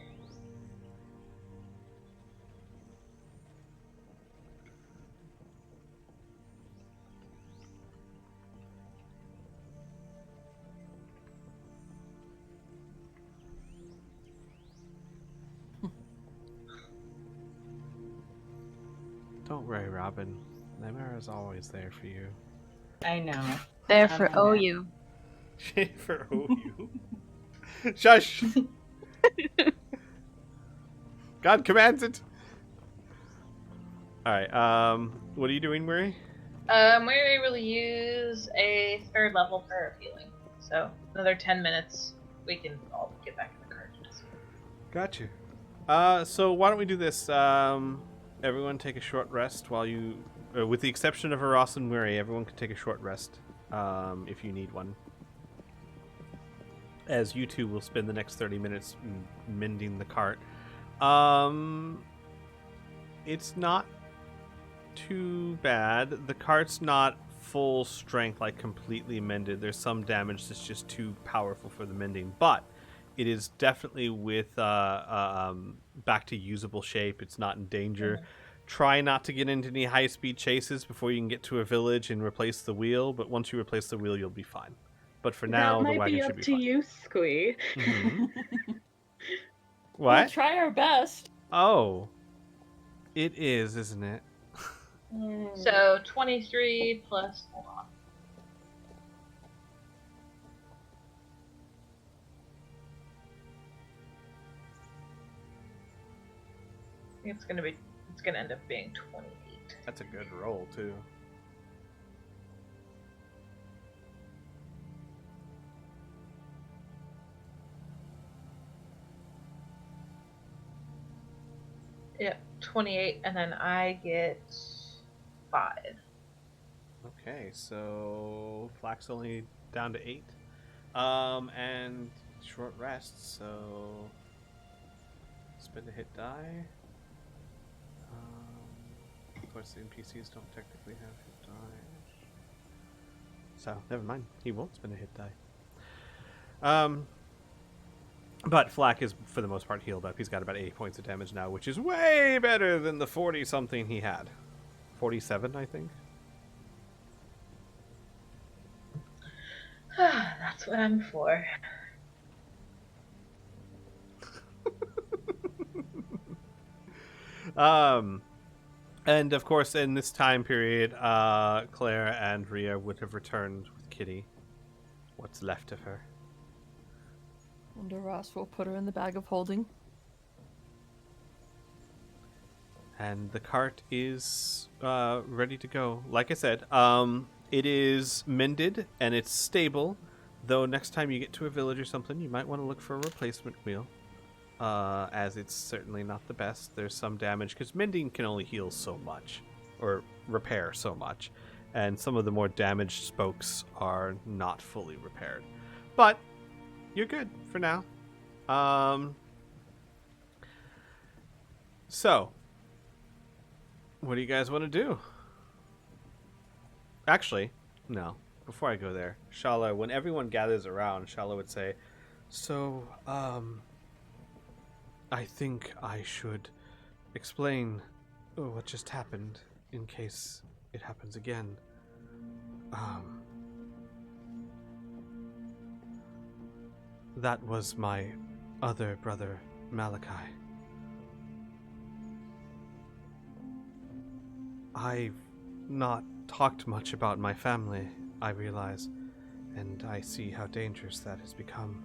Speaker 1: Don't worry, Robin. Nightmare is always there for you.
Speaker 4: I know.
Speaker 2: There for
Speaker 4: know that.
Speaker 2: OU.
Speaker 1: For OU. Shush! God commands it! Alright, what are you doing, Murray?
Speaker 5: Mary will use a third level prayer of healing. So, another 10 minutes, we can all get back in the car.
Speaker 1: Gotcha. So why don't we do this? Everyone take a short rest while you, with the exception of Aras and Murray, everyone can take a short rest, if you need one. As you two will spend the next 30 minutes mending the cart. It's not too bad. The cart's not full strength, like completely mended. There's some damage that's just too powerful for the mending, but it is definitely with back to usable shape. It's not in danger. Try not to get into any high-speed chases before you can get to a village and replace the wheel, but once you replace the wheel, you'll be fine. But for now,
Speaker 3: that
Speaker 1: the
Speaker 3: might
Speaker 1: wagon
Speaker 3: be
Speaker 1: should
Speaker 3: up
Speaker 1: be
Speaker 3: to
Speaker 1: fine.
Speaker 3: you, Squee.
Speaker 1: Mhm.
Speaker 6: We'll
Speaker 1: What?
Speaker 6: try our best.
Speaker 1: Oh. It is, isn't it?
Speaker 5: So, 23 plus, hold on. I think it's gonna end up being 28.
Speaker 1: That's a good roll, too.
Speaker 5: Yep, 28, and then I get 5.
Speaker 1: Okay, so Flack's only down to 8. And short rest, so spend a hit die. Of course, the NPCs don't technically have hit die. So, never mind. He won't spend a hit die. But Flack is, for the most part, healed up. He's got about 8 points of damage now, which is way better than the 40-something he had. 47, I think.
Speaker 5: That's what I'm for.
Speaker 1: And of course, in this time period, Claire and Rhea would have returned with Kitty. What's left of her.
Speaker 6: And Ross will put her in the bag of holding.
Speaker 1: And the cart is ready to go. Like I said, it is mended and it's stable. Though next time you get to a village or something, you might want to look for a replacement wheel. As it's certainly not the best. There's some damage, because mending can only heal so much, or repair so much, and some of the more damaged spokes are not fully repaired. But you're good for now. So, what do you guys want to do? Actually, no. Before I go there, Shala, when everyone gathers around, Shala would say, so, I think I should explain what just happened in case it happens again. That was my other brother, Malachi. I've not talked much about my family, I realize, and I see how dangerous that has become.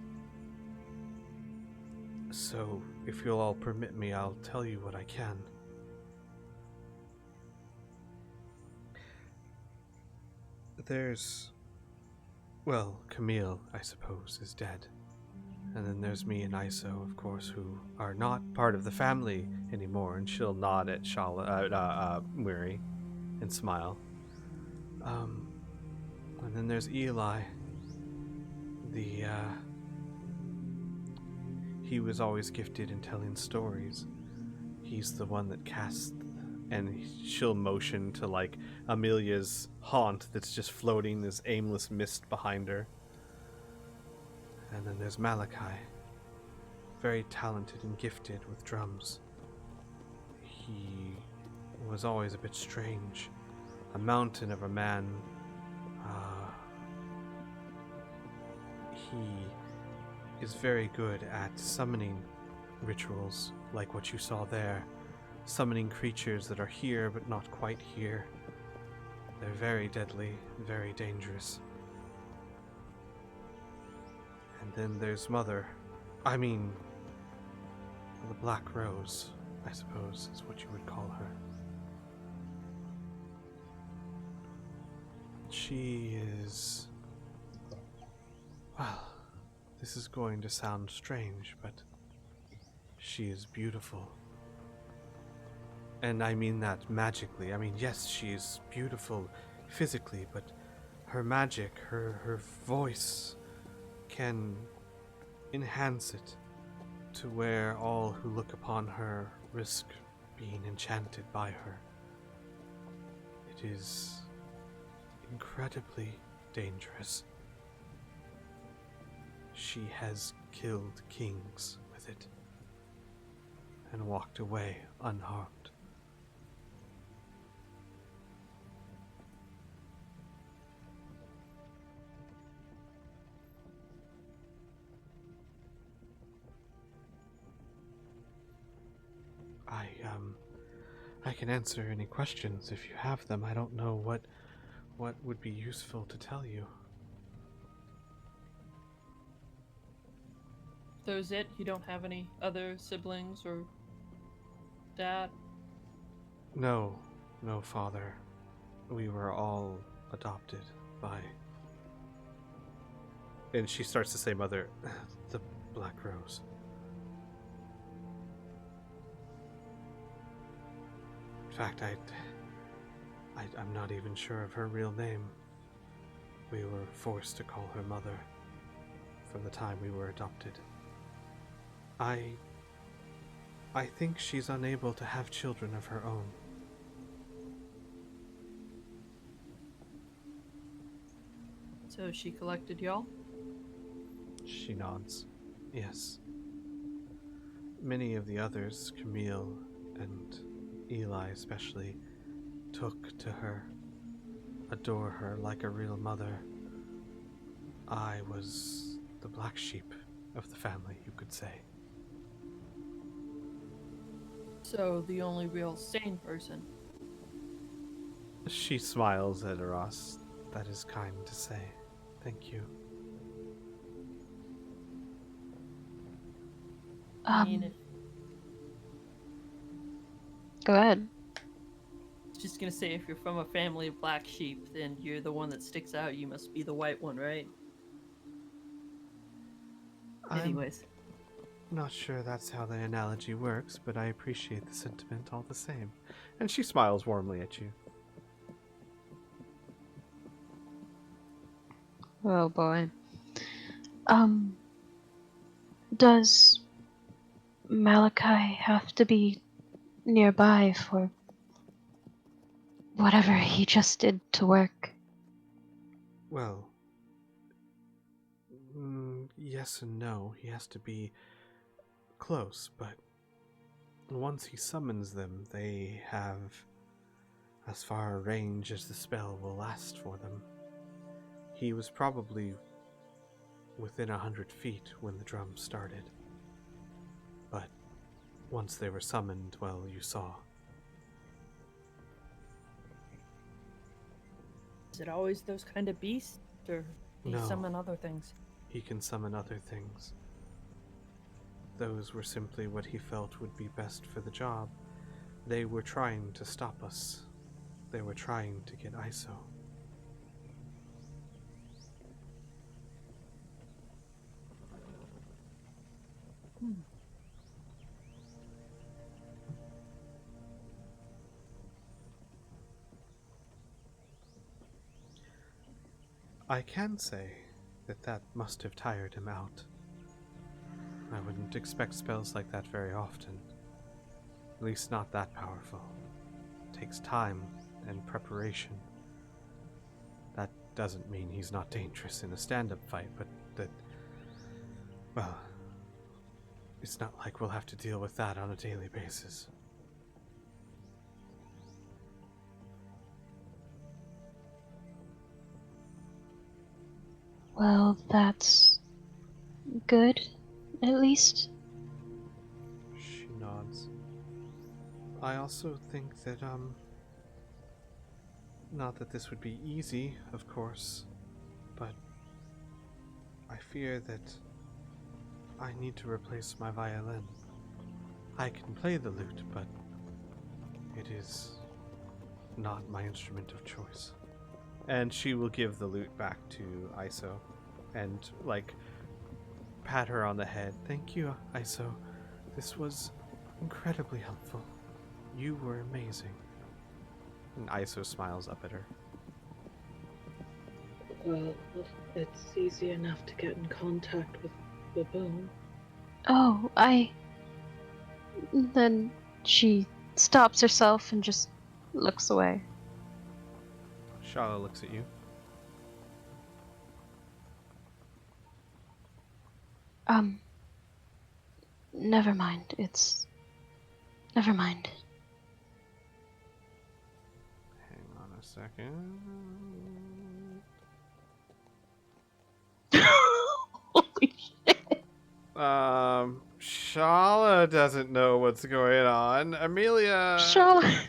Speaker 1: So, if you'll all permit me, I'll tell you what I can. There's... well, Camille, I suppose, is dead. And then there's me and Iso, of course, who are not part of the family anymore, and she'll nod at Weary and smile. And then there's Eli. He was always gifted in telling stories. He's the one that cast, and she'll motion to, like, Amelia's haunt that's just floating this aimless mist behind her. And then there's Malachi, very talented and gifted with drums. He was always a bit strange, a mountain of a man. He is very good at summoning rituals, like what you saw there, summoning creatures that are here but not quite here. They're very deadly, very dangerous. And then there's Mother. I mean, the Black Rose, I suppose, is what you would call her. She is... well, this is going to sound strange, but she is beautiful. And I mean that magically. I mean, yes, she is beautiful physically, but her magic, her voice can enhance it to where all who look upon her risk being enchanted by her. It is incredibly dangerous. She has killed kings with it and walked away unharmed. I can answer any questions if you have them. I don't know what would be useful to tell you.
Speaker 6: So is it? You don't have any other siblings or dad?
Speaker 1: No, father. We were all adopted by... and she starts to say Mother, the Black Rose. fact, I'm not even sure of her real name. We were forced to call her mother from the time we were adopted. I think she's unable to have children of her own.
Speaker 6: So she collected y'all?
Speaker 1: She nods. Yes. Many of the others, Camille and Eli especially, took to her, adore her like a real mother. I was the black sheep of the family, you could say.
Speaker 6: So the only real sane person.
Speaker 1: She smiles at Ross. That is kind to say. Thank you.
Speaker 6: I mean, if
Speaker 2: Go ahead.
Speaker 6: just gonna say, if you're from a family of black sheep, then you're the one that sticks out. You must be the white one, right? Anyways.
Speaker 1: I'm not sure that's how the analogy works, but I appreciate the sentiment all the same. And she smiles warmly at you.
Speaker 2: Oh boy. Does Malachi have to be nearby for whatever he just did to work?
Speaker 1: Well, yes and no. He has to be close, but once he summons them, they have as far a range as the spell will last for them. He was probably within 100 feet when the drum started. But once they were summoned, well, you saw.
Speaker 6: Is it always those kind of beasts, or do you
Speaker 1: No.
Speaker 6: summon other things?
Speaker 1: He can summon other things. Those were simply what he felt would be best for the job. They were trying to stop us. They were trying to get ISO. I can say that must have tired him out. I wouldn't expect spells like that very often. At least not that powerful. It takes time and preparation. That doesn't mean he's not dangerous in a stand-up fight, but that... well, it's not like we'll have to deal with that on a daily basis.
Speaker 2: Well, that's good, at least.
Speaker 1: She nods. I also think that, not that this would be easy, of course, but I fear that I need to replace my violin. I can play the lute, but it is not my instrument of choice. And she will give the lute back to Iso and, pat her on the head. Thank you, Iso. This was incredibly helpful. You were amazing. And Iso smiles up at her.
Speaker 3: Well, it's easy enough to get in contact with the bone.
Speaker 2: Oh, Then she stops herself and just looks away.
Speaker 1: Shala looks at you.
Speaker 2: Never mind. Never mind.
Speaker 1: Hang on a second.
Speaker 2: Holy shit.
Speaker 1: Shala doesn't know what's going on. Amelia.
Speaker 2: Charlotte.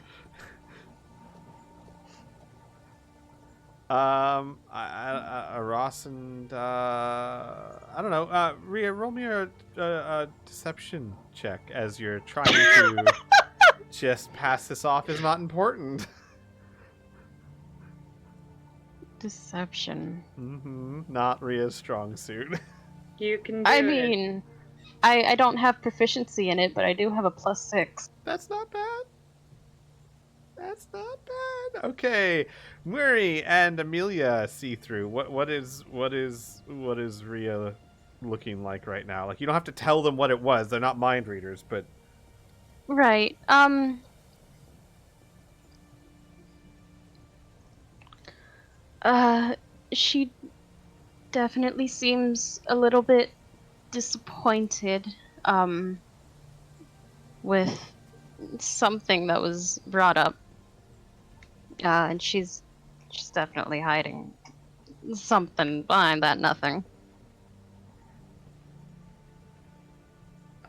Speaker 1: Ross and I don't know. Rhea, roll me a deception check as you're trying to just pass this off as not important.
Speaker 2: Deception.
Speaker 1: Not Rhea's strong suit.
Speaker 3: You can do
Speaker 2: I
Speaker 3: it.
Speaker 2: mean, I don't have proficiency in it, but I do have a +6.
Speaker 1: That's not bad. That's not bad. Okay, Murray and Amelia see through. What is Rhea looking like right now? Like, you don't have to tell them what it was. They're not mind readers, but
Speaker 2: Right. She definitely seems a little bit disappointed, with something that was brought up. And she's definitely hiding something behind that nothing.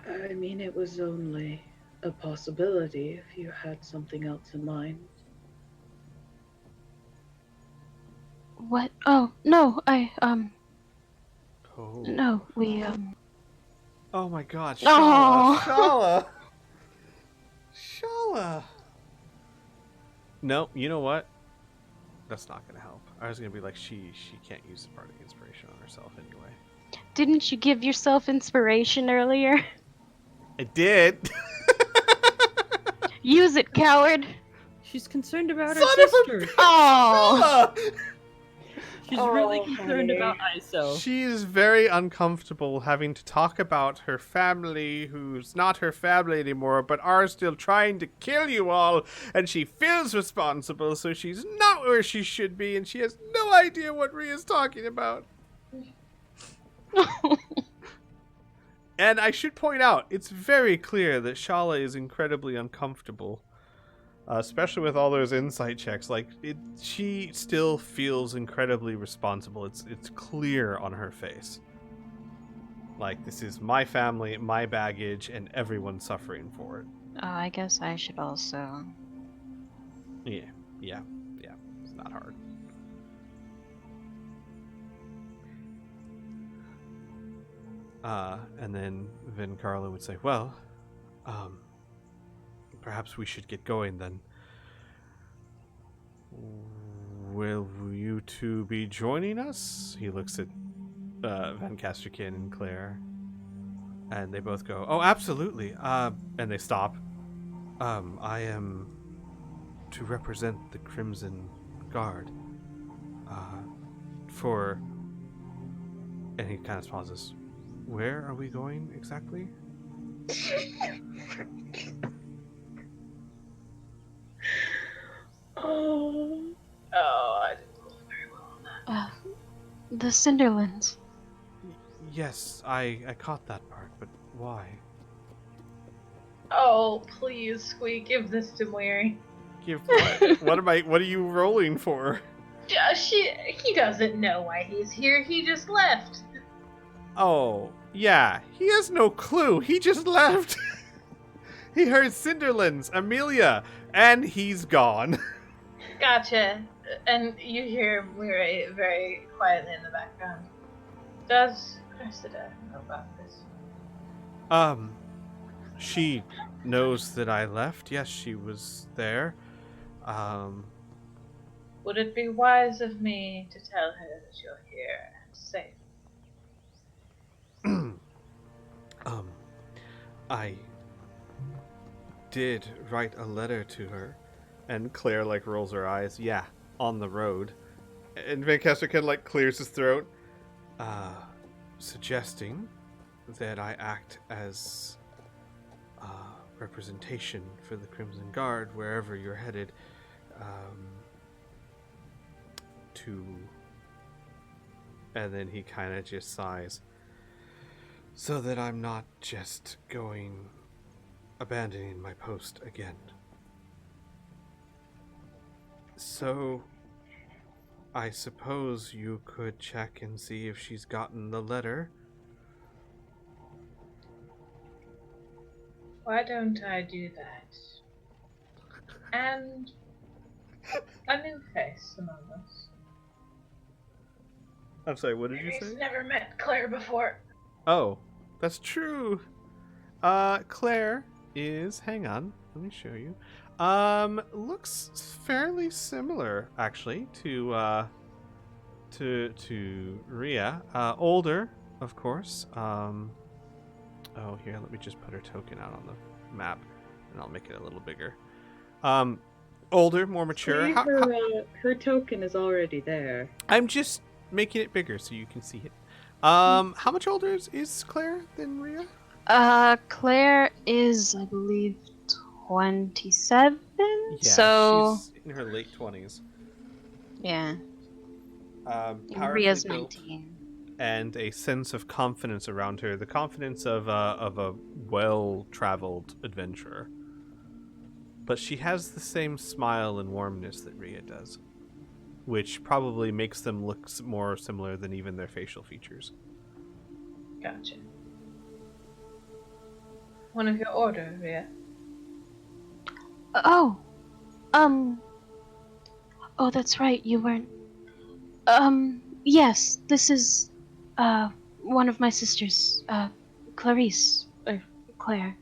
Speaker 7: I mean, it was only a possibility if you had something else in mind.
Speaker 2: What? Oh, no,
Speaker 1: oh,
Speaker 2: no, we,
Speaker 1: oh my God,
Speaker 2: Aw.
Speaker 1: Shala. No, you know what? That's not gonna help. I was gonna be like, she can't use the bardic inspiration on herself anyway.
Speaker 2: Didn't you give yourself inspiration earlier?
Speaker 1: I did.
Speaker 2: Use it, coward!
Speaker 6: She's concerned about her
Speaker 1: Son of a
Speaker 6: sister.
Speaker 2: Oh!
Speaker 6: She's really
Speaker 3: Oh,
Speaker 6: concerned
Speaker 3: honey.
Speaker 6: about ISO.
Speaker 1: She is very uncomfortable having to talk about her family, who's not her family anymore, but are still trying to kill you all, and she feels responsible, so she's not where she should be, and she has no idea what Rhea's talking about. And I should point out, it's very clear that Shala is incredibly uncomfortable. Especially with all those insight checks, like she still feels incredibly responsible. It's clear on her face. Like, this is my family, my baggage, and everyone's suffering for it.
Speaker 2: Oh, I guess I should also.
Speaker 1: Yeah. It's not hard. And then Vin Carlo would say, "Well, perhaps we should get going then. Will you two be joining us?" He looks at Van Casterkin and Claire, and they both go, "Oh, absolutely." And they stop. I am to represent the Crimson Guard. And he kind of pauses. Where are we going exactly?
Speaker 7: Oh.
Speaker 5: Oh, I didn't roll very well on that.
Speaker 2: The Cinderlands.
Speaker 1: Yes, I caught that part, but why?
Speaker 5: Oh, please, Squeak, give this to Mary.
Speaker 1: Give what? What are you rolling for?
Speaker 5: He doesn't know why he's here. He just left.
Speaker 1: Oh, yeah. He has no clue. He just left. He heard Cinderlands, Amelia, and he's gone.
Speaker 5: Gotcha. And you hear Mary very quietly in the background. Does Cressida know about this?
Speaker 1: She knows that I left. Yes, she was there.
Speaker 5: Would it be wise of me to tell her that you're here and safe?
Speaker 1: I did write a letter to her, and Claire rolls her eyes. Yeah, on the road, and Van Caster clears his throat, suggesting that I act as representation for the Crimson Guard wherever you're headed. And then he kind of just sighs. So that I'm not just abandoning my post again. So, I suppose you could check and see if she's gotten the letter.
Speaker 5: Why don't I do that? And a new face among us.
Speaker 1: I'm sorry, what did you
Speaker 5: Mary's
Speaker 1: say?
Speaker 5: never met Claire before.
Speaker 1: Oh, that's true. Claire is, hang on, let me show you. Looks fairly similar actually to Rhea. Older, of course. Oh, here, let me just put her token out on the map and I'll make it a little bigger. older, more mature.
Speaker 7: See, her token is already there.
Speaker 1: I'm just making it bigger so you can see it. How much older is Claire than Rhea?
Speaker 2: Claire is, I believe, 27.
Speaker 1: Yeah,
Speaker 2: so
Speaker 1: she's in her late 20s.
Speaker 2: yeah,
Speaker 1: Powerfully
Speaker 2: Ria's
Speaker 1: built,
Speaker 2: 19.
Speaker 1: and a sense of confidence around her. The confidence of a well-traveled adventurer. But she has the same smile and warmness that Rhea does, which probably makes them look more similar than even their facial features.
Speaker 5: Gotcha. One of your order, Rhea.
Speaker 2: Oh, oh, that's right. You weren't. Yes, this is, one of my sisters, Clarice, or Claire.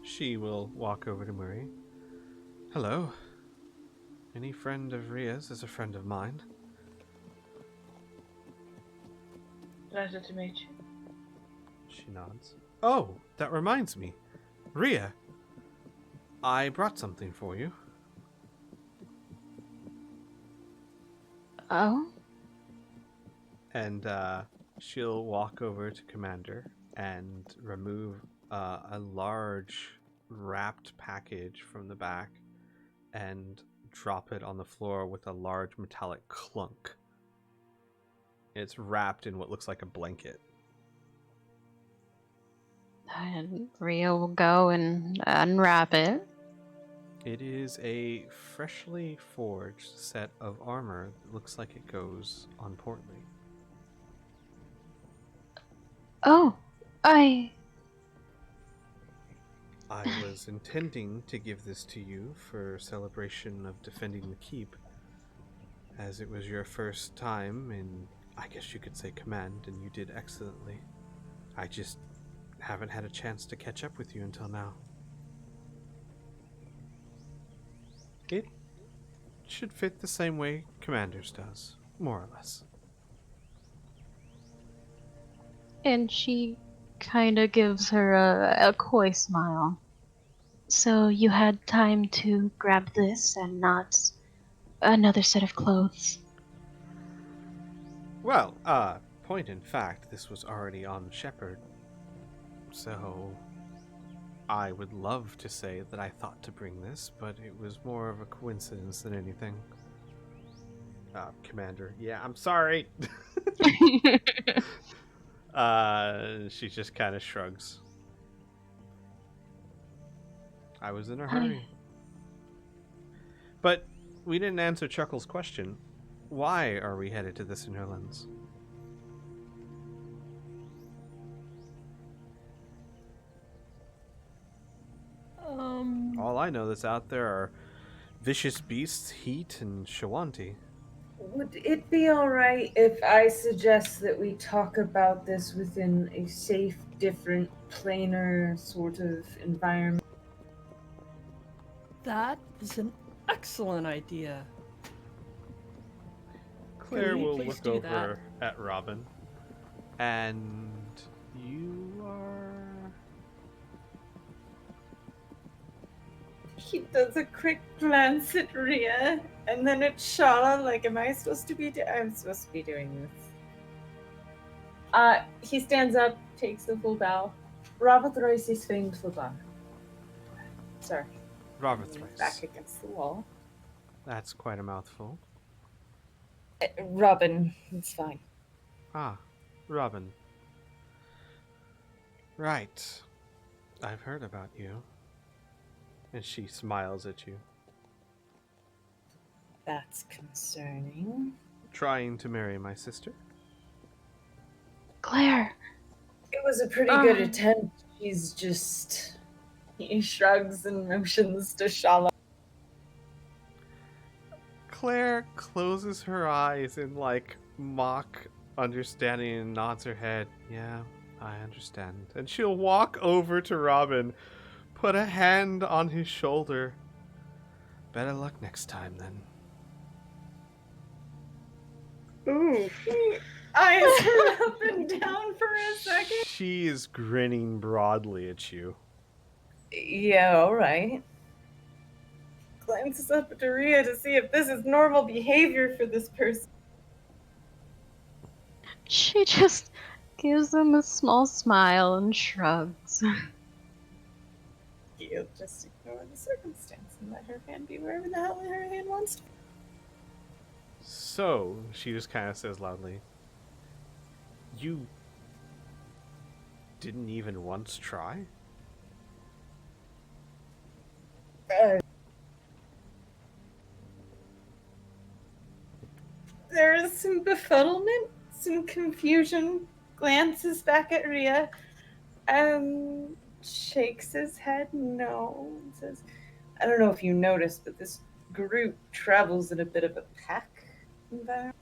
Speaker 1: She will walk over to Murray. Hello. Any friend of Rhea's is a friend of mine.
Speaker 5: Pleasure to meet you.
Speaker 1: She nods. Oh, that reminds me. Rhea, I brought something for you.
Speaker 2: Oh?
Speaker 1: And she'll walk over to Commander and remove a large wrapped package from the back and drop it on the floor with a large metallic clunk. It's wrapped in what looks like a blanket.
Speaker 2: And Rio will go and unwrap it.
Speaker 1: It is a freshly forged set of armor that looks like it goes on Portly.
Speaker 2: Oh, I
Speaker 1: was intending to give this to you for celebration of defending the keep, as it was your first time in, I guess you could say, command, and you did excellently. I just haven't had a chance to catch up with you until now. It should fit the same way Commander's does, more or less.
Speaker 2: And she kind of gives her a coy smile. So you had time to grab this and not another set of clothes.
Speaker 1: Well, point in fact, this was already on Shepherd, so I would love to say that I thought to bring this, but it was more of a coincidence than anything. Commander, yeah, I'm sorry. She just kind of shrugs. I was in a hurry. But we didn't answer Chuckle's question. Why are we headed to the Sinnerlands? All I know that's out there are vicious beasts, heat, and Shawanti.
Speaker 4: Would it be alright if I suggest that we talk about this within a safe, different, planar sort of environment?
Speaker 6: That is an excellent idea.
Speaker 1: Claire
Speaker 6: Can we
Speaker 1: will
Speaker 6: please
Speaker 1: look
Speaker 6: do
Speaker 1: over at Robin. And you are...
Speaker 4: He does a quick glance at Rhea, and then at Shala, like, am I supposed to be I'm supposed to be doing this. He stands up, takes the full bow. Robert Royce is famed for bar. Sorry.
Speaker 1: Robert Thrice.
Speaker 4: Back against the wall.
Speaker 1: That's quite a mouthful.
Speaker 4: Robin, it's fine.
Speaker 1: Ah, Robin. Right. I've heard about you. And she smiles at you.
Speaker 4: That's concerning.
Speaker 1: Trying to marry my sister?
Speaker 2: Claire.
Speaker 4: It was a pretty good attempt. He's just... He shrugs and motions to Shala.
Speaker 1: Claire closes her eyes in, like, mock understanding and nods her head. Yeah, I understand. And she'll walk over to Robin, put a hand on his shoulder. Better luck next time, then.
Speaker 3: Ooh.
Speaker 4: Eyes her up and down for a second.
Speaker 1: She is grinning broadly at you.
Speaker 4: Yeah, alright. glances up at Rhea to see if this is normal behavior for this person.
Speaker 2: She just gives him a small smile and shrugs.
Speaker 4: He'll just ignore the circumstance and let her hand be wherever the hell her hand wants to be.
Speaker 1: So, she just kind of says loudly, "You didn't even once try?"
Speaker 4: There is some befuddlement, some confusion, glances back at Rhea, shakes his head no, and says, I don't know if you noticed, but this group travels in a bit of a pack environment.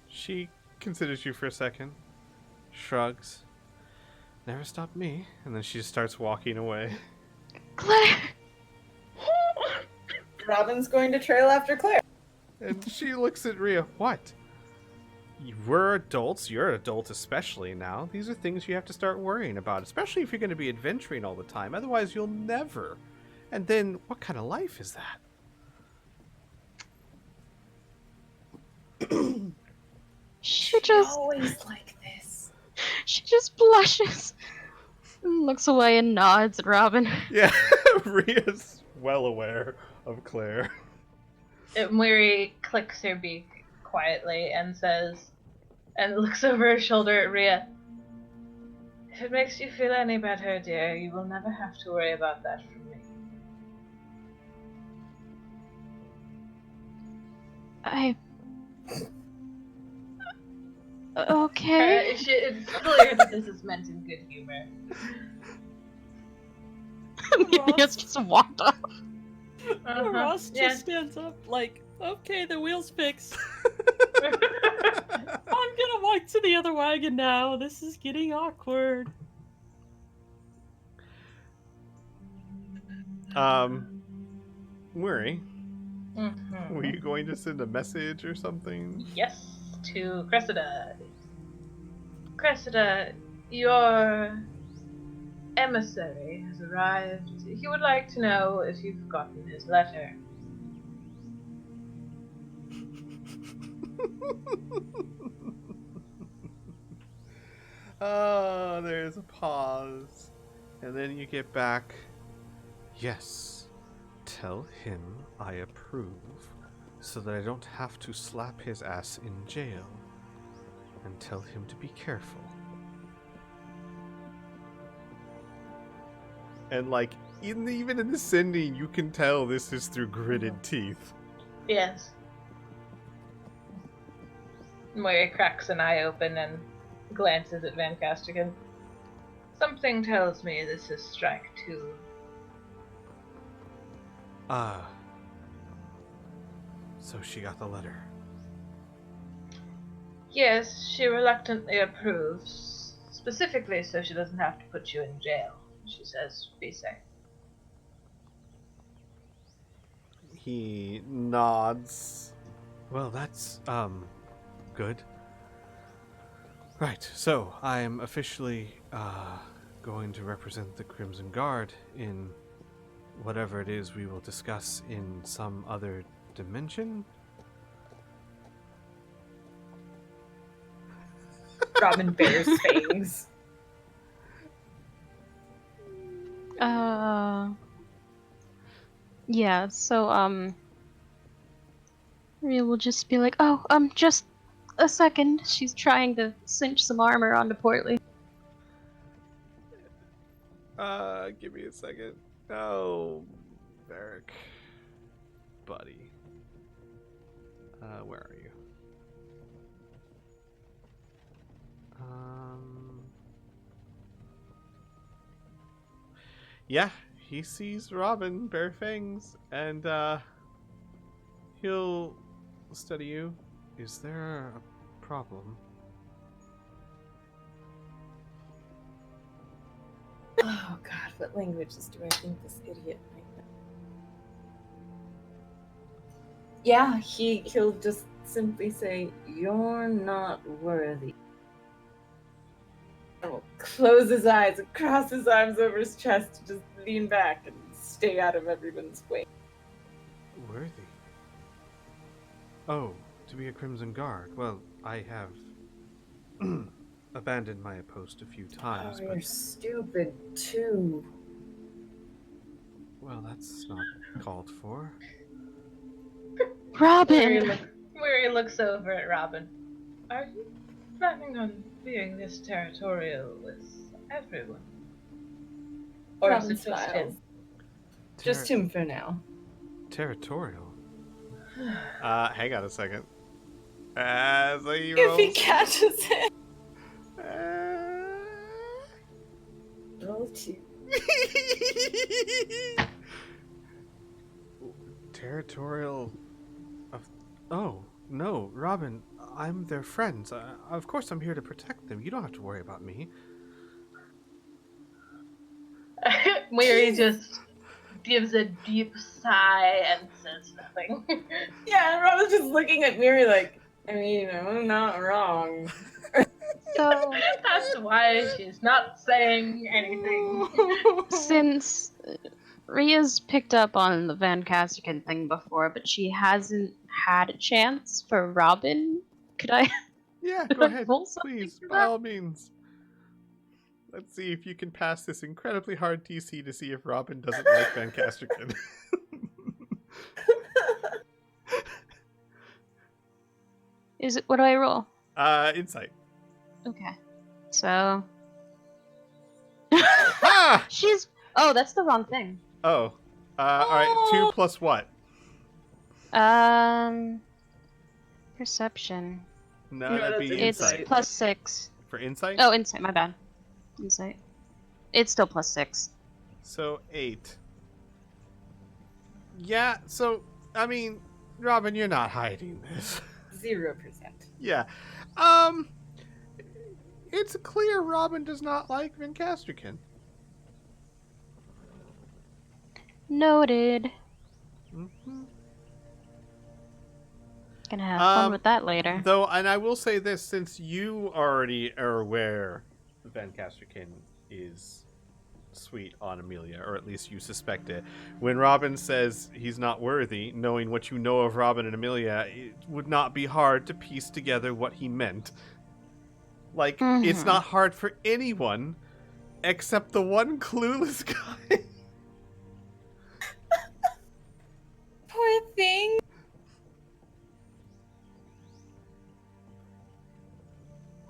Speaker 1: She considers you for a second, shrugs, "Never stopped me," and then she just starts walking away.
Speaker 2: Claire!
Speaker 4: Robin's going to trail after Claire.
Speaker 1: And she looks at Rhea, "What? We're adults, you're an adult especially now. These are things you have to start worrying about, especially if you're going to be adventuring all the time. Otherwise, you'll never. And then, what kind of life is that?"
Speaker 2: She just
Speaker 4: always like this.
Speaker 2: She just blushes and looks away and nods at Robin.
Speaker 1: Yeah, Rhea's well aware of Claire.
Speaker 5: Miri clicks her beak quietly and says, and looks over her shoulder at Rhea, "If it makes you feel any better, dear, you will never have to worry about that from me."
Speaker 2: Okay.
Speaker 5: It's clear that this is meant in good humor.
Speaker 6: Ross,
Speaker 2: just walked off.
Speaker 6: Ross just
Speaker 5: Yeah.
Speaker 6: stands up like, okay, the wheel's fixed. I'm gonna walk to the other wagon now. This is getting awkward.
Speaker 1: Murray,
Speaker 5: Mhm.
Speaker 1: were you going to send a message or something?
Speaker 5: Yes, to Cressida. Cressida, your emissary has arrived. He would like to know if you've gotten his letter.
Speaker 1: Oh, there's a pause. And then you get back. "Yes, tell him I approve, so that I don't have to slap his ass in jail. And tell him to be careful." And like, even in the sending, you can tell this is through gritted teeth.
Speaker 5: Yes. Moira cracks an eye open and glances at Van Castergan. "Something tells me this is strike two."
Speaker 1: Ah. So she got the letter.
Speaker 5: Yes, she reluctantly approves, specifically so she doesn't have to put you in jail. She says, "Be safe."
Speaker 1: He nods. "Well, that's, good. Right, so I'm officially, going to represent the Crimson Guard in whatever it is we will discuss in some other dimension."
Speaker 4: Robin bears fangs.
Speaker 2: Yeah, so, Rhea will just be like, "Oh, just a second." She's trying to cinch some armor onto Portly.
Speaker 1: Give me a second. Oh, Varric. Buddy. Where are you? Yeah, he sees Robin bare fangs, and he'll study you. "Is there a problem?"
Speaker 4: Oh god, what languages do I think this idiot might know? Yeah, he'll just simply say, "You're not worthy." And will close his eyes and cross his arms over his chest, just lean back and stay out of everyone's way.
Speaker 1: Worthy. Oh, to be a Crimson Guard. Well, I have abandoned my post a few times,
Speaker 4: Oh,
Speaker 1: but
Speaker 4: you're stupid too.
Speaker 1: well, that's not called for.
Speaker 2: Robin!
Speaker 5: Weary looks over at Robin. Are you planning on being this territorial with everyone? Or is
Speaker 4: Robin
Speaker 5: it just him?
Speaker 4: smiles. Just him for now.
Speaker 1: Territorial. Hang on a second. As he
Speaker 4: If he
Speaker 1: rolls.
Speaker 4: catches it. Roll 2.
Speaker 1: Territorial of... Oh, no, Robin, I'm their friends. Of course I'm here to protect them. You don't have to worry about me.
Speaker 5: Weary just gives a deep sigh and says nothing.
Speaker 4: Yeah, and Robin's just looking at Miri like, I mean, I'm not wrong.
Speaker 2: So,
Speaker 5: That's why she's not saying anything.
Speaker 2: since Ria's picked up on the Van Casterkin thing before, but she hasn't had a chance for Robin, could I?
Speaker 1: Yeah,
Speaker 2: Could
Speaker 1: go
Speaker 2: I
Speaker 1: ahead,
Speaker 2: roll something
Speaker 1: please,
Speaker 2: for
Speaker 1: by
Speaker 2: that?
Speaker 1: all means. Let's see if you can pass this incredibly hard TC to see if Robin doesn't like Van Casterkin.
Speaker 2: Is it? What do I roll?
Speaker 1: Insight.
Speaker 2: Okay. So.
Speaker 1: Ah!
Speaker 2: She's. Oh, that's the wrong thing.
Speaker 1: Oh. Alright, 2 plus what?
Speaker 2: Perception.
Speaker 1: No,
Speaker 3: No,
Speaker 1: that'd
Speaker 3: that's
Speaker 1: be
Speaker 2: It's
Speaker 1: insight.
Speaker 2: +6.
Speaker 1: For insight?
Speaker 2: Oh, insight. My bad. Insight. It's still +6.
Speaker 1: So 8. Yeah, so, I mean, Robin, you're not hiding this.
Speaker 4: 0%.
Speaker 1: Yeah. It's clear Robin does not like Van Casterkin.
Speaker 2: Noted.
Speaker 1: Mm-hmm.
Speaker 2: Gonna have fun with that later.
Speaker 1: Though, and I will say this, since you already are aware Van Casterkin is sweet on Amelia, or at least you suspect it, when Robin says he's not worthy, knowing what you know of Robin and Amelia, it would not be hard to piece together what he meant. Like, it's not hard for anyone except the one clueless guy.
Speaker 4: Poor thing.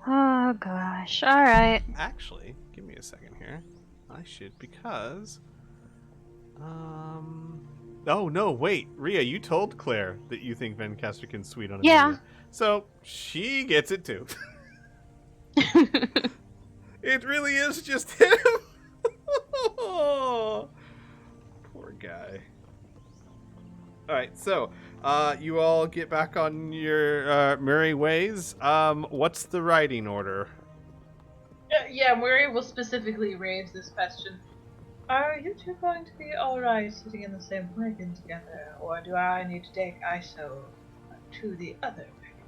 Speaker 2: Oh gosh. Alright.
Speaker 1: Actually, give me a second here. I should, because... Oh, no, wait. Rhea, you told Claire that you think Van Casterkin's sweet on Amelia.
Speaker 2: Yeah.
Speaker 1: So, she gets it too. It really is just him. Poor guy. Alright, so, you all get back on your merry ways. What's the riding order?
Speaker 5: Yeah, Weary will specifically raise this question. Are you two going to be alright sitting in the same wagon together, or do I need to take ISO to the other wagon?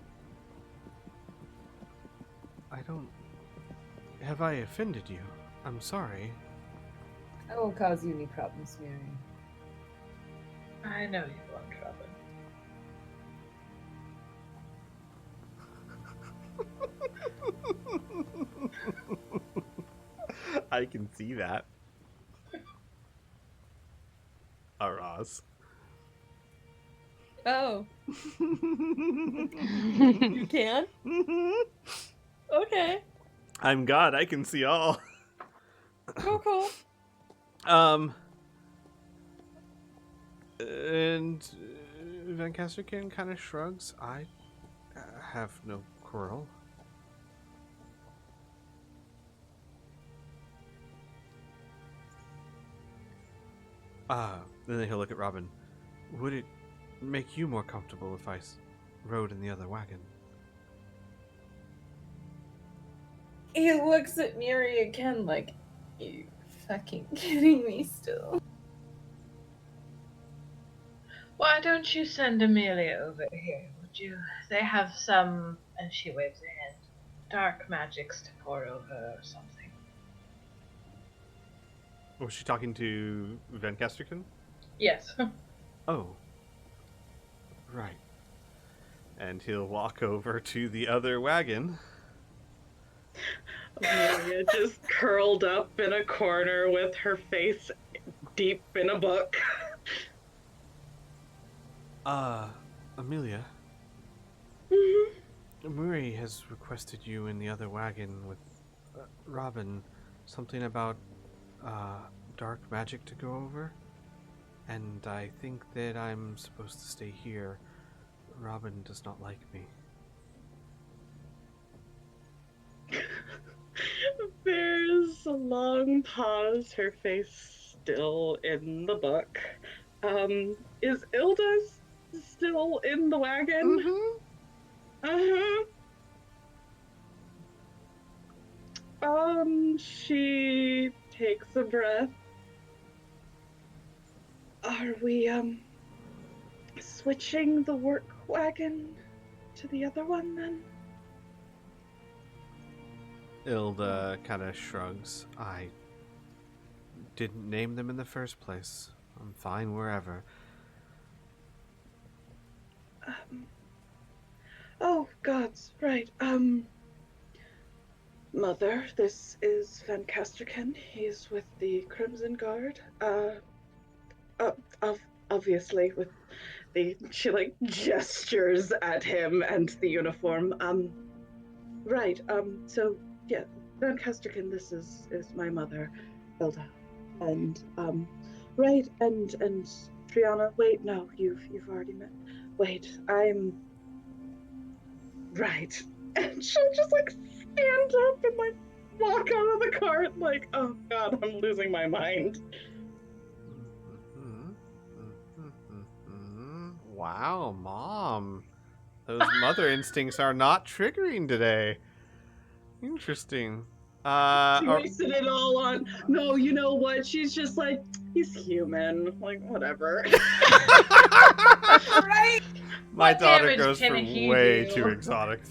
Speaker 1: I don't... Have I offended you? I'm sorry.
Speaker 4: I won't cause you any problems, Miri.
Speaker 5: I know you won't, Robin.
Speaker 1: I can see that. Araz.
Speaker 6: Oh. You can? Okay.
Speaker 1: I'm God, I can see all.
Speaker 6: Cool.
Speaker 1: And Van Casterkin kind of shrugs. I have no quarrel. Then he'll look at Robin. Would it make you more comfortable if I rode in the other wagon?
Speaker 4: He looks at Miri again like, you fucking kidding me still?
Speaker 5: Why don't you send Amelia over here, would you? They have some, and she waves her hand, dark magics to pour over or something.
Speaker 1: Was she talking to Van Kesterken?
Speaker 5: Yes.
Speaker 1: Oh. Right. And he'll walk over to the other wagon.
Speaker 3: Amelia just curled up in a corner with her face deep in a book.
Speaker 1: Amelia,
Speaker 3: Mhm.
Speaker 1: Murray has requested you in the other wagon with Robin something about dark magic to go over. And I think that I'm supposed to stay here. Robin does not like me.
Speaker 3: There's a long pause, her face still in the book. Is Ilda still in the wagon?
Speaker 1: Mm-hmm.
Speaker 3: She takes a breath. Are we, switching the work wagon to the other one then?
Speaker 1: Ilda kind of shrugs. I didn't name them in the first place. I'm fine wherever.
Speaker 3: Oh, gods, right. Mother, this is Van Kesterken. He's with the Crimson Guard. Obviously, with she, like, gestures at him and the uniform. Right, so, yeah, Van Kesterken, this is my mother, Hilda. And, right, and Triana, wait, no, you've already met. Wait, I'm... Right. And she'll just, like, stand up and, like, walk out of the cart, like, oh god, I'm losing my mind.
Speaker 1: Wow, Mom. Those mother instincts are not triggering today. Interesting.
Speaker 3: She wasted it all on, no, you know what, she's just like, he's human, like, whatever.
Speaker 5: Right?
Speaker 1: My
Speaker 5: What
Speaker 1: daughter
Speaker 5: damage
Speaker 1: goes for
Speaker 5: can he
Speaker 1: way
Speaker 5: do?
Speaker 1: too exotic.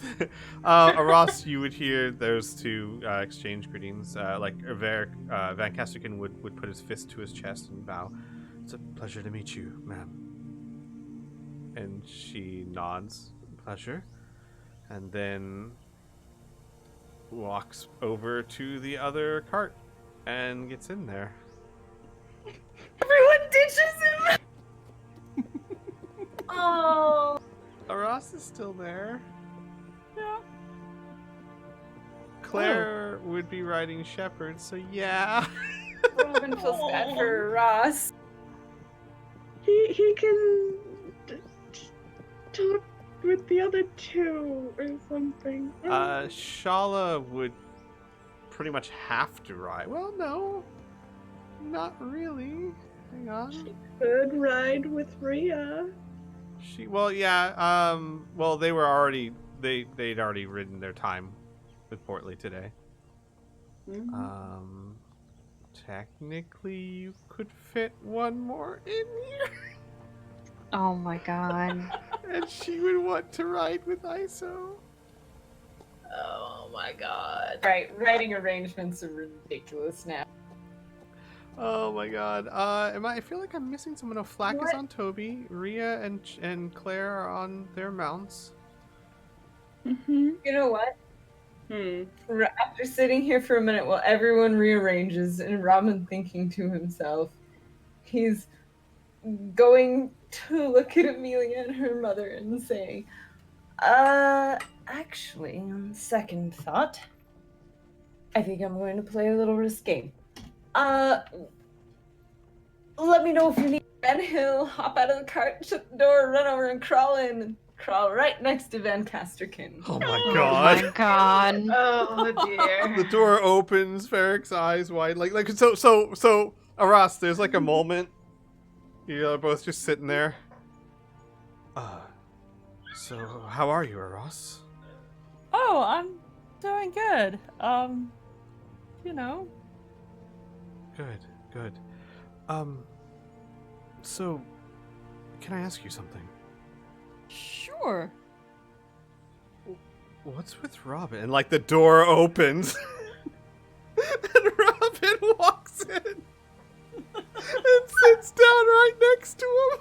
Speaker 1: Ross, you would hear those two exchange greetings. Van Kesterken would put his fist to his chest and bow. It's a pleasure to meet you, ma'am. And she nods, pleasure, and then walks over to the other cart and gets in there.
Speaker 4: Everyone ditches him! Oh.
Speaker 1: Ross is still there.
Speaker 6: Yeah.
Speaker 1: Claire would be riding Shepherd, so yeah.
Speaker 4: Robin feels bad for Ross.
Speaker 3: He can talk with the other two or something.
Speaker 1: Shala would pretty much have to ride. Well, no. Not really. Hang on.
Speaker 3: Could ride with Rhea.
Speaker 1: They were already they'd already ridden their time with Portly today.
Speaker 3: Mm-hmm.
Speaker 1: Technically you could fit one more in here.
Speaker 2: Oh my god.
Speaker 1: And she would want to ride with ISO.
Speaker 4: Oh my god. Right, writing arrangements are ridiculous now.
Speaker 1: Oh my god. I feel like I'm missing someone. Flack is
Speaker 4: What?
Speaker 1: on Toby. Rhea and Claire are on their mounts.
Speaker 3: Mm-hmm.
Speaker 4: You know what?
Speaker 3: Hmm.
Speaker 4: After sitting here for a minute while everyone rearranges and Robin thinking to himself, he's going to look at Amelia and her mother and say, actually, on second thought, I think I'm going to play a little risque. Let me know if you need. And he'll hop out of the cart, shut the door, run over and crawl in, and crawl right next to Van Kesterken.
Speaker 1: Oh my
Speaker 2: Oh
Speaker 1: god.
Speaker 2: my god.
Speaker 5: Oh dear.
Speaker 1: The door opens, Ferric's eyes wide, like so Aras, there's like a moment. You're both just sitting there. So how are you, Aras?
Speaker 6: Oh, I'm doing good. You know.
Speaker 1: Good. So can I ask you something?
Speaker 6: Sure.
Speaker 1: What's with Robin? And like the door opens and Robin walks in. sits down right next to him.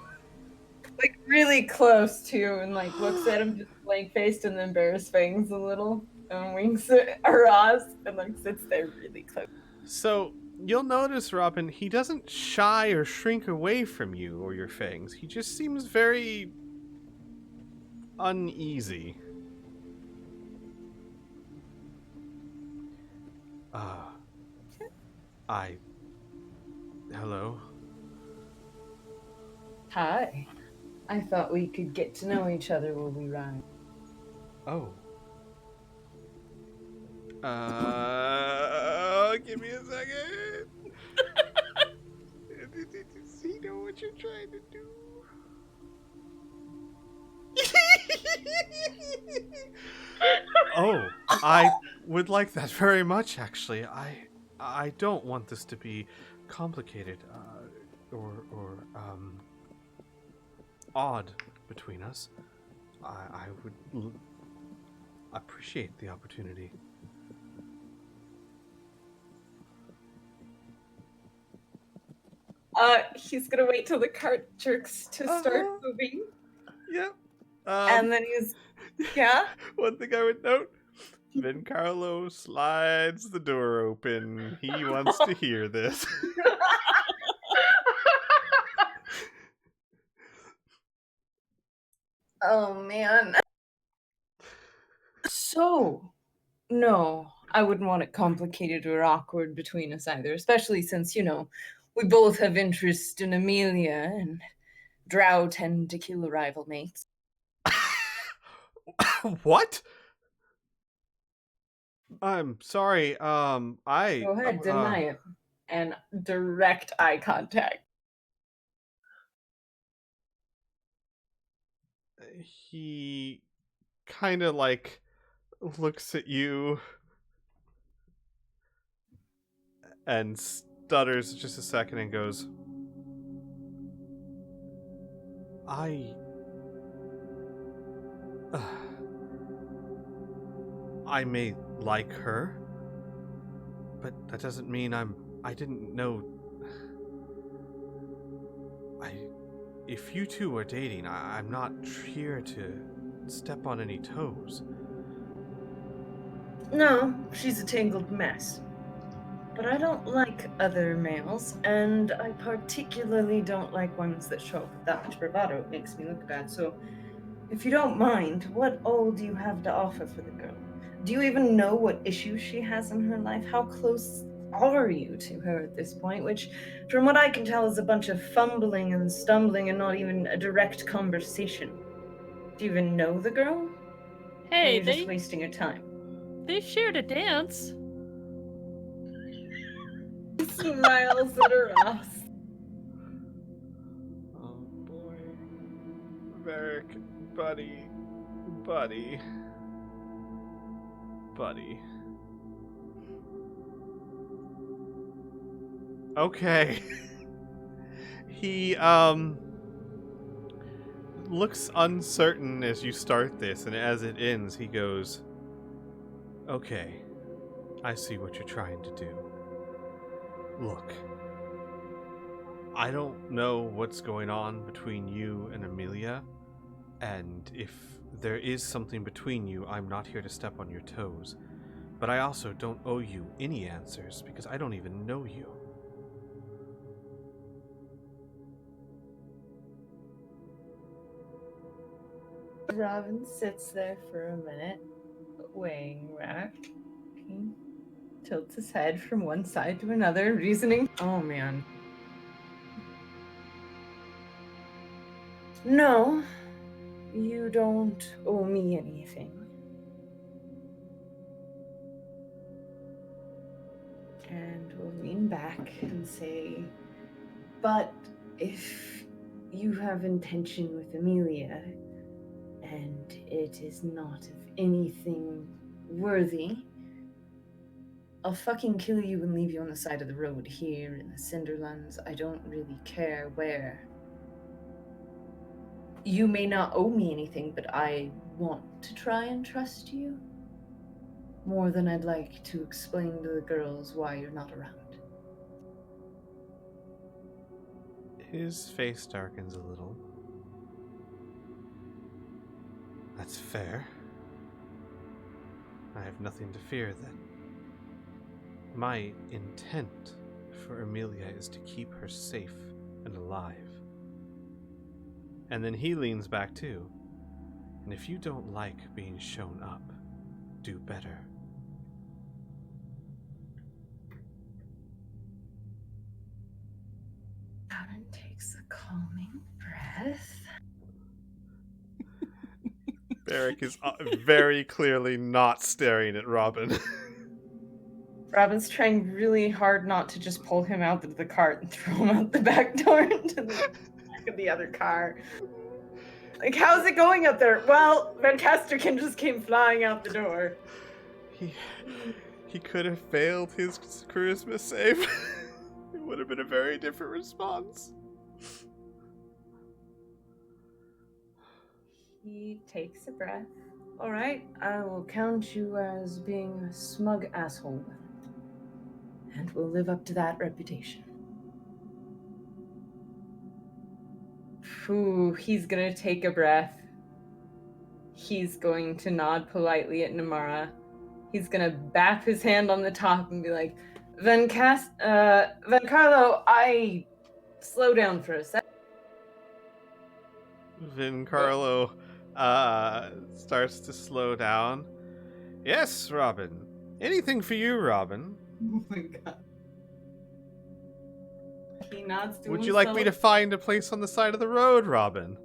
Speaker 4: Like really close to, and like looks at him just blank faced, and then bears fangs a little and winks at Ross, and like sits there really close.
Speaker 1: So you'll notice, Robin, he doesn't shy or shrink away from you or your fangs. He just seems very uneasy. Hello?
Speaker 4: Hi. I thought we could get to know each other while we ride.
Speaker 1: Oh. Give me a second. Does he know what you're trying to do? Oh, I would like that very much, actually. I don't want this to be complicated, or odd between us. I would appreciate the opportunity.
Speaker 4: He's gonna wait till the cart jerks to start moving.
Speaker 1: Yep.
Speaker 4: And then yeah?
Speaker 1: One thing I would note, then Carlo slides the door open. He wants to hear this.
Speaker 4: Oh, man. So, no, I wouldn't want it complicated or awkward between us either, especially since, we both have interest in Amelia, and drow tend to kill rival mates.
Speaker 1: What? I'm sorry.
Speaker 4: Go ahead, deny it. And direct eye contact.
Speaker 1: He kind of like looks at you and stutters just a second and goes, I may like her, but that doesn't mean I didn't know. If you two are dating, I'm not here to step on any toes.
Speaker 4: No, she's a tangled mess. But I don't like other males, and I particularly don't like ones that show up with that much bravado. It makes me look bad. So, if you don't mind, what all do you have to offer for the girl? Do you even know what issues she has in her life? How close are you to her at this point? Which, from what I can tell, is a bunch of fumbling and stumbling and not even a direct conversation. Do you even know the girl?
Speaker 6: Hey,
Speaker 4: or are you just wasting your time?
Speaker 6: They shared a dance.
Speaker 4: He smiles at Ross.
Speaker 1: Oh boy. Varric, buddy. Okay. He looks uncertain as you start this, and as it ends, he goes, "Okay, I see what you're trying to do. Look, I don't know what's going on between you and Amelia, and if there is something between you, I'm not here to step on your toes. But I also don't owe you any answers, because I don't even know you."
Speaker 4: Robin sits there for a minute, weighing rack. He tilts his head from one side to another, reasoning. Oh, man. No, you don't owe me anything. And we'll lean back and say, but if you have intention with Amelia, and it is not of anything worthy, I'll fucking kill you and leave you on the side of the road here in the Cinderlands. I don't really care where. You may not owe me anything, but I want to try and trust you more than I'd like to explain to the girls why you're not around.
Speaker 1: His face darkens a little. That's fair. I have nothing to fear then. My intent for Amelia is to keep her safe and alive. And then he leans back too. And if you don't like being shown up, do better.
Speaker 4: Robin takes a calming breath.
Speaker 1: Barrick is very clearly not staring at Robin.
Speaker 4: Robin's trying really hard not to just pull him out of the cart and throw him out the back door into the back of the other car. Like, how's it going up there? Well, Van Casterkin just came flying out the door.
Speaker 1: He could have failed his charisma save. It would have been a very different response.
Speaker 4: He takes a breath. All right, I will count you as being a smug asshole. And we'll live up to that reputation. Ooh, he's gonna take a breath. He's going to nod politely at Namara. He's gonna bap his hand on the top and be like, Van Carlo, slow down for a sec.
Speaker 1: Vin Carlo starts to slow down. Yes, Robin. Anything for you, Robin.
Speaker 4: Oh my god. He nods to
Speaker 1: Would you like me to
Speaker 4: himself.
Speaker 1: find a place on the side of the road, Robin?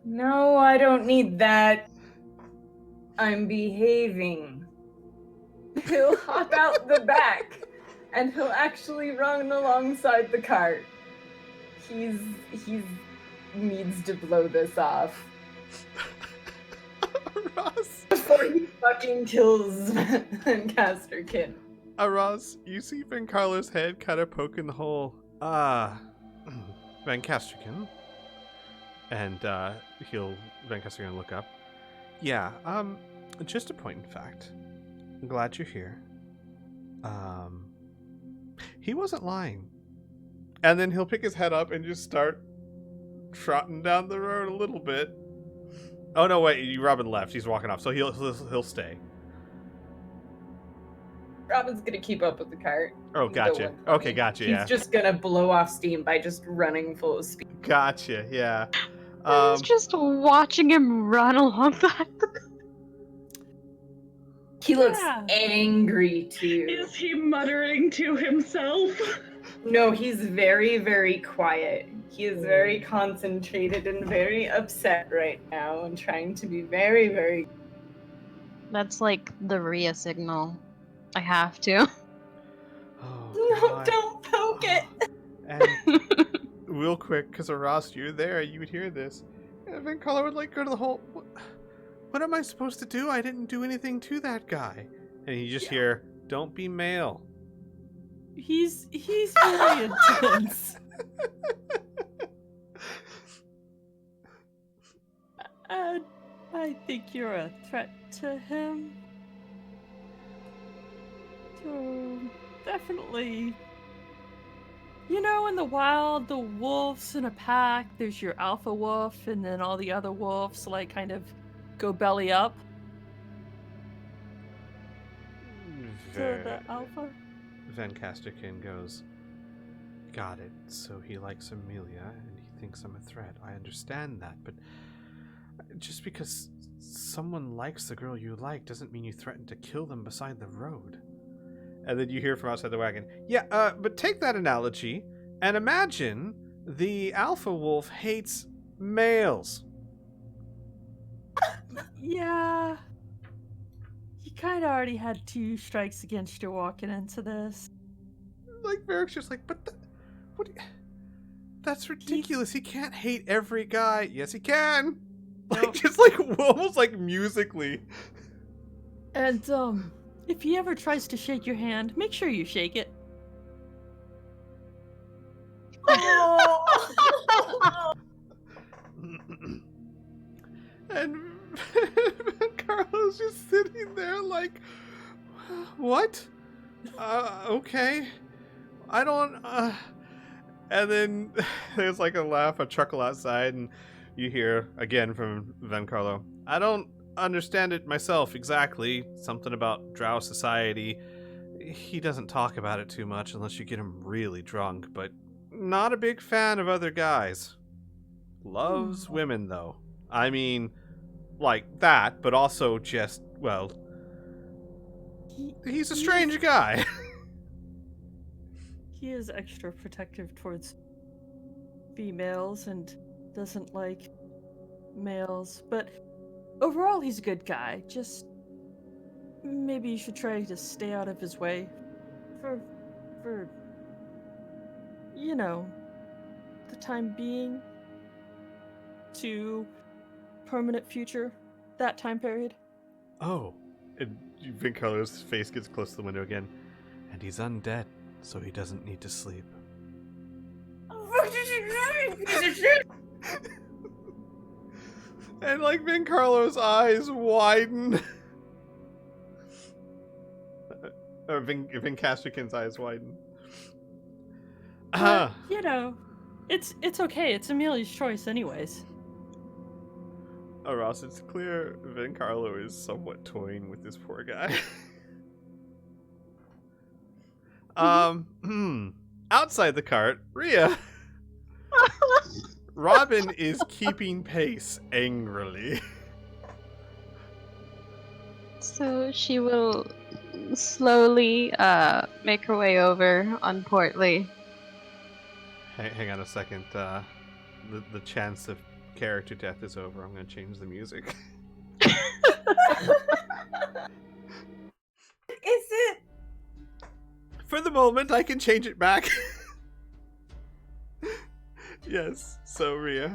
Speaker 4: No, I don't need that. I'm behaving. He'll hop out the back, and he'll actually run alongside the cart. He needs to blow this off
Speaker 1: Ross.
Speaker 4: before he fucking kills Casterkin.
Speaker 1: Ross, you see Van Carlo's head kind of poke in the hole. Van Casterkin. And Van Casterkin will look up. Yeah, just a point in fact. I'm glad you're here. He wasn't lying. And then he'll pick his head up and just start trotting down the road a little bit. Oh no, wait, Robin left. He's walking off, so he'll stay.
Speaker 4: Robin's gonna keep up with the cart.
Speaker 1: Oh, gotcha. Okay, gotcha.
Speaker 4: He's just gonna blow off steam by just running full speed.
Speaker 1: Gotcha. Yeah.
Speaker 2: I was just watching him run alongside the
Speaker 4: He looks angry too.
Speaker 3: Is he muttering to himself?
Speaker 4: No, he's very, very quiet. He is very concentrated and very upset right now and trying to be very, very...
Speaker 2: That's like the Rhea signal. I have to.
Speaker 1: Oh,
Speaker 4: No,
Speaker 1: God.
Speaker 4: don't poke it!
Speaker 1: And real quick, because Ross, you're there, you would hear this. And Van Carlo would like go to the whole. What am I supposed to do? I didn't do anything to that guy. And you just hear, "Don't be male."
Speaker 6: He's very intense. I think you're a threat to him. So, definitely. You know, in the wild, the wolves in a pack, there's your alpha wolf, and then all the other wolves, like, kind of go belly up to the alpha.
Speaker 1: Van Casterkin goes, "Got it. So he likes Amelia, and he thinks I'm a threat. I understand that, but just because someone likes the girl you like doesn't mean you threaten to kill them beside the road." And then you hear from outside the wagon, "Yeah, but take that analogy and imagine the alpha wolf hates males."
Speaker 6: Yeah. You kind of already had 2 strikes against you walking into this.
Speaker 1: Like, Merrick's just like, "But what? That's ridiculous. He can't hate every guy." "Yes, he can." Like,
Speaker 6: Nope.
Speaker 1: just like almost like musically.
Speaker 6: And, if he ever tries to shake your hand, make sure you shake it.
Speaker 1: And Carlos just sitting there like, "What? Okay. I don't, And then there's like a laugh, a chuckle outside, and you hear again from Van Carlo. I don't understand it myself exactly. Something about Drow society. He doesn't talk about it too much unless you get him really drunk, but not a big fan of other guys. Loves women, though. I mean, like that, but also just, well, he's a strange guy.
Speaker 6: He is extra protective towards females and doesn't like males, but overall he's a good guy. Just maybe you should try to stay out of his way for you know, the time being, to permanent future, that time period.
Speaker 1: Oh, and Van Carlo's face gets close to the window again. And he's undead, so he doesn't need to sleep. And like Van Carlo's eyes widen. Or Van Castrican's eyes widen.
Speaker 6: But, you know, it's okay. It's Amelia's choice anyways.
Speaker 1: Oh, Ross, it's clear Van Carlo is somewhat toying with this poor guy. Outside the cart, Rhea. Robin is keeping pace angrily.
Speaker 2: So she will slowly make her way over on Portly.
Speaker 1: Hang on a second. The chance of character death is over. I'm going to change the music.
Speaker 4: Is it?
Speaker 1: For the moment, I can change it back. Yes, so Rhea.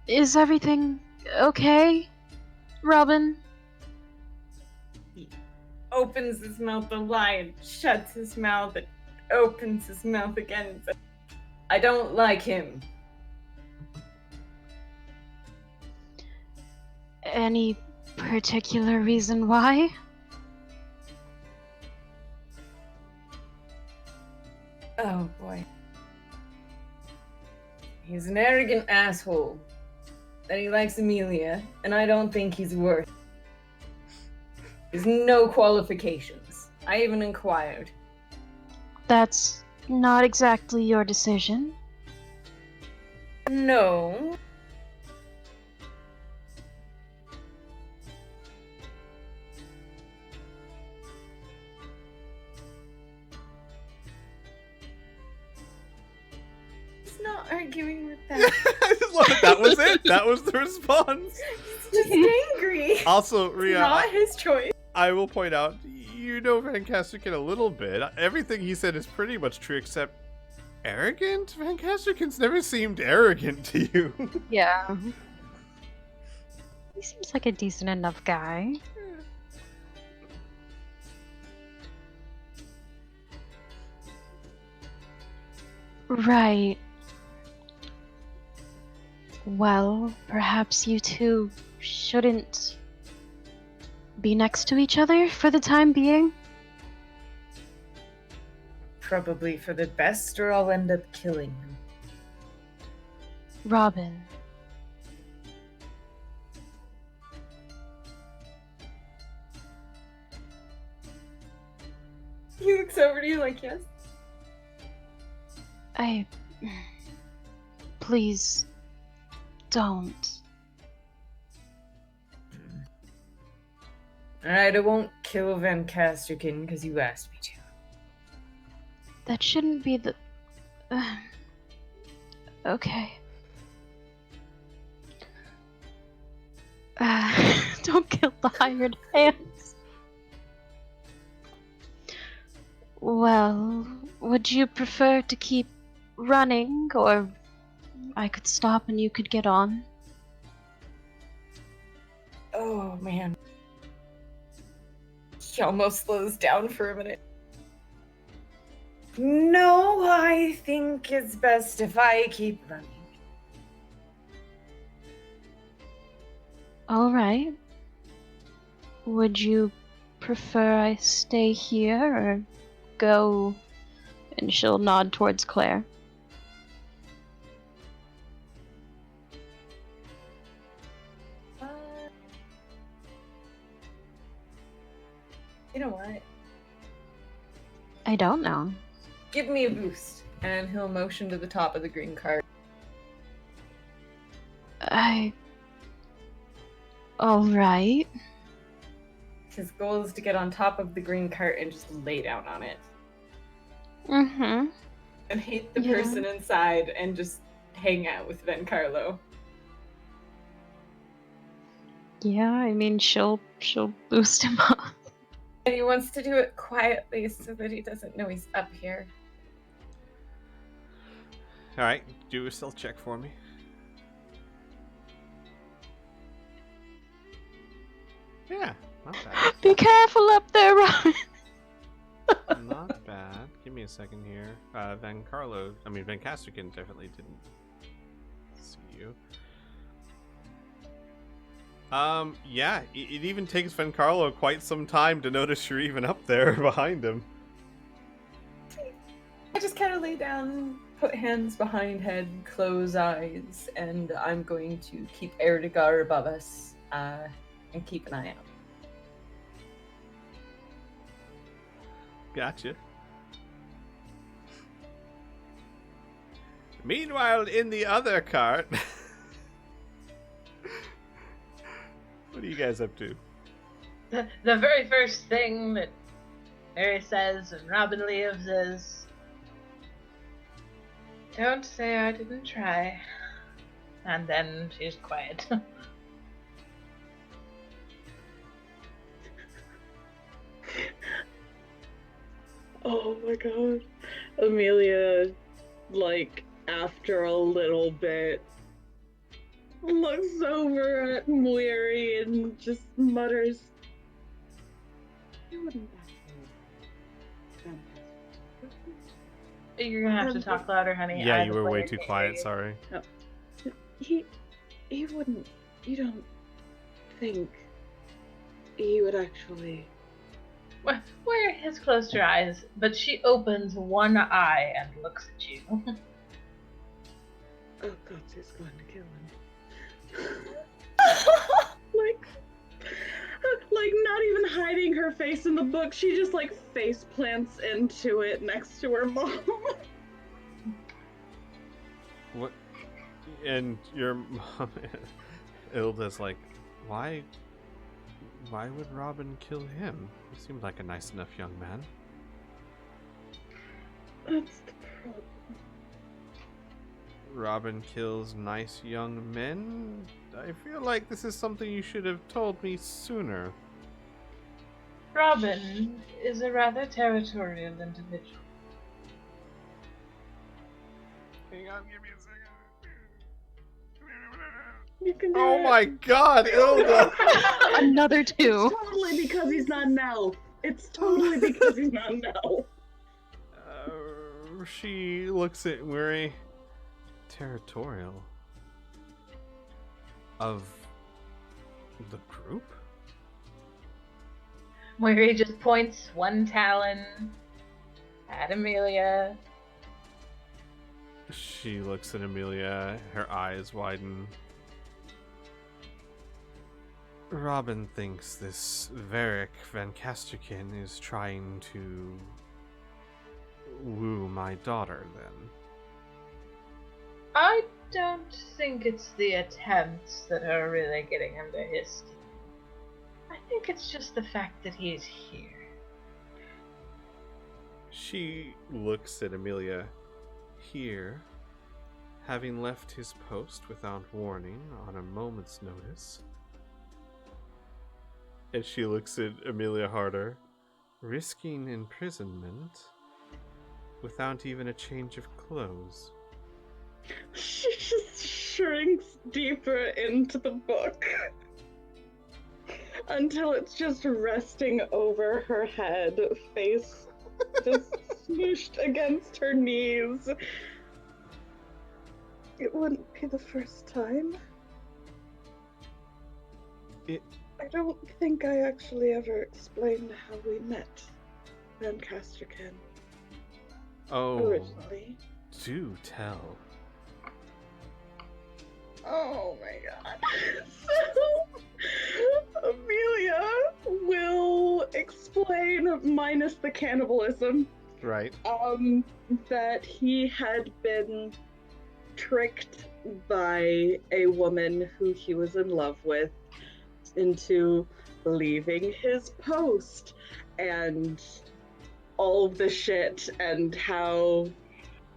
Speaker 2: Is everything okay, Robin?
Speaker 4: He opens his mouth a lie, shuts his mouth, and opens his mouth again and says, I don't like him.
Speaker 2: Any particular reason why?
Speaker 4: Oh boy. He's an arrogant asshole. That he likes Amelia, and I don't think he's worth. There's no qualifications. I even inquired.
Speaker 2: That's not exactly your decision.
Speaker 4: No. He's not arguing with that.
Speaker 1: I just love it. That was it. That was the response.
Speaker 4: He's just angry.
Speaker 1: Also,
Speaker 4: It's
Speaker 1: Rhea,
Speaker 4: not his choice.
Speaker 1: I will point out, you know Van Castrican a little bit. Everything he said is pretty much true, except arrogant? Van Castrican's never seemed arrogant to you.
Speaker 2: Yeah. He seems like a decent enough guy. Right. Well, perhaps you two shouldn't be next to each other for the time being?
Speaker 4: Probably for the best, or I'll end up killing him.
Speaker 2: Robin.
Speaker 4: He looks over to you like, yes.
Speaker 2: Please, don't.
Speaker 4: Alright, I won't kill Van Castrican because you asked me to.
Speaker 2: That shouldn't be the... okay. Don't kill the hired hands. Well, would you prefer to keep running, or I could stop and you could get on?
Speaker 4: Oh, man. He almost slows down for a minute. No, I think it's best if I keep running.
Speaker 2: All right. Would you prefer I stay here or go? And she'll nod towards Claire.
Speaker 4: You know what?
Speaker 2: I don't know.
Speaker 4: Give me a boost. And he'll motion to the top of the green cart.
Speaker 2: Alright.
Speaker 4: His goal is to get on top of the green cart and just lay down on it.
Speaker 2: Mm-hmm.
Speaker 4: And hate the
Speaker 2: Yeah.
Speaker 4: person inside and just hang out with Vencarlo.
Speaker 2: Yeah, I mean, she'll boost him up.
Speaker 4: And he wants to do it quietly so that he doesn't know he's up here.
Speaker 1: Alright, do a stealth check for me. Yeah, not bad.
Speaker 2: Be careful up there, Robin.
Speaker 1: Not bad. Give me a second here. Van Casterkin definitely didn't see you. Yeah, it even takes Van Carlo quite some time to notice you're even up there behind him.
Speaker 4: I just kind of lay down, put hands behind head, close eyes, and I'm going to keep Erdegar above us, and keep an eye out.
Speaker 1: Gotcha. Meanwhile, in the other cart... What are you guys up to?
Speaker 5: The very first thing that Mary says when Robin leaves is, "Don't say I didn't try." And then she's quiet.
Speaker 7: Oh my god. Amelia, like, after a little bit, looks over at Muiri and just mutters, "You wouldn't actually
Speaker 5: You're gonna have to talk louder, honey.
Speaker 1: Yeah,
Speaker 5: I,
Speaker 1: you
Speaker 5: the
Speaker 1: were way
Speaker 5: player,
Speaker 1: too
Speaker 5: can't
Speaker 1: quiet,
Speaker 5: hear you.
Speaker 1: sorry.
Speaker 7: He wouldn't, you don't think he would actually..."
Speaker 5: Where has closed her eyes, but she opens one eye and looks at you.
Speaker 7: Oh god, he's going to kill him. like not even hiding her face in the book, she just like face plants into it next to her mom.
Speaker 1: What? And your mom, Ilda's like, why would Robin kill him? He seemed like a nice enough young man.
Speaker 7: That's the problem.
Speaker 1: Robin kills nice young men? I feel like this is something you should have told me sooner.
Speaker 5: Robin is a rather territorial individual.
Speaker 1: Hang on, give me a second.
Speaker 7: You can do
Speaker 1: Oh
Speaker 7: it.
Speaker 1: my god, Ilda!
Speaker 2: Another two.
Speaker 7: It's totally because he's not an elf. It's totally because he's not an elf.
Speaker 1: She looks at Weary. Territorial. Of the group?
Speaker 5: Where he just points one talon at Amelia.
Speaker 1: She looks at Amelia, her eyes widen. Robin thinks this Varric Van Casterkin is trying to woo my daughter, then.
Speaker 5: I don't think it's the attempts that are really getting under his skin. I think it's just the fact that he's here.
Speaker 1: She looks at Amelia. Here, having left his post without warning on a moment's notice. And she looks at Amelia harder. Risking imprisonment without even a change of clothes.
Speaker 7: She just shrinks deeper into the book until it's just resting over her head, face just smooshed against her knees. It wouldn't be the first time. I don't think I actually ever explained how we met Lancasterkin
Speaker 1: Oh,
Speaker 7: originally.
Speaker 1: do tell.
Speaker 7: Oh my god. So, Amelia will explain, minus the cannibalism,
Speaker 1: Right.
Speaker 7: that he had been tricked by a woman who he was in love with into leaving his post, and all of the shit, and how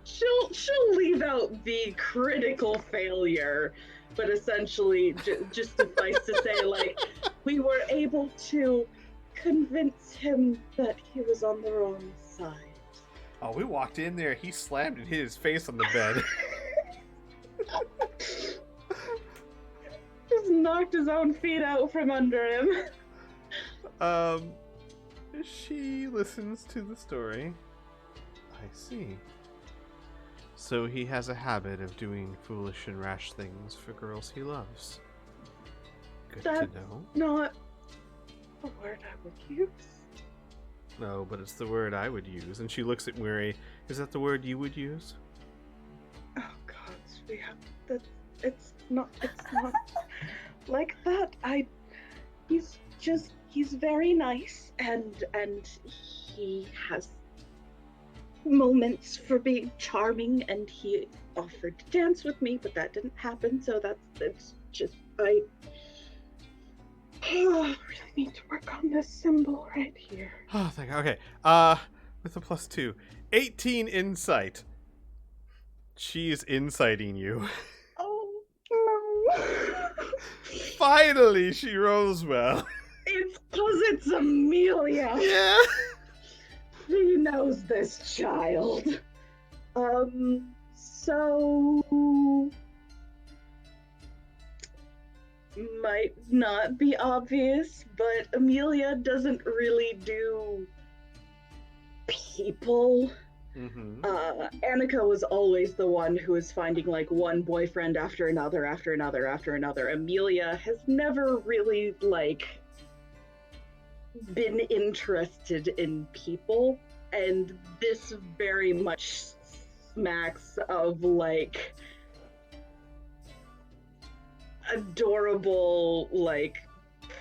Speaker 7: she'll leave out the critical failure, but essentially just suffice to say, like, we were able to convince him that he was on the wrong side.
Speaker 1: Oh, we walked in there. He slammed and hit his face on the bed.
Speaker 7: Just knocked his own feet out from under him.
Speaker 1: She listens to the story. I see. So he has a habit of doing foolish and rash things for girls he loves. Good to
Speaker 7: That's
Speaker 1: know.
Speaker 7: not the word I would use.
Speaker 1: No, but it's the word I would use. And she looks at Miri. Is that the word you would use?
Speaker 7: Oh god, we have that. It's not like that. He's very nice, and he has moments for being charming, and he offered to dance with me, but that didn't happen, so it's just I really need to work on this symbol right here.
Speaker 1: Oh, thank God. Okay. With a +2. 18 insight. She's inciting you.
Speaker 7: Oh no.
Speaker 1: Finally, she rolls well.
Speaker 7: It's 'cause it's Amelia.
Speaker 1: Yeah.
Speaker 7: He knows this child. So might not be obvious, but Amelia doesn't really do people.
Speaker 1: Mm-hmm.
Speaker 7: Annika was always the one who was finding like one boyfriend after another, after another, after another. Amelia has never really like been interested in people, and this very much smacks of like adorable, like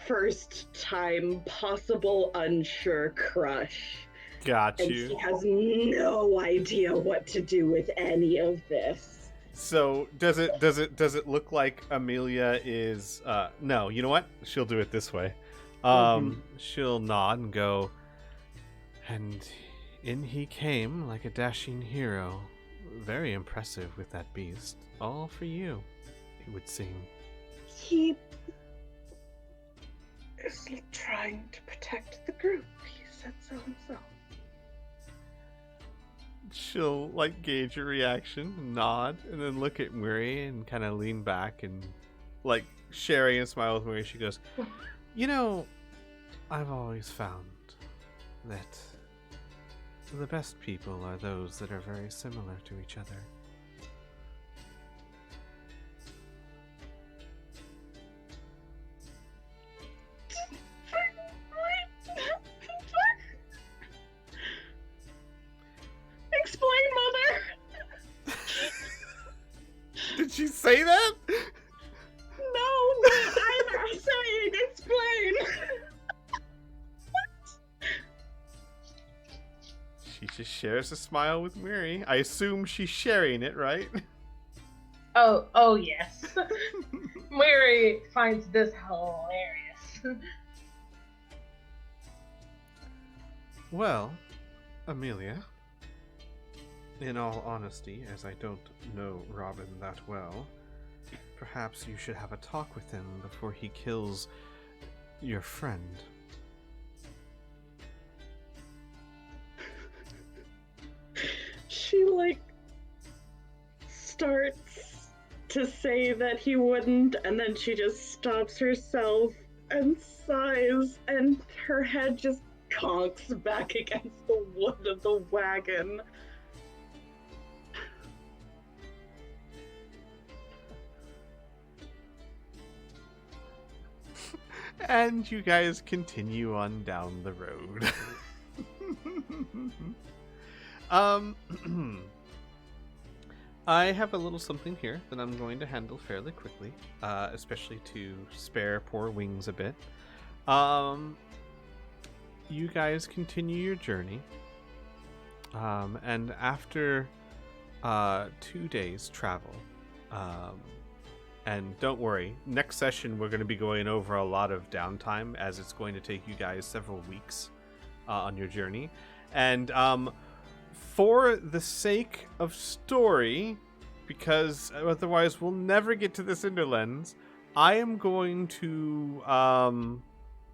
Speaker 7: first time possible unsure crush.
Speaker 1: Got
Speaker 7: And
Speaker 1: you.
Speaker 7: he has no idea what to do with any of this.
Speaker 1: So does it look like Amelia is no, you know what? She'll do it this way. She'll nod and go, and in he came like a dashing hero, very impressive with that beast. All for you, it would seem.
Speaker 7: He is trying to protect the group. He said so himself.
Speaker 1: She'll like gauge your reaction, nod, and then look at Muri and kind of lean back and like sharing and smile with Muri. She goes, you know, I've always found that the best people are those that are very similar to each other.
Speaker 7: Explain, Mother!
Speaker 1: Did she say that?
Speaker 7: No, but I'm saying explain!
Speaker 1: She just shares a smile with Miri. I assume she's sharing it, right?
Speaker 5: Oh yes. Mary finds this hilarious.
Speaker 1: Well, Amelia, in all honesty, as I don't know Robin that well, perhaps you should have a talk with him before he kills your friend.
Speaker 7: She like starts to say that he wouldn't, and then she just stops herself and sighs, and her head just conks back against the wood of the wagon.
Speaker 1: And you guys continue on down the road. I have a little something here that I'm going to handle fairly quickly, especially to spare poor Wings a bit. You guys continue your journey, and after 2 days travel, and don't worry, next session we're going to be going over a lot of downtime, as it's going to take you guys several weeks on your journey. And for the sake of story, because otherwise we'll never get to the Cinderlands, I am going to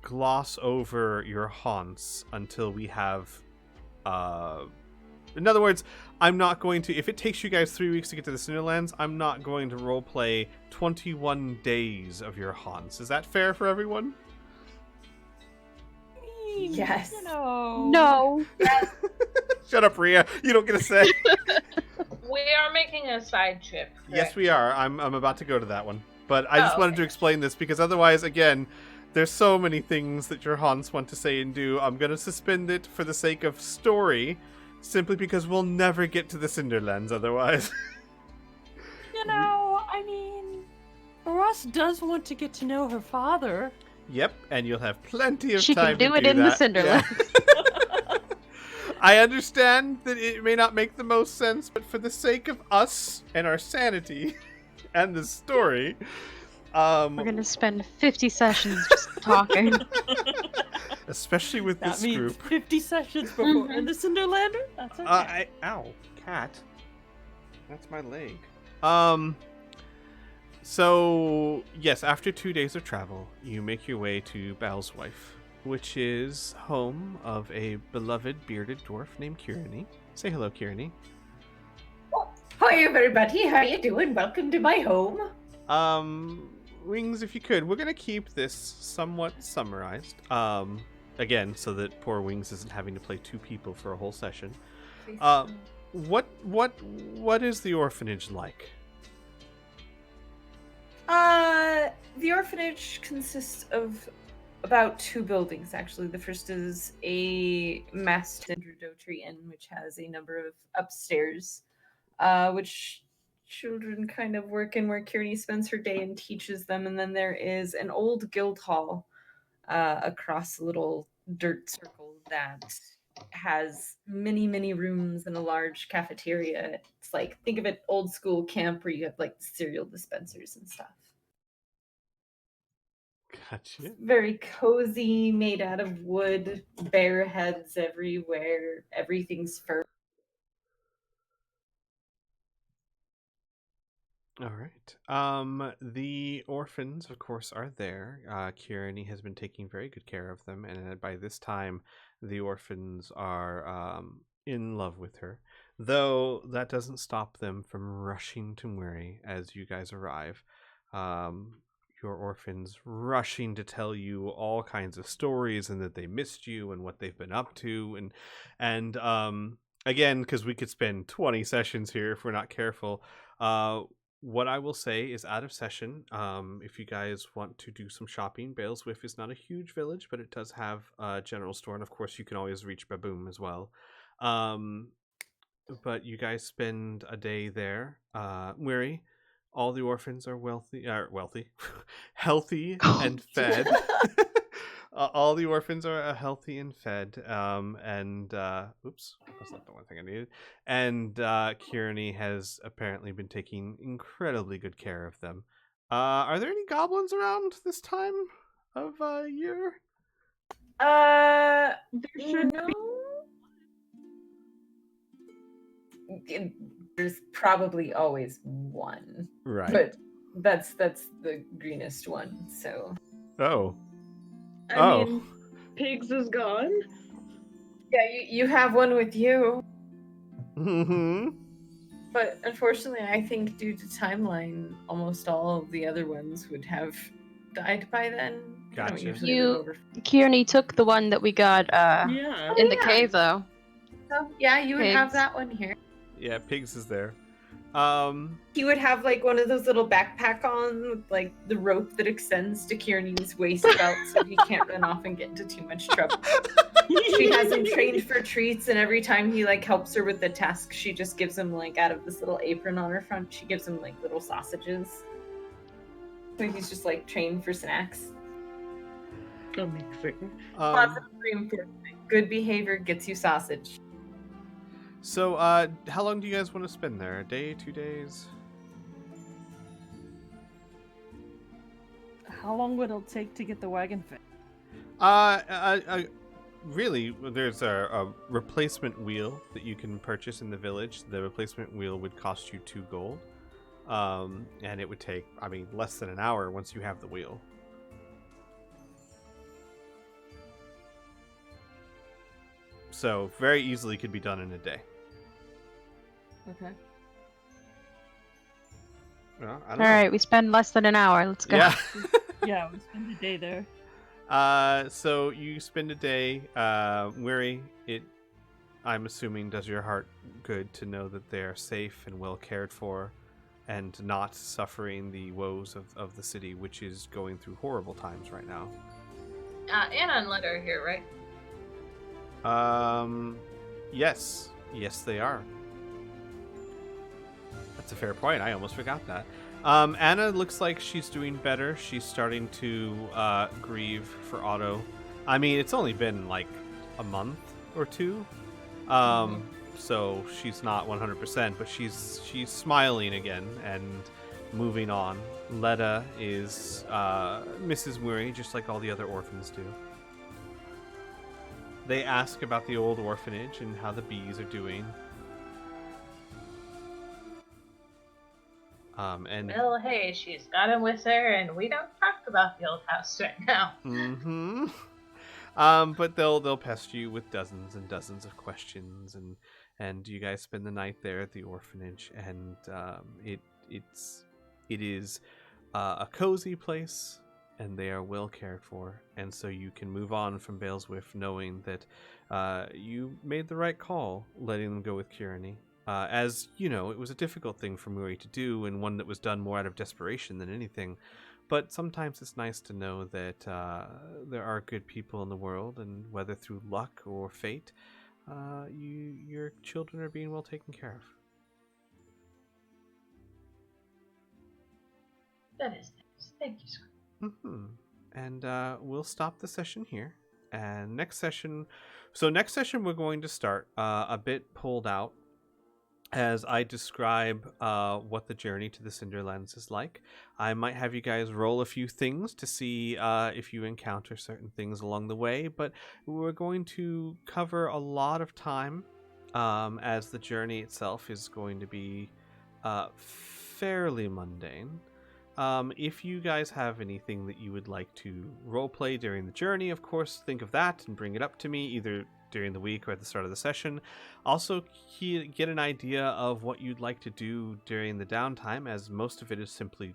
Speaker 1: gloss over your haunts until we have... in other words, I'm not going to... If it takes you guys 3 weeks to get to the Cinderlands, I'm not going to roleplay 21 days of your haunts. Is that fair for everyone?
Speaker 4: Yes.
Speaker 2: No.
Speaker 1: Shut up, Rhea. You don't get a say.
Speaker 5: We are making a side trip.
Speaker 1: Yes,
Speaker 5: correct?
Speaker 1: we are. I'm about to go to that one. But I just wanted
Speaker 5: okay.
Speaker 1: to explain this, because otherwise, again, there's so many things that your haunts want to say and do. I'm going to suspend it for the sake of story, simply because we'll never get to the Cinderlands otherwise.
Speaker 6: I mean, Ross does want to get to know her father.
Speaker 1: Yep, and you'll have plenty of
Speaker 2: She
Speaker 1: time
Speaker 2: can do
Speaker 1: to
Speaker 2: it
Speaker 1: do
Speaker 2: in the
Speaker 1: that.
Speaker 2: Cinderlands.
Speaker 1: I understand that it may not make the most sense, but for the sake of us and our sanity and the story,
Speaker 2: We're gonna spend 50 sessions just talking.
Speaker 1: especially with
Speaker 6: That
Speaker 1: this
Speaker 6: means
Speaker 1: group.
Speaker 6: 50 sessions before in the Cinderlander? That's okay.
Speaker 1: Ow, cat. That's my leg. So, yes, after 2 days of travel, you make your way to Bal's Wife, which is home of a beloved bearded dwarf named Kieran. Say hello, Kieran.
Speaker 4: Hi everybody, how you doing? Welcome to my home.
Speaker 1: Wings, if you could, we're gonna keep this somewhat summarized. Again, so that poor Wings isn't having to play two people for a whole session. What is the orphanage like?
Speaker 4: The orphanage consists of about 2 buildings, actually. The first is a master introductory inn, which has a number of upstairs, which children kind of work in, where Kearney spends her day and teaches them. And then there is an old guild hall across a little dirt circle that has many, many rooms and a large cafeteria. It's like, think of it old school camp where you have like cereal dispensers and stuff.
Speaker 1: Gotcha.
Speaker 4: Very cozy, made out of wood, bear heads everywhere, everything's fur.
Speaker 1: All right. The orphans, of course, are there. Kieran has been taking very good care of them, and by this time, the orphans are in love with her. Though that doesn't stop them from rushing to Murray as you guys arrive. Your orphans rushing to tell you all kinds of stories, and that they missed you and what they've been up to, and again, because we could spend 20 sessions here if we're not careful. What I will say is, out of session, if you guys want to do some shopping, Baleswiff is not a huge village, but it does have a general store, and of course you can always reach Baboom as well. But you guys spend a day there. Murray, all the orphans are healthy and fed. All the orphans are healthy and fed. Oops, that's not the one thing I needed. And Kieran has apparently been taking incredibly good care of them. Are there any goblins around this time of year?
Speaker 4: There should
Speaker 3: No.
Speaker 4: There's probably always one,
Speaker 1: Right.
Speaker 4: but that's the greenest one. So
Speaker 1: Oh.
Speaker 7: I mean, Pigs is gone.
Speaker 4: yeah, you have one with you,
Speaker 1: Mm-hmm.
Speaker 4: but unfortunately, I think due to timeline, almost all of the other ones would have died by then. They don't
Speaker 1: Gotcha.
Speaker 4: usually
Speaker 2: You-
Speaker 4: live over.
Speaker 2: Kearney took the one that we got
Speaker 7: Yeah.
Speaker 2: in the
Speaker 4: yeah.
Speaker 2: cave, though.
Speaker 4: So, yeah, you would have
Speaker 2: Pigs.
Speaker 4: that one here.
Speaker 1: Yeah, Pigs is there.
Speaker 4: He would have like one of those little backpack on with like the rope that extends to Kieran's waist belt so he can't run off and get into too much trouble. She has him trained for treats, and every time he like helps her with the task, she just gives him like out of this little apron on her front, she gives him like little sausages. So he's just like trained for snacks.
Speaker 3: Amazing.
Speaker 4: Positive reinforcement. Good behavior gets you sausage.
Speaker 1: So, how long do you guys want to spend there? A day, 2 days?
Speaker 6: How long would it take to get the wagon fixed?
Speaker 1: Really, there's a replacement wheel that you can purchase in the village. The replacement wheel would cost you 2 gold. And it would take, less than an hour once you have the wheel. So, very easily could be done in a day.
Speaker 6: Okay.
Speaker 1: Well, I
Speaker 2: All
Speaker 1: don't know.
Speaker 2: right, we spend less than an hour. Let's go.
Speaker 1: Yeah.
Speaker 6: Yeah, we spend a day there.
Speaker 1: So you spend a day, Weary, I'm assuming does your heart good to know that they're safe and well cared for and not suffering the woes of the city, which is going through horrible times right now.
Speaker 5: Anna and Linda are here, right?
Speaker 1: Yes, they are. That's a fair point. I almost forgot that. Anna looks like she's doing better. She's starting to grieve for Otto. It's only been like a month or two, so she's not 100%, but she's smiling again and moving on. Letta is Mrs. Murray, just like all the other orphans do. They ask about the old orphanage and how the bees are doing.
Speaker 5: Well, hey, she's got him with her, and we don't talk about the old house right now.
Speaker 1: Mm-hmm. But they'll pester you with dozens and dozens of questions, and you guys spend the night there at the orphanage, and it is a cozy place, and they are well cared for, and so you can move on from Baleswiff knowing that you made the right call letting them go with Kieran. As you know, it was a difficult thing for Muri to do, and one that was done more out of desperation than anything. But sometimes it's nice to know that there are good people in the world, and whether through luck or fate, your children are being well taken care of.
Speaker 5: That is nice. Thank you, Scott.
Speaker 1: Mm-hmm. And we'll stop the session here. And next session we're going to start a bit pulled out as I describe what the journey to the Cinderlands is like. I might have you guys roll a few things to see if you encounter certain things along the way, but we're going to cover a lot of time as the journey itself is going to be fairly mundane. If you guys have anything that you would like to roleplay during the journey, of course, think of that and bring it up to me either during the week or at the start of the session. Also, get an idea of what you'd like to do during the downtime, as most of it is simply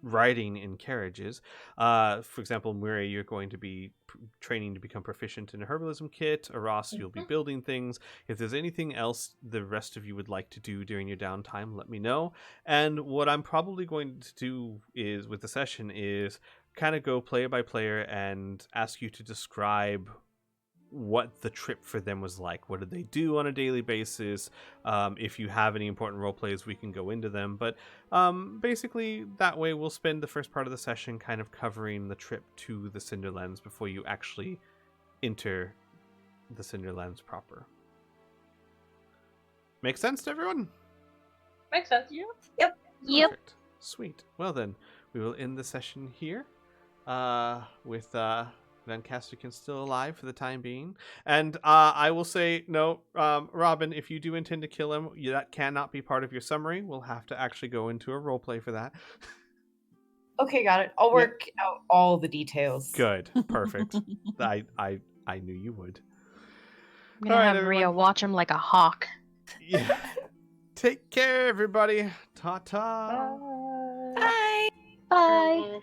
Speaker 1: riding in carriages. For example, Murray, you're going to be training to become proficient in a herbalism kit. Ross, you'll be building things. If there's anything else the rest of you would like to do during your downtime, let me know. And what I'm probably going to do is, with the session, is kind of go player by player and ask you to describe what the trip for them was like. What did they do on a daily basis? If you have any important role plays, we can go into them. But basically, that way we'll spend the first part of the session kind of covering the trip to the Cinderlands before you actually enter the Cinderlands proper. Make sense to everyone?
Speaker 5: Makes sense.
Speaker 2: Yep.
Speaker 1: Perfect. Sweet. Well then, we will end the session here with Van Casterkin still alive for the time being. And I will say, no, Robin, if you do intend to kill him, that cannot be part of your summary. We'll have to actually go into a roleplay for that.
Speaker 4: Okay, got it. I'll work out all the details.
Speaker 1: Good. Perfect. I knew you would.
Speaker 2: I'm gonna have Ria watch him like a hawk.
Speaker 1: Yeah. Take care, everybody. Ta-ta.
Speaker 4: Bye.
Speaker 2: Bye.